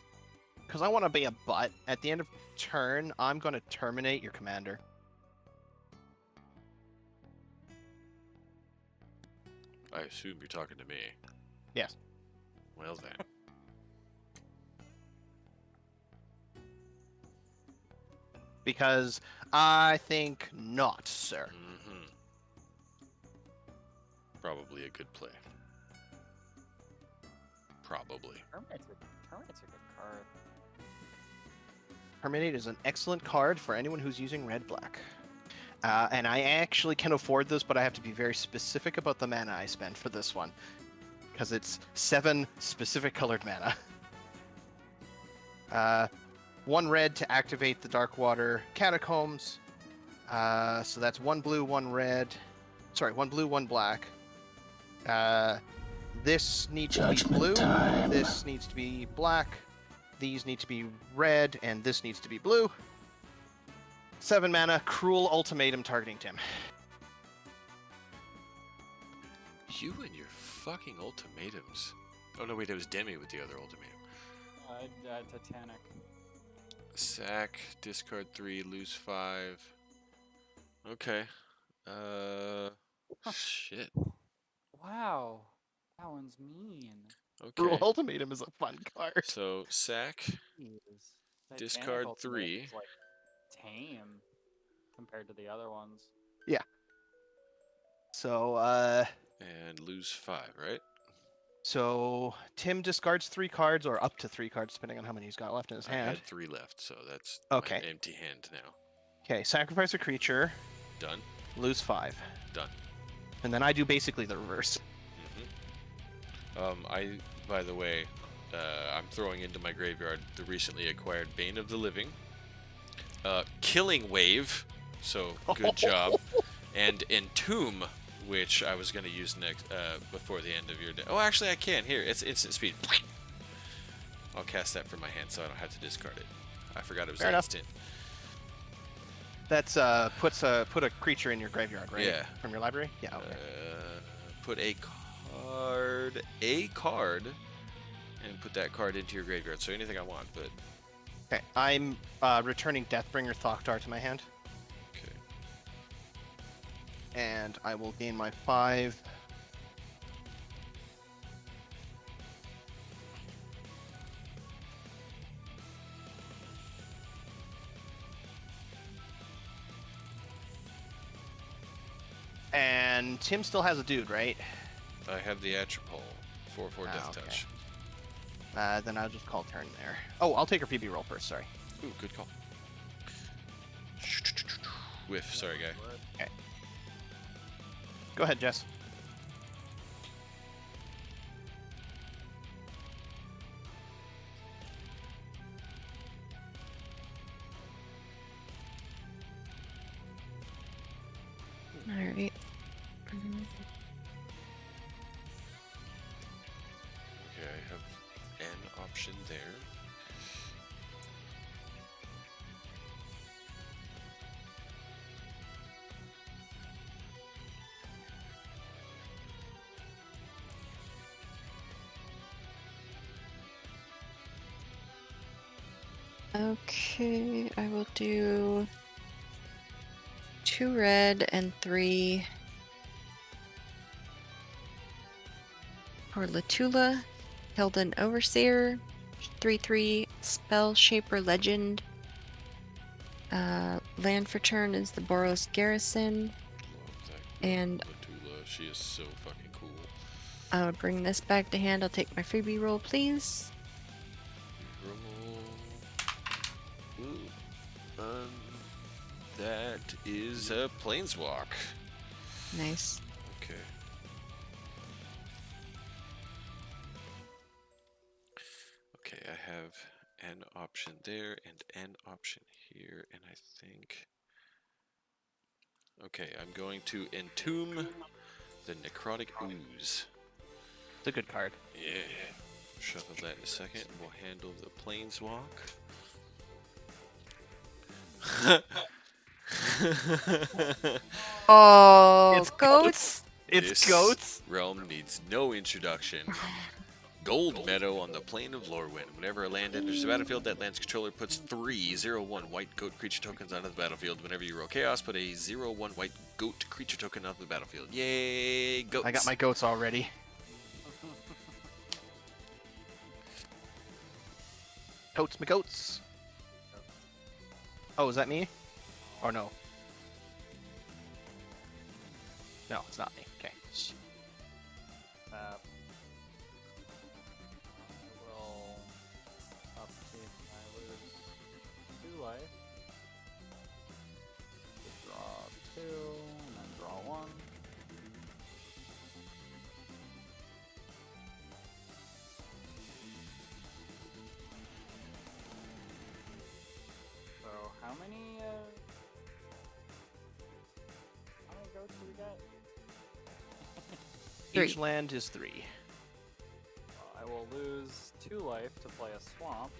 Because I want to be a butt. At the end of turn, I'm going to terminate your commander. I assume you're talking to me. Yes. Well then. Because I think not, sir. Mm-hmm. Probably a good play. Probably. Terminate's a good card. Terminate is an excellent card for anyone who's using red-black. And I actually can afford this, but I have to be very specific about the mana I spend for this one. Because it's 7 specific colored mana. 1 red to activate the Darkwater Catacombs. So that's 1 blue, 1 red. Sorry, 1 blue, 1 black. This needs to be blue. This needs to be black. These need to be red, and this needs to be blue. 7 mana, Cruel Ultimatum targeting Tim. You and your fucking ultimatums. Oh no, wait, it was Demi with the other ultimatum. Titanic. Sack, discard 3, lose 5. Okay. Shit. Wow. That one's mean. Cruel Okay. Ultimatum is a fun card. So, sack, Jeez. Titanic discard Ultimate 3. is, like, tame compared to the other ones. So, And lose 5, right? so Tim discards 3 cards, or up to 3 cards, depending on how many he's got left in his I hand. had 3 left, so that's Okay. an empty hand now. Okay, sacrifice a creature, Done. lose 5. Done. And then I do basically the reverse. By the way, I'm throwing into my graveyard the recently acquired Bane of the Living, Killing Wave, so good job, and Entomb, which I was going to use next before the end of your day. Oh, actually, I can. Here, it's instant speed. I'll cast that from my hand, so I don't have to discard it. I forgot it was Fair enough. instant. That's put a creature in your graveyard, right? Yeah. From your library? Yeah, okay. Put a card, and put that card into your graveyard. So anything I want, but Okay, I'm returning Deathbringer Thoktar to my hand, okay. and I will gain my 5. And Tim still has a dude, right? I have the Atropole, 4/4 Ah, Death okay. Touch. Then I'll just call turn there. Oh, I'll take her PB roll first, sorry. Ooh, good call. Whiff, sorry, guy. Go ahead, Jess. Alright. Okay, I have an option there. Okay, I will do 2 red and 3 for Latula, Hilden Overseer, 3/3 Spell Shaper Legend. Land for turn is the Boros Garrison, Love that and Latula. She is so fucking cool. I'll bring this back to hand. I'll take my freebie roll, please. Ooh. That is a Planeswalk. Nice. Okay. Okay, I have an option there and an option here, and I think... Okay, I'm going to Entomb the Necrotic Ooze. It's a good card. Yeah. Shuffle that in a second, and we'll handle the Planeswalk. Oh, It's goats. It's This goats. realm needs no introduction. Gold Meadow on the Plain of Lorwyn. Whenever a land enters the battlefield, that land's controller puts 3 0/1 white goat creature tokens onto the battlefield. Whenever you roll chaos, put a 0/1 white goat creature token onto the battlefield. Yay, goats! I got my goats already. Goats, my goats. Oh, is that me? Or no? No, it's not me. Okay. I will upkeep. I lose 2 life. Draw 2, and then draw 1. So how many Each 3. land is 3. I will lose 2 life to play a swamp.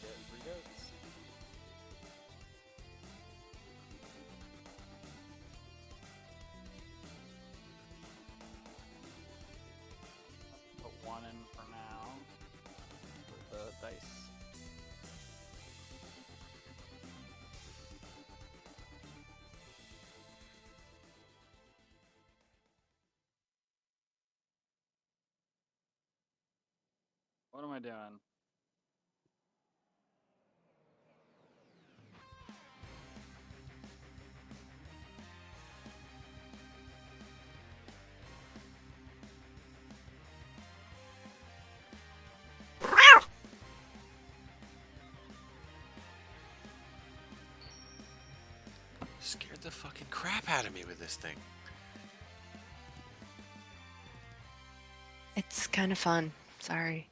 Get 3 goats. Put 1 in for now. With the dice. What am I doing? Scared the fucking crap out of me with this thing. It's kind of fun. Sorry.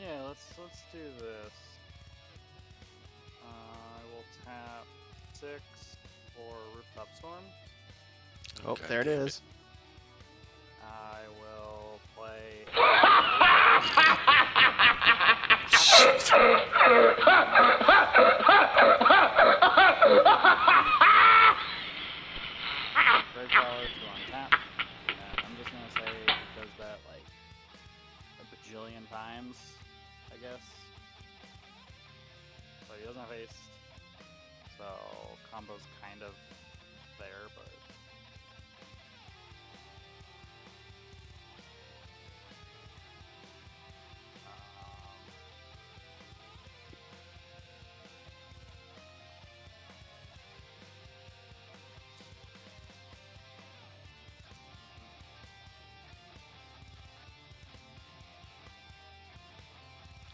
Yeah, let's do this. I will tap 6 for Rooftop Storm. Oh, God there it damn is. I will play. Red Crawler to untap. And I'm just gonna say it does that like a bajillion times, I guess. So he doesn't have haste. So combo's kind of there, but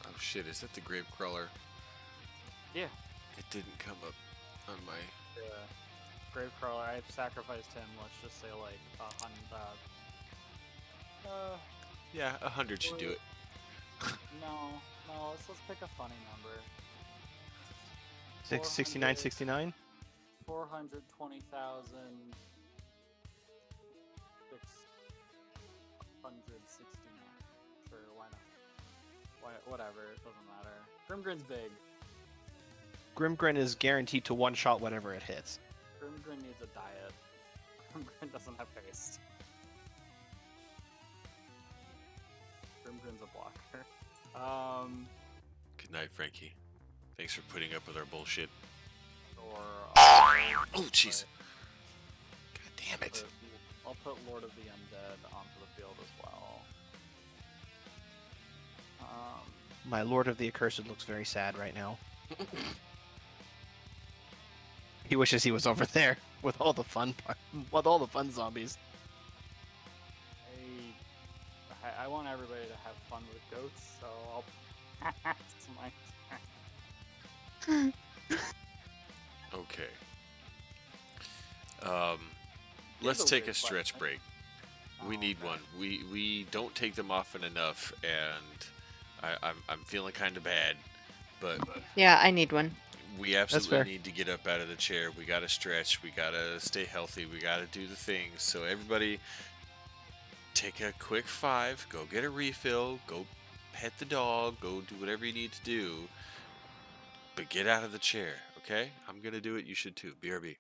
Oh shit, is that the Gravecrawler? yeah. It didn't come up on my... Gravecrawler, I've sacrificed him, let's just say like 100. Yeah, 100 should do it. No, let's pick a funny number. 69, 69? 420,669. Sure, why not? Whatever, it doesn't matter. Grimgrin's big. Grimgrin is guaranteed to one-shot whatever it hits. Grimgrin needs a diet. Grimgrin doesn't have haste. Grimgrin's a blocker. Good night, Frankie. Thanks for putting up with our bullshit. Or Oh, jeez. God damn it. I'll put Lord of the Undead onto the field as well. My Lord of the Accursed looks very sad right now. He wishes he was over there with all the fun with all the fun zombies. I want everybody to have fun with goats, so I'll pass my turn. Okay. Let's a take a weird stretch question. break. We need okay. one. We don't take them often enough, and I'm feeling kind of bad, but Yeah, I need one. we absolutely fair. need to get up out of the chair. We gotta stretch. We gotta stay healthy. We gotta do the things. So everybody, take a quick 5. Go get a refill. Go pet the dog. Go do whatever you need to do. But get out of the chair, okay? I'm gonna do it. You should too. BRB.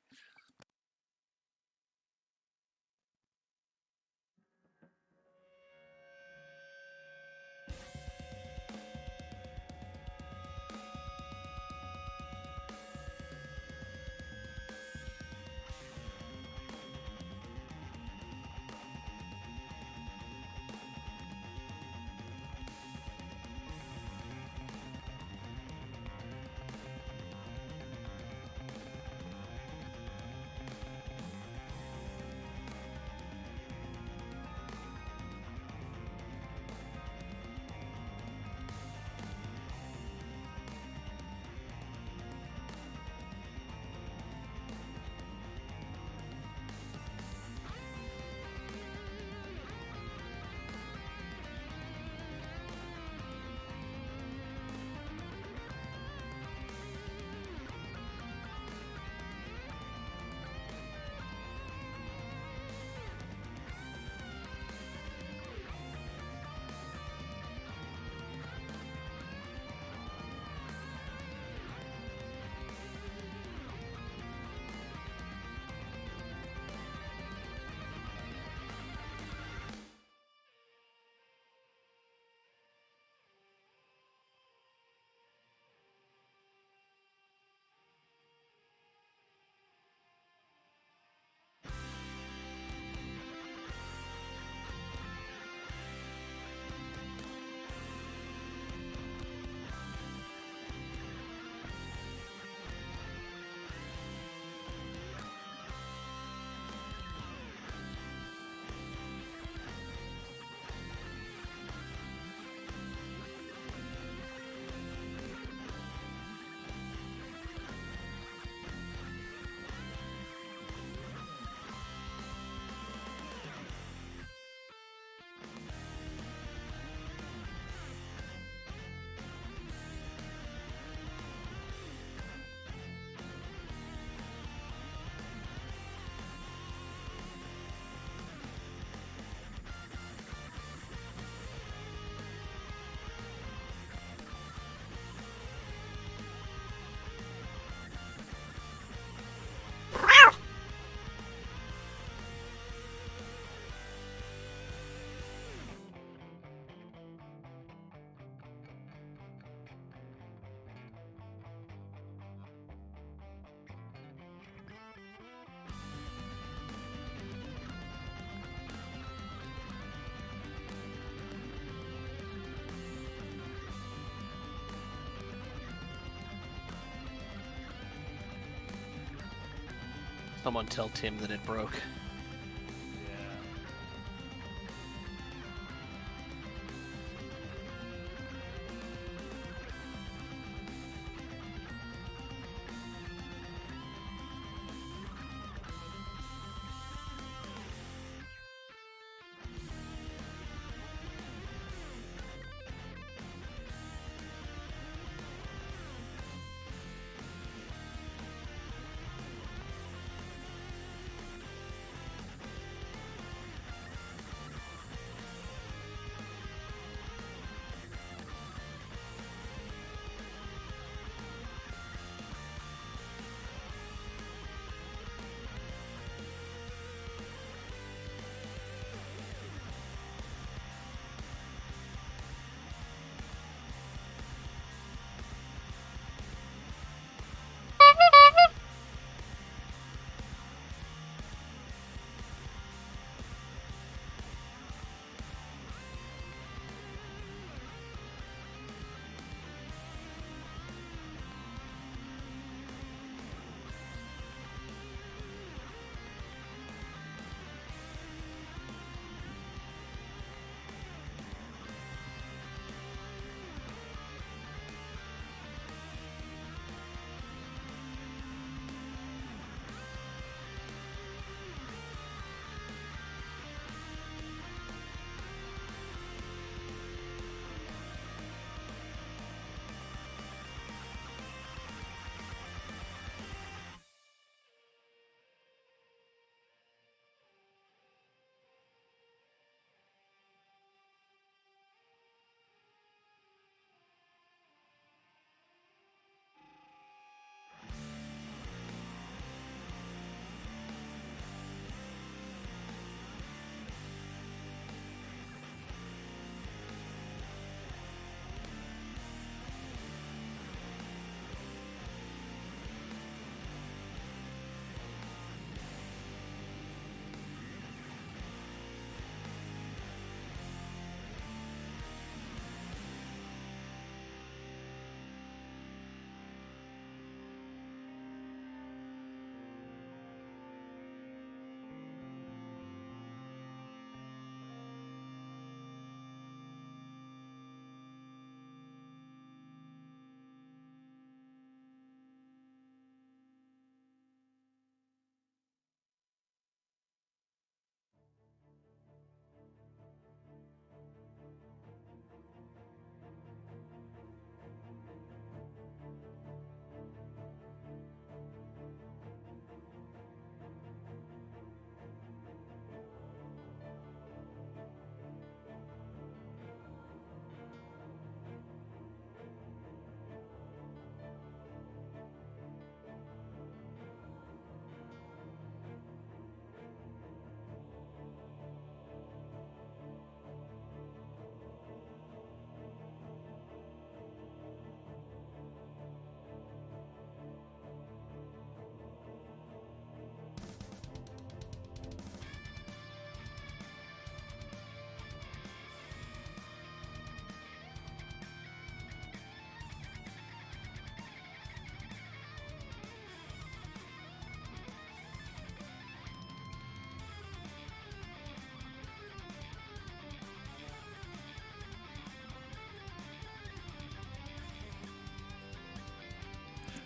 Someone tell Tim that it broke. Yeah.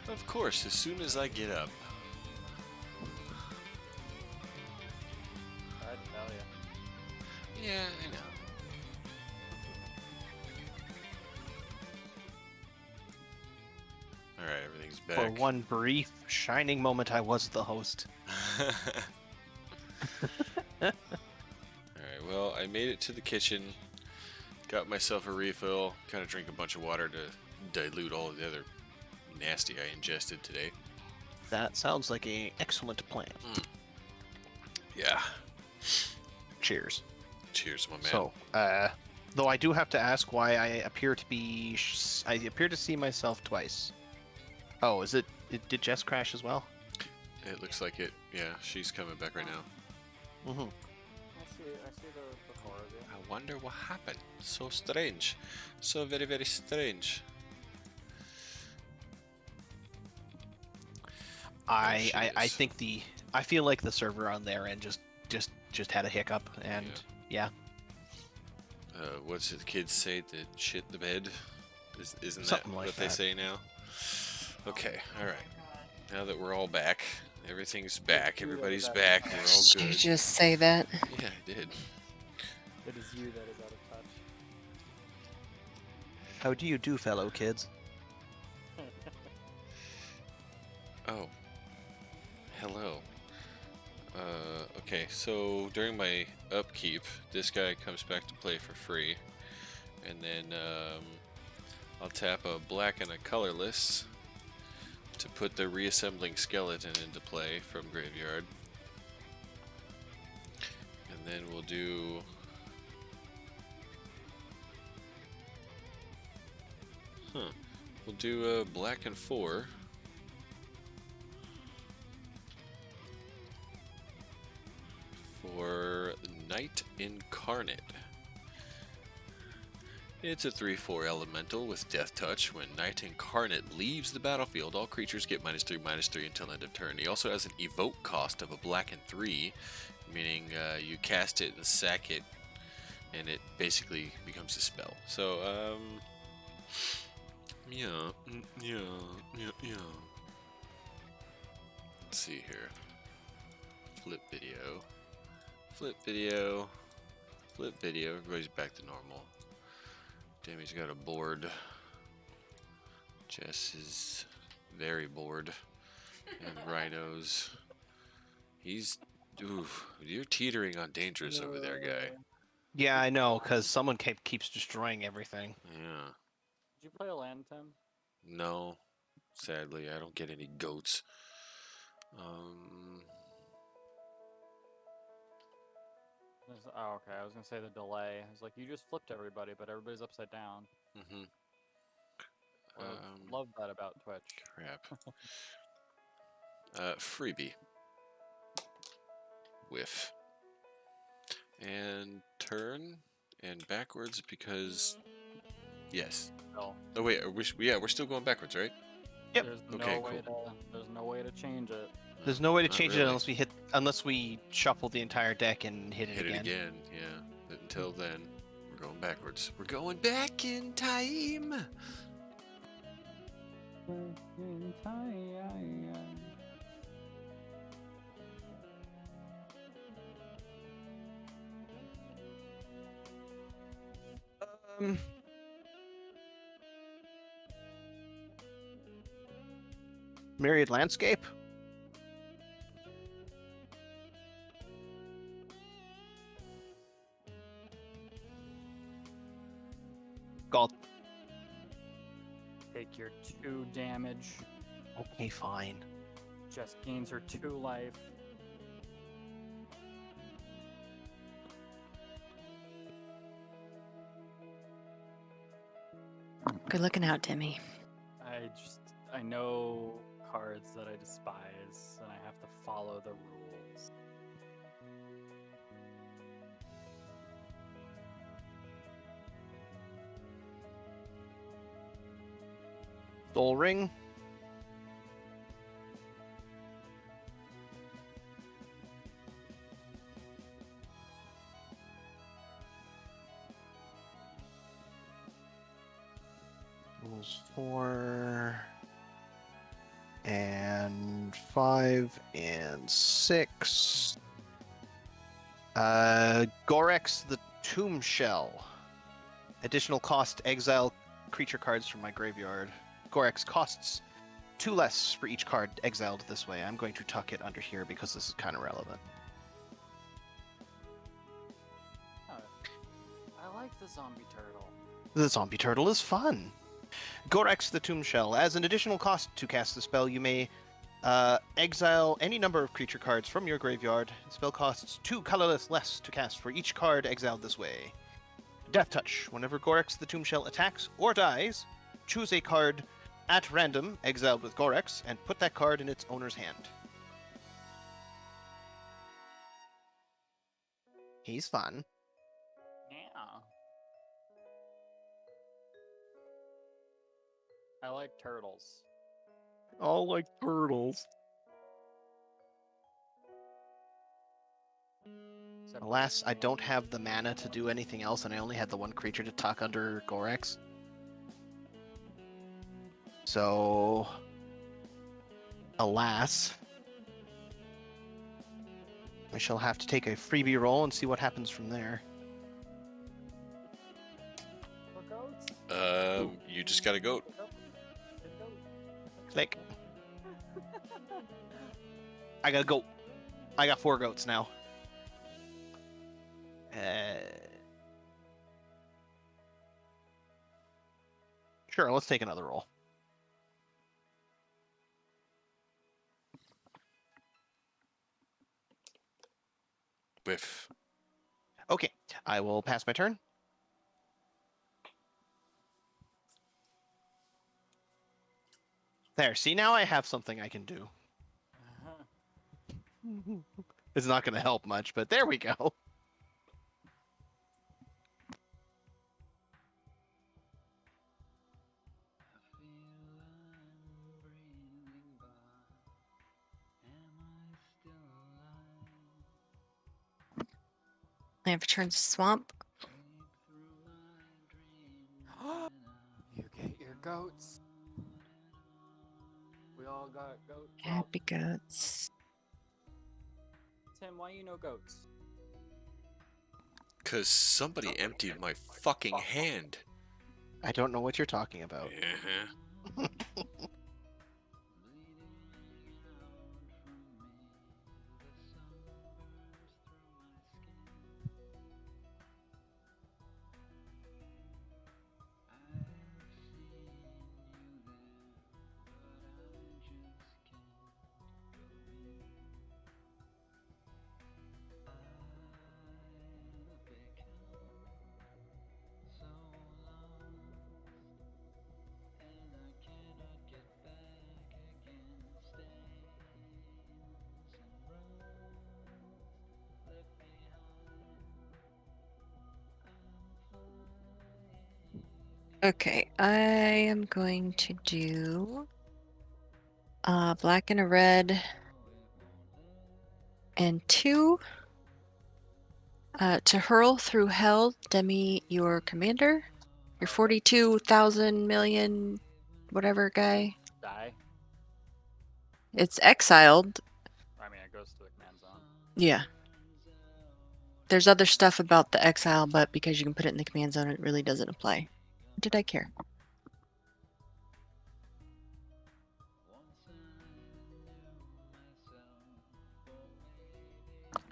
Of course, as soon as I get up. Tried to tell you. Yeah, I know. Alright, everything's back. For one brief, shining moment, I was the host. Alright, well, I made it to the kitchen, got myself a refill, kind of drank a bunch of water to dilute all of the other nasty I ingested today. That sounds like an excellent plan. Yeah. Cheers. Cheers, my man. So, though I do have to ask why I appear to be, I appear to see myself twice. Oh, is it? Did Jess crash as well? It looks like it. Yeah, she's coming back right now. Mm-hmm. I see the core of you. I wonder what happened. So strange. So very, very strange. I think I feel like the server on their end just had a hiccup, and yeah. What's it the kids say? The shit the bed? Isn't Something that like what they that. say now? Okay, alright. Now that we're all back, everything's back, everybody's back, we're all Did you good. just say that? Yeah, I did. It is you that is out of touch. How do you do, fellow kids? Oh. Hello. Okay, so during my upkeep, this guy comes back to play for free. And then, I'll tap a black and a colorless to put the reassembling skeleton into play from graveyard. And then we'll do... We'll do a black and 4. For Knight Incarnate. It's a 3/4 elemental with Death Touch. When Knight Incarnate leaves the battlefield, all creatures get -3/-3 until end of turn. He also has an evoke cost of a black and 3, meaning you cast it and sack it, and it basically becomes a spell. So, yeah. Let's see here. Flip video. Flip video. Flip video. Everybody's back to normal. Jamie's got a board. Jess is very bored. And Rhinos. He's... Oof. You're teetering on dangerous over there, guy. Yeah, I know, because someone keeps destroying everything. Yeah. Did you play a land, Tim? No. Sadly, I don't get any goats. Oh, okay. I was gonna say the delay. I was like, you just flipped everybody, but everybody's upside down. Love that about Twitch. Crap. Freebie. Whiff. And turn and backwards because yes. No. Oh wait, we're still going backwards, right? Yep. Okay, There's no way to change it. There's no way to Not change really. it unless we shuffle the entire deck and hit it Hit again. it again, yeah. But until then, we're going backwards. We're going back in time. Myriad Landscape? Galt. Take your 2 damage. Okay, fine. Jess gains her 2 life. Good looking out, Timmy. I know cards that I despise, and I have to follow the rules. Soul Ring. Rules 4 and 5 and 6. Gorex the Tomb Shell. Additional cost, exile creature cards from my graveyard. Gorex costs 2 less for each card exiled this way. I'm going to tuck it under here because this is kind of relevant. I like the zombie turtle. The zombie turtle is fun. Gorex the Tomb Shell. As an additional cost to cast the spell, you may exile any number of creature cards from your graveyard. The spell costs 2 colorless less to cast for each card exiled this way. Death Touch. Whenever Gorex the Tomb Shell attacks or dies, choose a card at random exiled with Gorex and put that card in its owner's hand. He's fun. Yeah. I like turtles. All like turtles. Alas, I don't have the mana to do anything else, and I only had the one creature to tuck under Gorex. So, alas, I shall have to take a freebie roll and see what happens from there. For goats? You just got a goat. Click. I got a goat. I got 4 goats now. Sure, let's take another roll. Whiff. Okay, I will pass my turn. There, see, now I have something I can do. It's not going to help much, but there we go. I have turns swamp. You get your goats. We all got goats. Happy goats. Tim, why you no goats? Cause somebody emptied my fucking hand. I don't know what you're talking about. Uh-huh. Okay, I am going to do black and a red and 2 to hurl through hell. Demi, your commander, your 42,000 million whatever guy. Die. It's exiled. I mean, it goes to the command zone. Yeah. There's other stuff about the exile, but because you can put it in the command zone, it really doesn't apply. Did I care?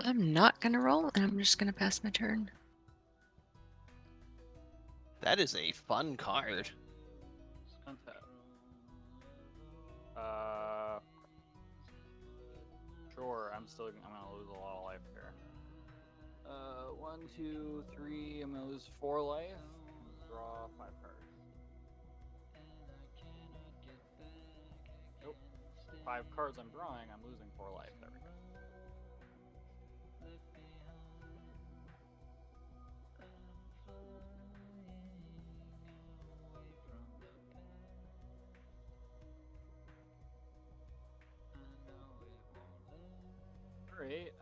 I'm not gonna roll, and I'm just gonna pass my turn. That is a fun card. Untap. Sure. I'm gonna lose a lot of life here. 1, 2, 3. I'm gonna lose 4 life. Draw 5 cards. Nope. 5 cards I'm drawing. I'm losing 4 life. There we go. Great.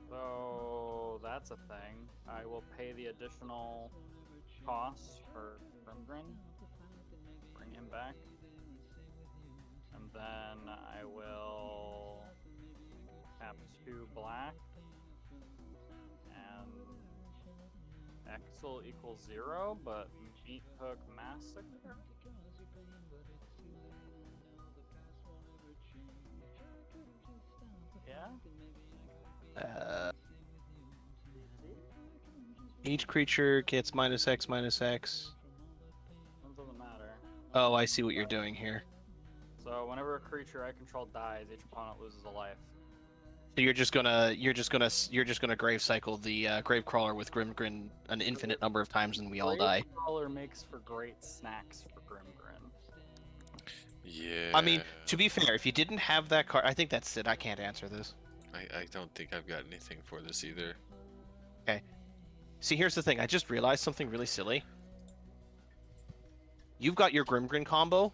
So that's a thing. I will pay the additional cost for Grimgrin. Bring him back. And then I will tap 2 black. And Exile equals 0, but Meat Hook Massacre? Yeah? Each creature gets -X, -X. It doesn't matter. Oh, I see what you're doing here. So whenever a creature I control dies, each opponent loses a life. So you're just gonna grave cycle the Gravecrawler with Grimgrin an infinite number of times, and we all die. Gravecrawler makes for great snacks for Grimgrin. Yeah. I mean, to be fair, if you didn't have that card, I think that's it. I can't answer this. I don't think I've got anything for this either. Okay. See, here's the thing. I just realized something really silly. You've got your Grimgrin combo.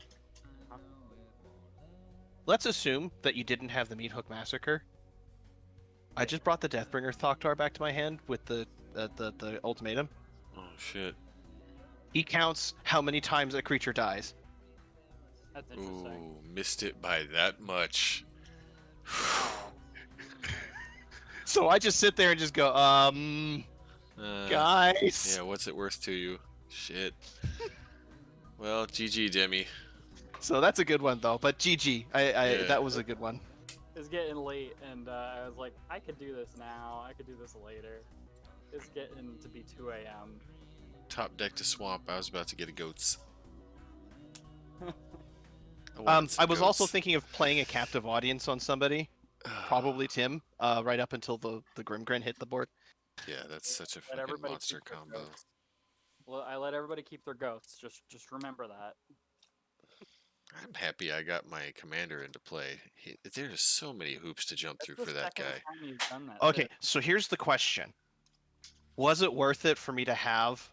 Let's assume that you didn't have the Meat Hook Massacre. I just brought the Deathbringer Thoktar back to my hand with the ultimatum. Oh shit. He counts how many times a creature dies. That's interesting. Ooh, missed it by that much. So I just sit there and just go, guys. Yeah, what's it worth to you? Shit. Well, GG, Demi. So that's a good one though. But GG, Yeah. that was a good one. It's getting late, and I was like, I could do this now. I could do this later. It's getting to be 2 a.m. Top deck to swamp. I was about to get a goats. I was also thinking of playing a captive audience on somebody, probably Tim, right up until the Grimgrin hit the board. Yeah, that's such a Let fucking everybody monster keep their combo. goats. Well, I let everybody keep their goats. Just remember that. I'm happy I got my commander into play. There's so many hoops to jump through That's for the that second guy. time you've done that, Okay, too. so here's the question: was it worth it for me to have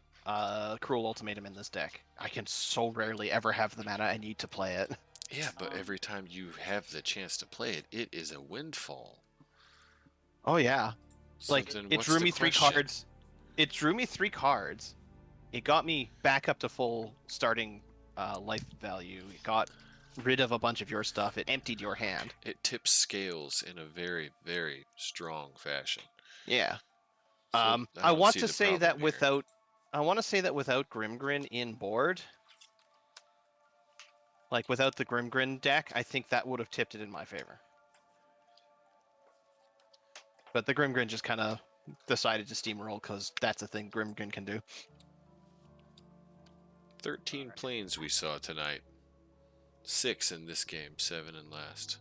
Cruel Ultimatum in this deck? I can so rarely ever have the mana I need to play it. Yeah, but every time you have the chance to play it, it is a windfall. Oh yeah, So like then it what's drew the me 3 question? cards. It drew me 3 cards. It got me back up to full starting life value. It got rid of a bunch of your stuff. It emptied your hand. It tips scales in a very, very strong fashion. Yeah. So I don't want see to the say that problem here. without Grimgrin in board, like without the Grimgrin deck, I think that would have tipped it in my favor. But the Grimgrin just kind of decided to steamroll because that's a thing Grimgrin can do. 13 planes we saw tonight. 6 in this game, 7 in last.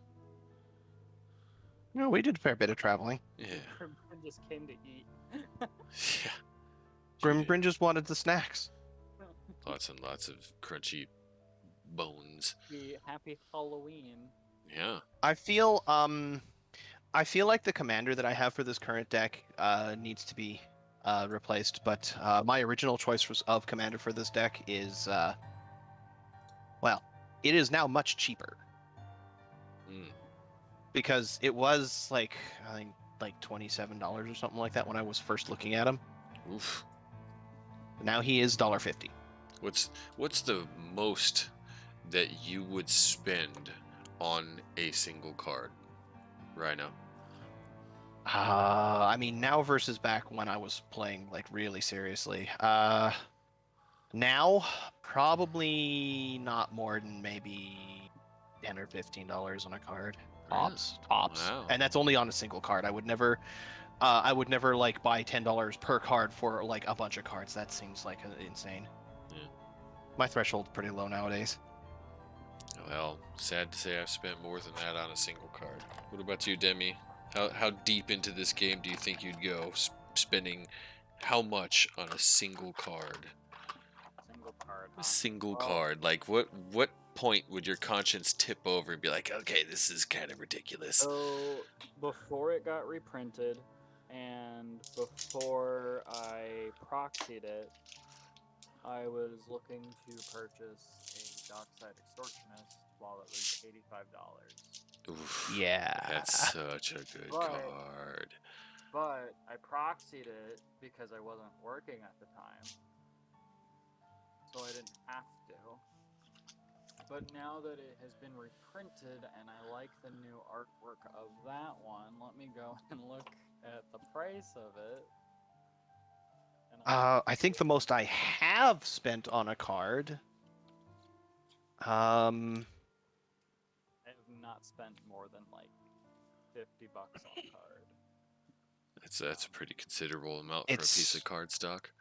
No, we did a fair bit of traveling. Yeah. Grimgrin just came to eat. Yeah. Grimgrin just wanted the snacks. Lots and lots of crunchy bones. Happy Halloween. Yeah. I feel like the commander that I have for this current deck needs to be replaced, but my original choice of commander for this deck is well, it is now much cheaper Mm. because it was like I think like $27 or something like that when I was first looking at him. Oof. Now he is $1.50. What's the most that you would spend on a single card right now? I mean, now versus back when I was playing like really seriously. Now probably not more than maybe $10 or $15 on a card. Tops. Wow. And that's only on a single card. I would never like buy $10 per card for like a bunch of cards. That seems like insane. Yeah. My threshold's pretty low nowadays. Well, sad to say I've spent more than that on a single card. What about you, Demi? How deep into this game do you think you'd go, spending how much on a single card? Single card. A single Well, card. Like, what point would your conscience tip over and be like, okay, this is kind of ridiculous? So before it got reprinted, and before I proxied it, I was looking to purchase a Dockside Extortionist while it was $85. Oof, Yeah. that's such a good But- card. But I proxied it because I wasn't working at the time, so I didn't have to. But now that it has been reprinted and I like the new artwork of that one, let me go and look at the price of it. And I think the most I have spent on a card. I have not spent more than like $50 on a card. That's a pretty considerable amount for a piece of card stock.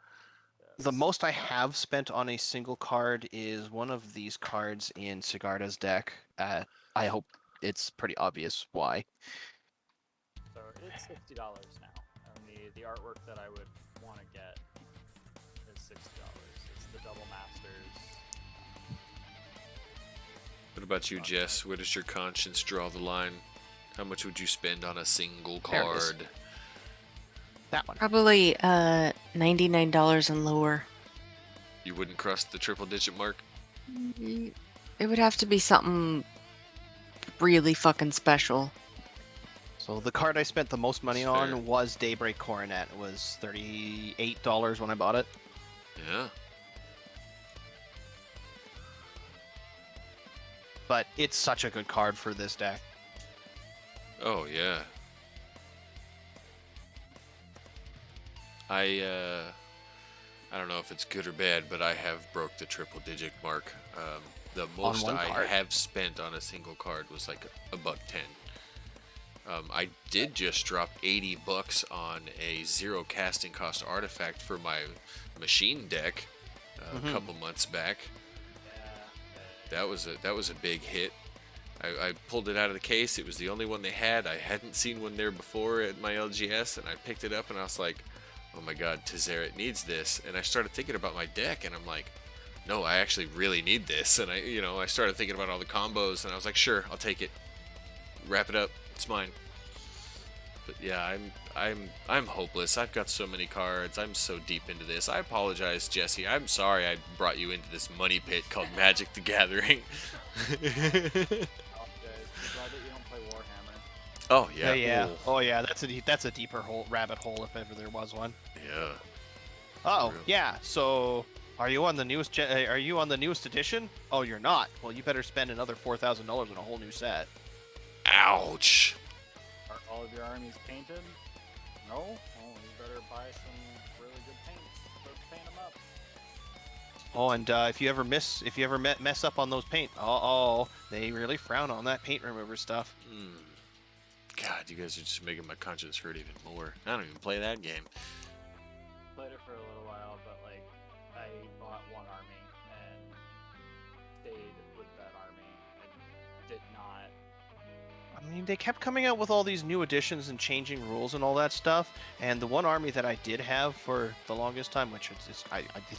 The most I have spent on a single card is one of these cards in Sigarda's deck. I hope it's pretty obvious why. So it's $60 now. And the artwork that I would want to get is $60. It's the Double Masters. What about you, Jess? Where does your conscience draw the line? How much would you spend on a single There it is. card? That one. Probably $99 and lower. You wouldn't cross the triple-digit mark? It would have to be something really fucking special. So the card I spent the most money That's fair. on was Daybreak Coronet. It was $38 when I bought it. Yeah. But it's such a good card for this deck. Oh yeah. I don't know if it's good or bad, but I have broke the triple digit mark. The most one I card? have spent on a single card was like $110. I did just drop $80 on a 0 casting cost artifact for my machine deck a couple months back. That was a big hit. I pulled it out of the case. It was the only one they had. I hadn't seen one there before at my LGS, and I picked it up and I was like, oh my god, Tezzeret needs this. And I started thinking about my deck, and I'm like, no, I actually really need this. And I started thinking about all the combos, and I was like, sure, I'll take it. Wrap it up. It's mine. But yeah, I'm hopeless. I've got so many cards. I'm so deep into this. I apologize, Jesse. I'm sorry I brought you into this money pit called Magic the Gathering. Glad that you don't play Warhammer. Oh yeah. Yeah. Ooh. Oh yeah. That's a deeper rabbit hole if ever there was one. Yeah. Oh True. yeah. So are you on the newest? Are you on the newest edition? Oh, you're not. Well, you better spend another $4,000 on a whole new set. Ouch. Are all of your armies painted? No? Oh, you better buy some really good paints to paint them up. Oh, and if you ever mess up on those paint, they really frown on that paint remover stuff. God, you guys are just making my conscience hurt even more. I don't even play that game. Played it for a little while, but like I bought one army and stayed with that army. I did not. I mean, they kept coming out with all these new additions and changing rules and all that stuff. And the one army that I did have for the longest time, which it's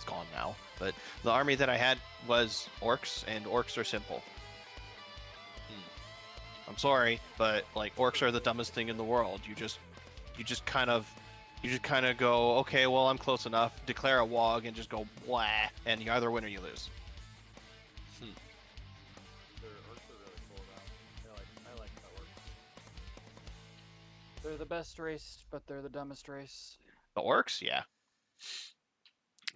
gone now, but the army that I had was orcs, and orcs are simple. I'm sorry, but like orcs are the dumbest thing in the world. You just kind of go, okay, well I'm close enough, declare a wog, and just go blah, and you either win or you lose. Orcs are really cool though. I like the orcs. They're the best race, but they're the dumbest race. The orcs, yeah.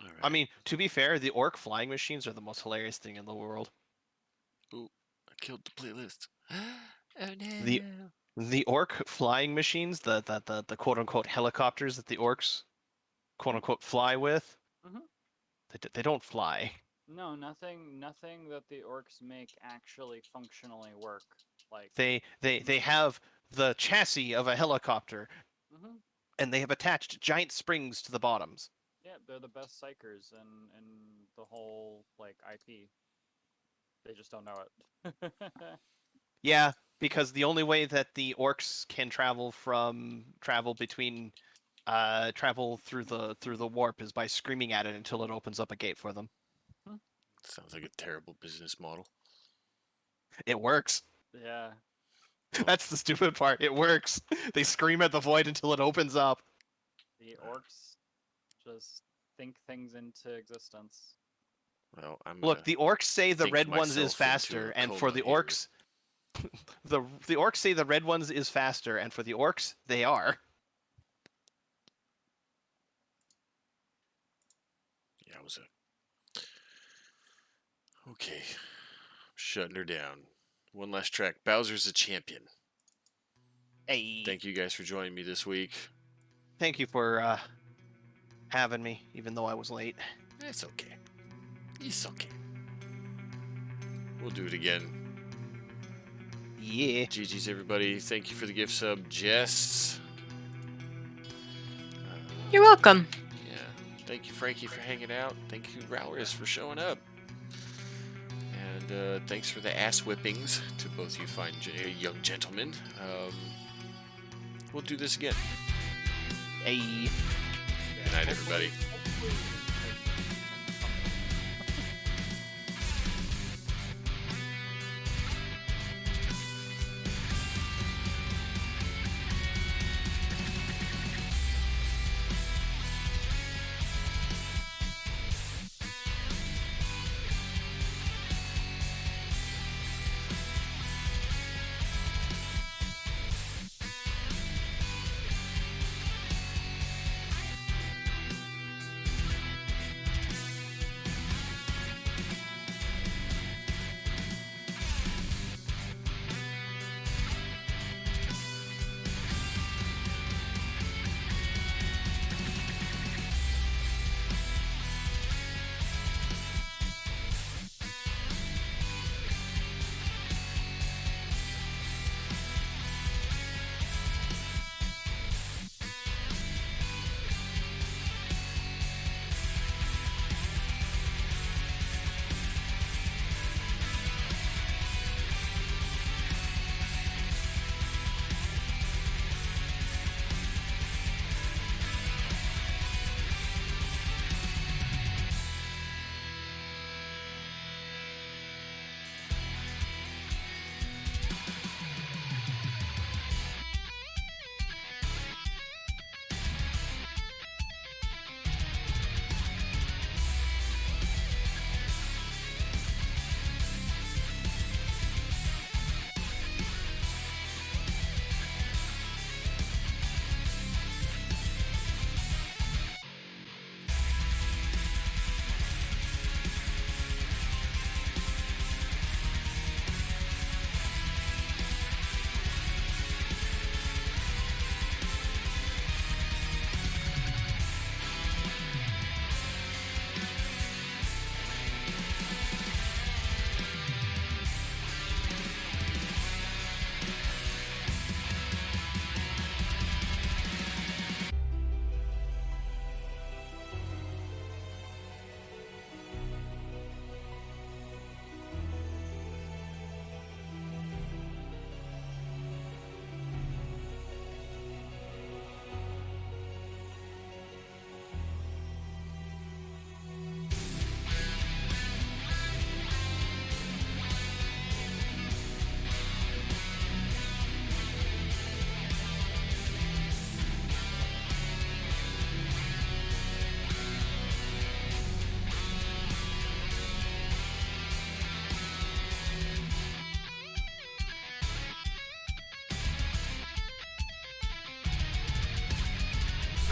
All right. I mean, to be fair, the orc flying machines are the most hilarious thing in the world. Ooh, I killed the playlist. Oh no. The orc flying machines, the quote unquote helicopters that the orcs quote unquote fly with, they don't fly. No, nothing that the orcs make actually functionally work. Like They have the chassis of a helicopter, Mhm. and they have attached giant springs to the bottoms. Yeah, they're the best psychers in the whole like IP. They just don't know it. Yeah, because the only way that the orcs can travel through the warp is by screaming at it until it opens up a gate for them. Sounds like a terrible business model. It works. Yeah. That's the stupid part. It works. They scream at the void until it opens up. The orcs just think things into existence. Well, I'm Look, the orcs say the think red ones is myself into faster, a and for coma the here. orcs, the orcs say the red ones is faster, and for the orcs, they are. Yeah, I was okay. Shutting her down. One last track. Bowser's a champion. Hey, Thank you guys for joining me this week. thank you for having me, even though I was late. It's okay. It's okay. We'll do it again. Yeah. GG's everybody. Thank you for the gift sub, Jess. You're welcome. Yeah. Thank you, Frankie, for hanging out. Thank you, Rowris, for showing up. And thanks for the ass whippings to both you fine young gentlemen. We'll do this again. Hey. Good night, everybody.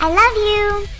I love you.